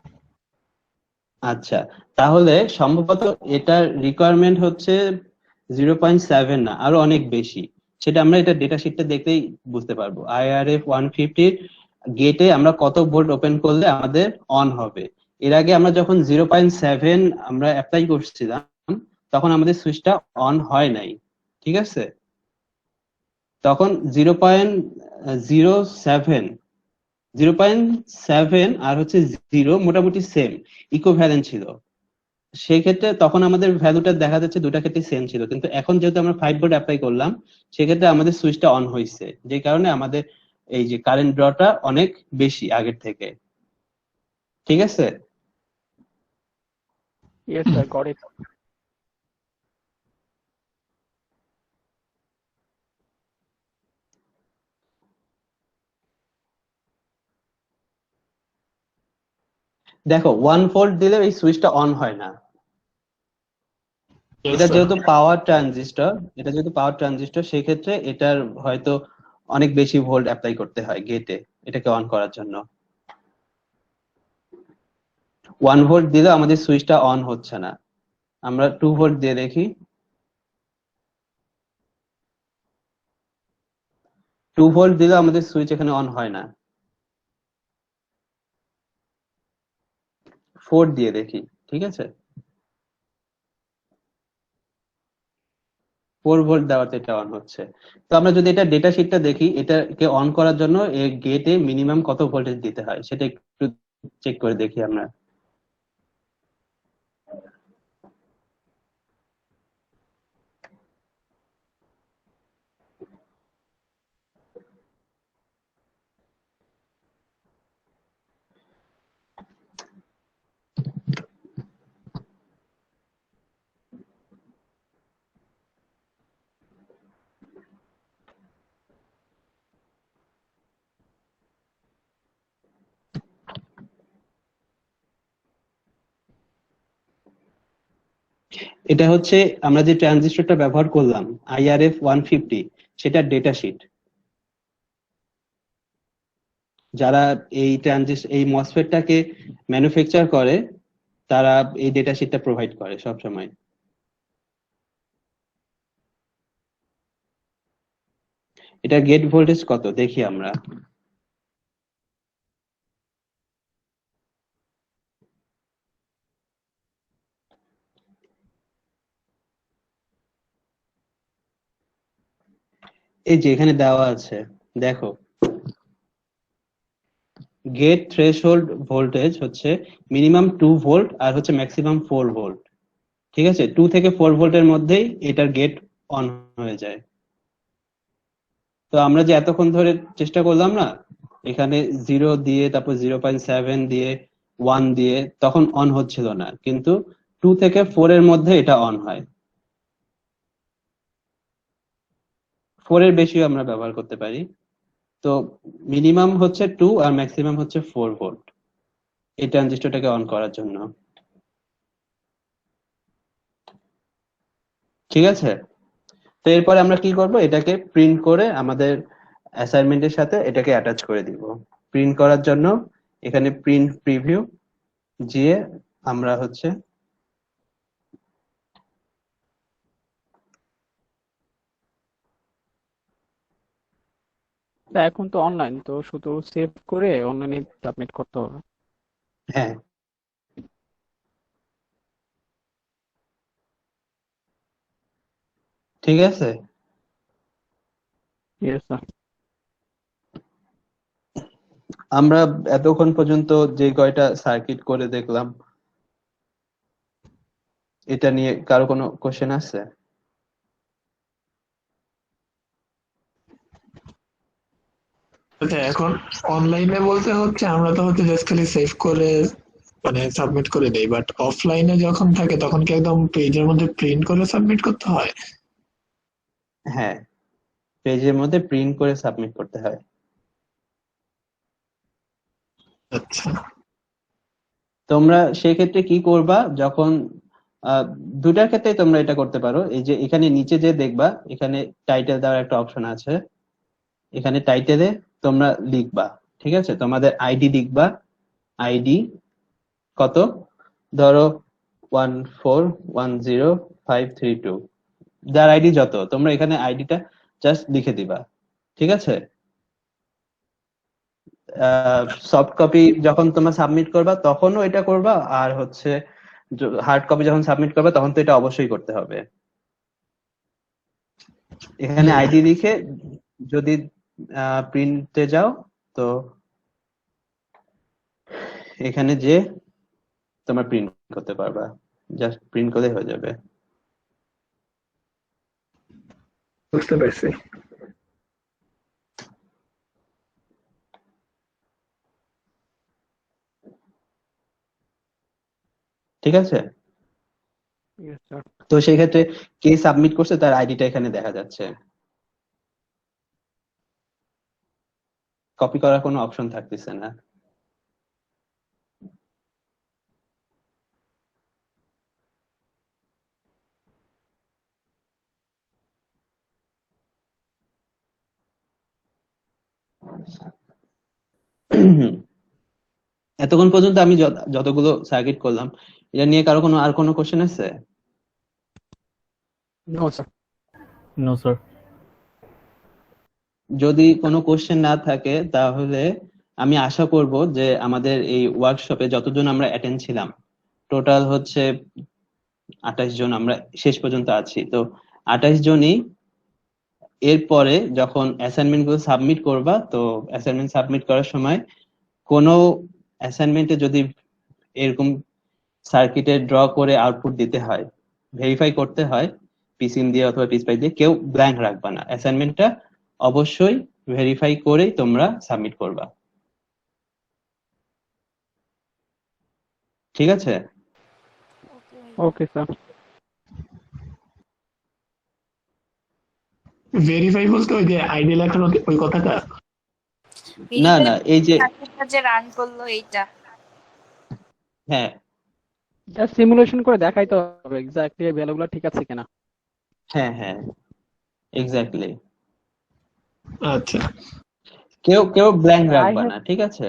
আচ্ছা, তাহলে সম্ভবত এটার রিকোয়ারমেন্ট হচ্ছে 0.7 না, আরো অনেক বেশি। সেটা আমরা এটা ডেটা শিটটা দেখলেই বুঝতে পারবো। IRF 150 গেটে আমরা কত ভোল্ট ওপেন করলে আমাদের অন হবে। এর আগে আমরা যখন 0.7 আমরা অ্যাপ্লাই করছিলাম, তখন আমাদের সুইচটা অন হয় নাই, ঠিক আছে? তখন 0.07 0.7 আর হচ্ছে 0 মোটামুটি সেম, ইকুইভ্যালেন্ট ছিল। সেই ক্ষেত্রে তখন আমাদের ভ্যালুটা দেখা যাচ্ছে দুটা ক্ষেত্রে সেম ছিল, কিন্তু এখন যেহেতু আমরা 5 ভোল্ট অ্যাপ্লাই করলাম, সেক্ষেত্রে আমাদের সুইচটা অন হয়েছে, যে কারণে আমাদের এই যে কারেন্ট ড্রটা অনেক বেশি আগের থেকে, ঠিক আছে? Yes sir, got it. দেখো 1 ভোল্ট দিলে এই সুইচটা অন হয় না। yes এটা sir. যেহেতু পাওয়ার ট্রানজিস্টর সেই ক্ষেত্রে এটার হয়তো অনেক বেশি ভোল্ট অ্যাপ্লাই করতে হয় গেটে এটাকে অন করার জন্য। 1 ভোল্ট দিলে আমাদের সুইচটা অন হচ্ছে না। আমরা 2 ভোল্ট দিয়ে দেখি। 2 ভোল্ট দিলে আমাদের সুইচ এখানে অন হয় না। 4 দিয়ে দেখি, ঠিক আছে? 4 ভোল্ট দেওয়াতে এটা অন হচ্ছে। তো আমরা যদি এটা ডেটা শিটটা দেখি, এটাকে অন করার জন্য এই গেটে মিনিমাম কত ভোল্টেজ দিতে হয় সেটা একটু চেক করে দেখি আমরা। এটা হচ্ছে আমরা যে ট্রানজিস্টরটা ব্যবহার করলাম IRF 150, সেটা ডেটা শিট। যারা এই মসফেটটাকে ম্যানুফ্যাকচার করে তারা এই ডেটা শিটটা প্রোভাইড করে সব সময়। এটা গেট ভোল্টেজ কত দেখি আমরা। এই যে এখানে দেওয়া আছে, দেখো গেট থ্রেশহোল্ড ভোল্টেজ হচ্ছে মিনিমাম 2 ভোল্ট আর হচ্ছে ম্যাক্সিমাম 4 ভোল্ট, ঠিক আছে? 2 থেকে 4 ভোল্টের মধ্যেই এটার গেট অন হয়ে যায়। তো আমরা যে এতক্ষণ ধরে চেষ্টা করলাম না, এখানে 0 দিয়ে তারপর 0.7 দিয়ে 1 দিয়ে, তখন অন হচ্ছিল না, কিন্তু 2 থেকে 4 এর মধ্যে এটা অন হয়। 4 এর বেশিও আমরা ব্যবহার করতে পারি। তো মিনিমাম হচ্ছে 2 আর ম্যাক্সিমাম হচ্ছে 4 ভোল্ট এই ট্রানজিস্টরটাকে অন করার জন্য, ঠিক আছে? তো এরপরে আমরা কি করব, এটাকে প্রিন্ট করে আমাদের অ্যাসাইনমেন্টের সাথে এটাকে অ্যাটাচ করে দিব। প্রিন্ট করার জন্য এখানে প্রিন্ট প্রিভিউ গিয়ে আমরা হচ্ছে তা এখন তো অনলাইন, তো শুধু সেভ করে অনলাইনে সাবমিট করতে হবে। হ্যাঁ, ঠিক আছে। Yes sir. আমরা এতক্ষণ পর্যন্ত যে কয়টা সার্কিট করে দেখলাম, এটা নিয়ে কারো কোনো কোশ্চেন আছে? আচ্ছা এখন অনলাইনে বলতে হচ্ছে আমরা তো হচ্ছে জাস্ট খালি সেভ করে মানে সাবমিট করে দেই, বাট অফলাইনে যখন থাকে তখন কি একদম পেজের মধ্যে প্রিন্ট করে সাবমিট করতে হয়? হ্যাঁ, পেজের মধ্যে প্রিন্ট করে সাবমিট করতে হয়। আচ্ছা তোমরা সেক্ষেত্রে কি করবা, যখন দুটার ক্ষেত্রে তোমরা এটা করতে পারো। এই যে এখানে নিচে যে দেখবা এখানে টাইটেল দেওয়ার একটা অপশন আছে, এখানে টাইটেলে তোমরা লিখবা, ঠিক আছে, তোমাদের আইডি লিখবা। আইডি কত, ধরো 1410532, যার আইডি যত, তোমরা এখানে আইডিটা জাস্ট লিখে দিবা, ঠিক আছে। সফট কপি যখন তোমরা সাবমিট করবা তখনও এটা করবা, আর হচ্ছে হার্ড কপি যখন সাবমিট করবা তখন তো এটা অবশ্যই করতে হবে। এখানে আইডি লিখে যদি প্রিন্টে যাও তো এখানে যে তোমরা প্রিন্ট করতে পারবা, জাস্ট প্রিন্ট করলে হয়ে যাবে। বুঝতে পারছি। ঠিক আছে, Yes, sir. তো সেই ক্ষেত্রে কে সাবমিট করছে তার আইডিটা এখানে দেখা যাচ্ছে। কপি করার কোনো অপশন থাকতেছে না। এতক্ষণ পর্যন্ত আমি যতগুলো সার্কিট করলাম এটা নিয়ে কারো আর কোনো কোশ্চেন আছে? No, sir. No, sir. যদি কোনো কোশ্চেন না থাকে তাহলে আমি আশা করব যে আমাদের এই ওয়ার্কশপে যতজন আমরা অ্যাটেন্ড ছিলাম, টোটাল হচ্ছে 28 জন আমরা শেষ পর্যন্ত আছি, তো 28 জনই এরপরে যখন অ্যাসাইনমেন্ট গুলো সাবমিট করবা, তো অ্যাসাইনমেন্ট সাবমিট করার সময় কোনো অ্যাসাইনমেন্টে যদি এরকম সার্কিটে ড্র করে আউটপুট দিতে হয়, ভেরিফাই করতে হয় পিসিএম দিয়ে অথবা পিসপাই দিয়ে, কেউ ব্ল্যাঙ্ক রাখবা না। অ্যাসাইনমেন্টটা অবশ্যই ভেরিফাই করেই তোমরা সাবমিট করবা, ঠিক আছে? Okay, sir. ভেরিফাই বলতে ওই যে আইডি লেখার ওই কথাটা? না না, এই যে সার্কিটটা যে রান করলো এইটা। হ্যাঁ Just simulation করে দেখাইতে হবে এক্স্যাক্টলি এই ভ্যালুগুলো ঠিক আছে কিনা। হ্যাঁ হ্যাঁ এক্স্যাক্টলি, আচ্ছা, কেউ ব্ল্যাঙ্ক I রাখবা have না, ঠিক আছে?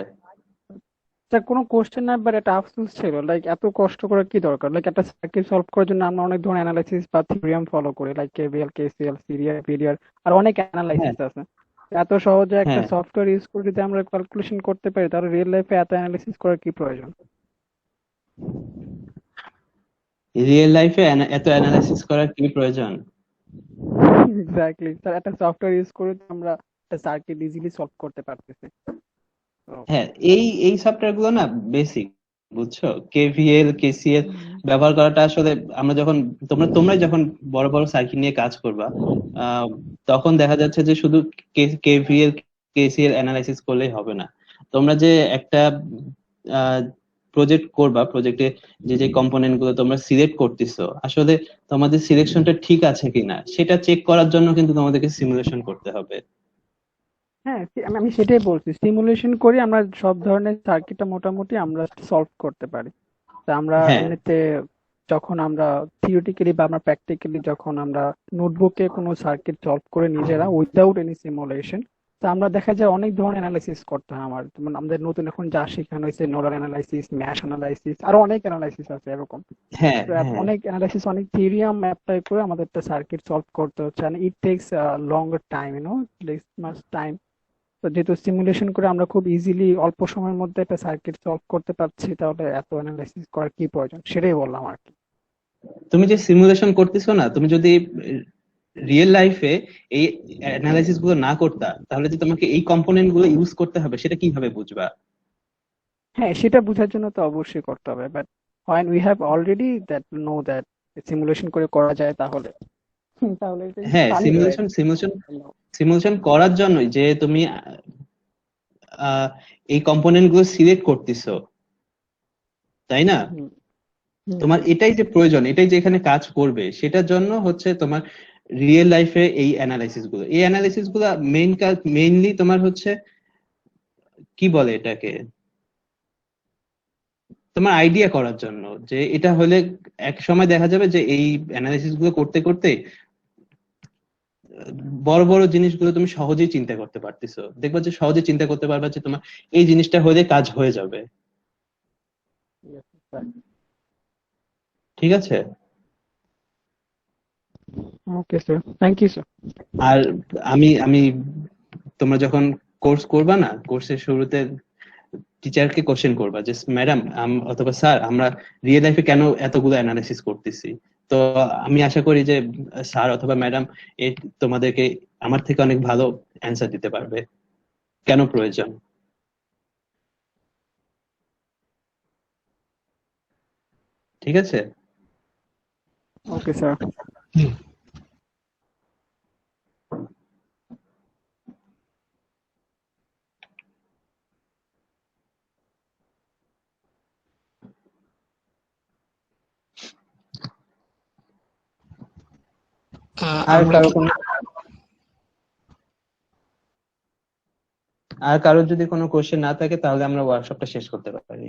স্যার কোনো কোশ্চেন না, বাট এটা আফসোস ছিল, লাইক এত কষ্ট করে কি দরকার, লাইক একটা সার্কিট সলভ করার জন্য আমরা অনেক ধরনের অ্যানালাইসিস বা থিওরিয়াম ফলো করি, like KVL, KCL, serial, PDR, আর অনেক অ্যানালাইসিস আছে। এত সহজে একটা হ্যাঁ সফটওয়্যার ইউজ করে যদি আমরা ক্যালকুলেশন করতে পারি, তাহলে রিয়েল লাইফে এত অ্যানালাইসিস করার কি প্রয়োজন? রিয়েল লাইফে এত অ্যানালাইসিস করার কি প্রয়োজন? এক্স্যাক্টলি স্যার, একটা সফটওয়্যার ইউজ করে তো আমরা একটা সার্কিট ইজিলি সলভ করতে পারতেছি। হ্যাঁ, এই সফটওয়্যার গুলো না বেসিক, বুঝছো? কেভিএল, কেসিএল ব্যবহার করাটা আসলে আমরা যখন তোমরা যখন বড় বড় সার্কিট নিয়ে কাজ করবা, তখন দেখা যাচ্ছে যে শুধু কেভিএল, কেসিএল অ্যানালাইসিস করলেই হবে না। তোমরা যে একটা প্রজেক্ট করবা, প্রজেক্টে যে কম্পোনেন্ট গুলো তোমরা সিলেক্ট করতেছো, আসলে তোমাদের সিলেকশনটা ঠিক আছে কিনা সেটা চেক করার জন্য কিন্তু তোমাদেরকে সিমুলেশন করতে হবে। হ্যাঁ, আমি সেটাই বলছি, সিমুলেশন করি আমরা সব ধরনের সার্কিটটা মোটামুটি আমরা সলভ করতে পারি। তা আমরা হ্যাঁ এমনিতে যখন আমরা থিওরিটিক্যালি বা আমরা প্র্যাকটিক্যালি যখন আমরা নোটবুকে কোনো সার্কিট সলভ করে নিজেরা উইদাউট এনি সিমুলেশন, তা আমরা দেখা যায় অনেক ধরনের অ্যানালাইসিস করতে হয়। যেমন আমাদের নতুন এখন যা শেখানো হয়েছে নোডাল অ্যানালাইসিস, ম্যাশ অ্যানালাইসিস, আরো অনেক অ্যানালাইসিস আছে এরকম। হ্যাঁ তো হ্যাঁ অনেক অ্যানালাইসিস, অনেক থিওরিয়াম অ্যাপ্লাই করে আমাদের একটা সার্কিট সলভ করতে হচ্ছে, and it takes a longer time, takes much time. তো যেহেতু সিমুলেশন করে আমরা খুব ইজিলি অল্প সময়ের মধ্যে একটা সার্কিট সলভ করতে পারছি, তাহলে এত অ্যানালাইসিস করার কি প্রয়োজন, সেটাই বললাম আর কি। তুমি যে সিমুলেশন করতেছো না, তুমি যদি রিয়েল লাইফে এই অ্যানালাইসিস গুলো না করতা, তাহলে যে তোমাকে এই কম্পোনেন্ট গুলো ইউজ করতে হবে সেটা কিভাবে বুঝবা? হ্যাঁ, সেটা বোঝার জন্য তো অবশ্যই করতে হবে, but when we have already that know that simulation করে করা যায়, তাহলে এটা হ্যাঁ, funny হয়। সিমুলেশন করার জন্যই যে তুমি এই কম্পোনেন্ট গুলো সিলেক্ট করতেছো, তাই না? হুম, তোমার এটাই যে প্রয়োজন, এটাই যে এখানে কাজ করবে, সেটার জন্য হচ্ছে তোমার রিয়েল লাইফে এই অ্যানালাইসিস গুলো মেইনলি তোমার হচ্ছে কি বলে এটাকে, তোমার আইডিয়া করার জন্য, যে এটা হলে এক সময় দেখা যাবে যে এই অ্যানালিসিস গুলো করতে করতে বড় বড় জিনিসগুলো তুমি সহজেই চিন্তা করতে পারতেছো, দেখবা যে সহজে চিন্তা করতে পারবা যে তোমার এই জিনিসটা হলে কাজ হয়ে যাবে। ঠিক আছে? Okay sir, thank you sir. আর আমি আমি তোমরা যখন কোর্স করবা না, কোর্সের শুরুতে টিচারকে কোশ্চেন করবা যে ম্যাডাম অথবা স্যার আমরা রিয়েল লাইফে কেন এতগুলো অ্যানালিসিস করতেছি। তো আমি আশা করি যে স্যার অথবা ম্যাডাম তোমাদেরকে আমার থেকে অনেক ভালো অ্যান্সার দিতে পারবে কেন প্রয়োজন। ঠিক আছে? Okay sir. আর আমরা কারো কোনো আর কারোর যদি কোনো কোশ্চেন না থাকে তাহলে আমরা ওয়ার্কশপটা শেষ করতে পারি।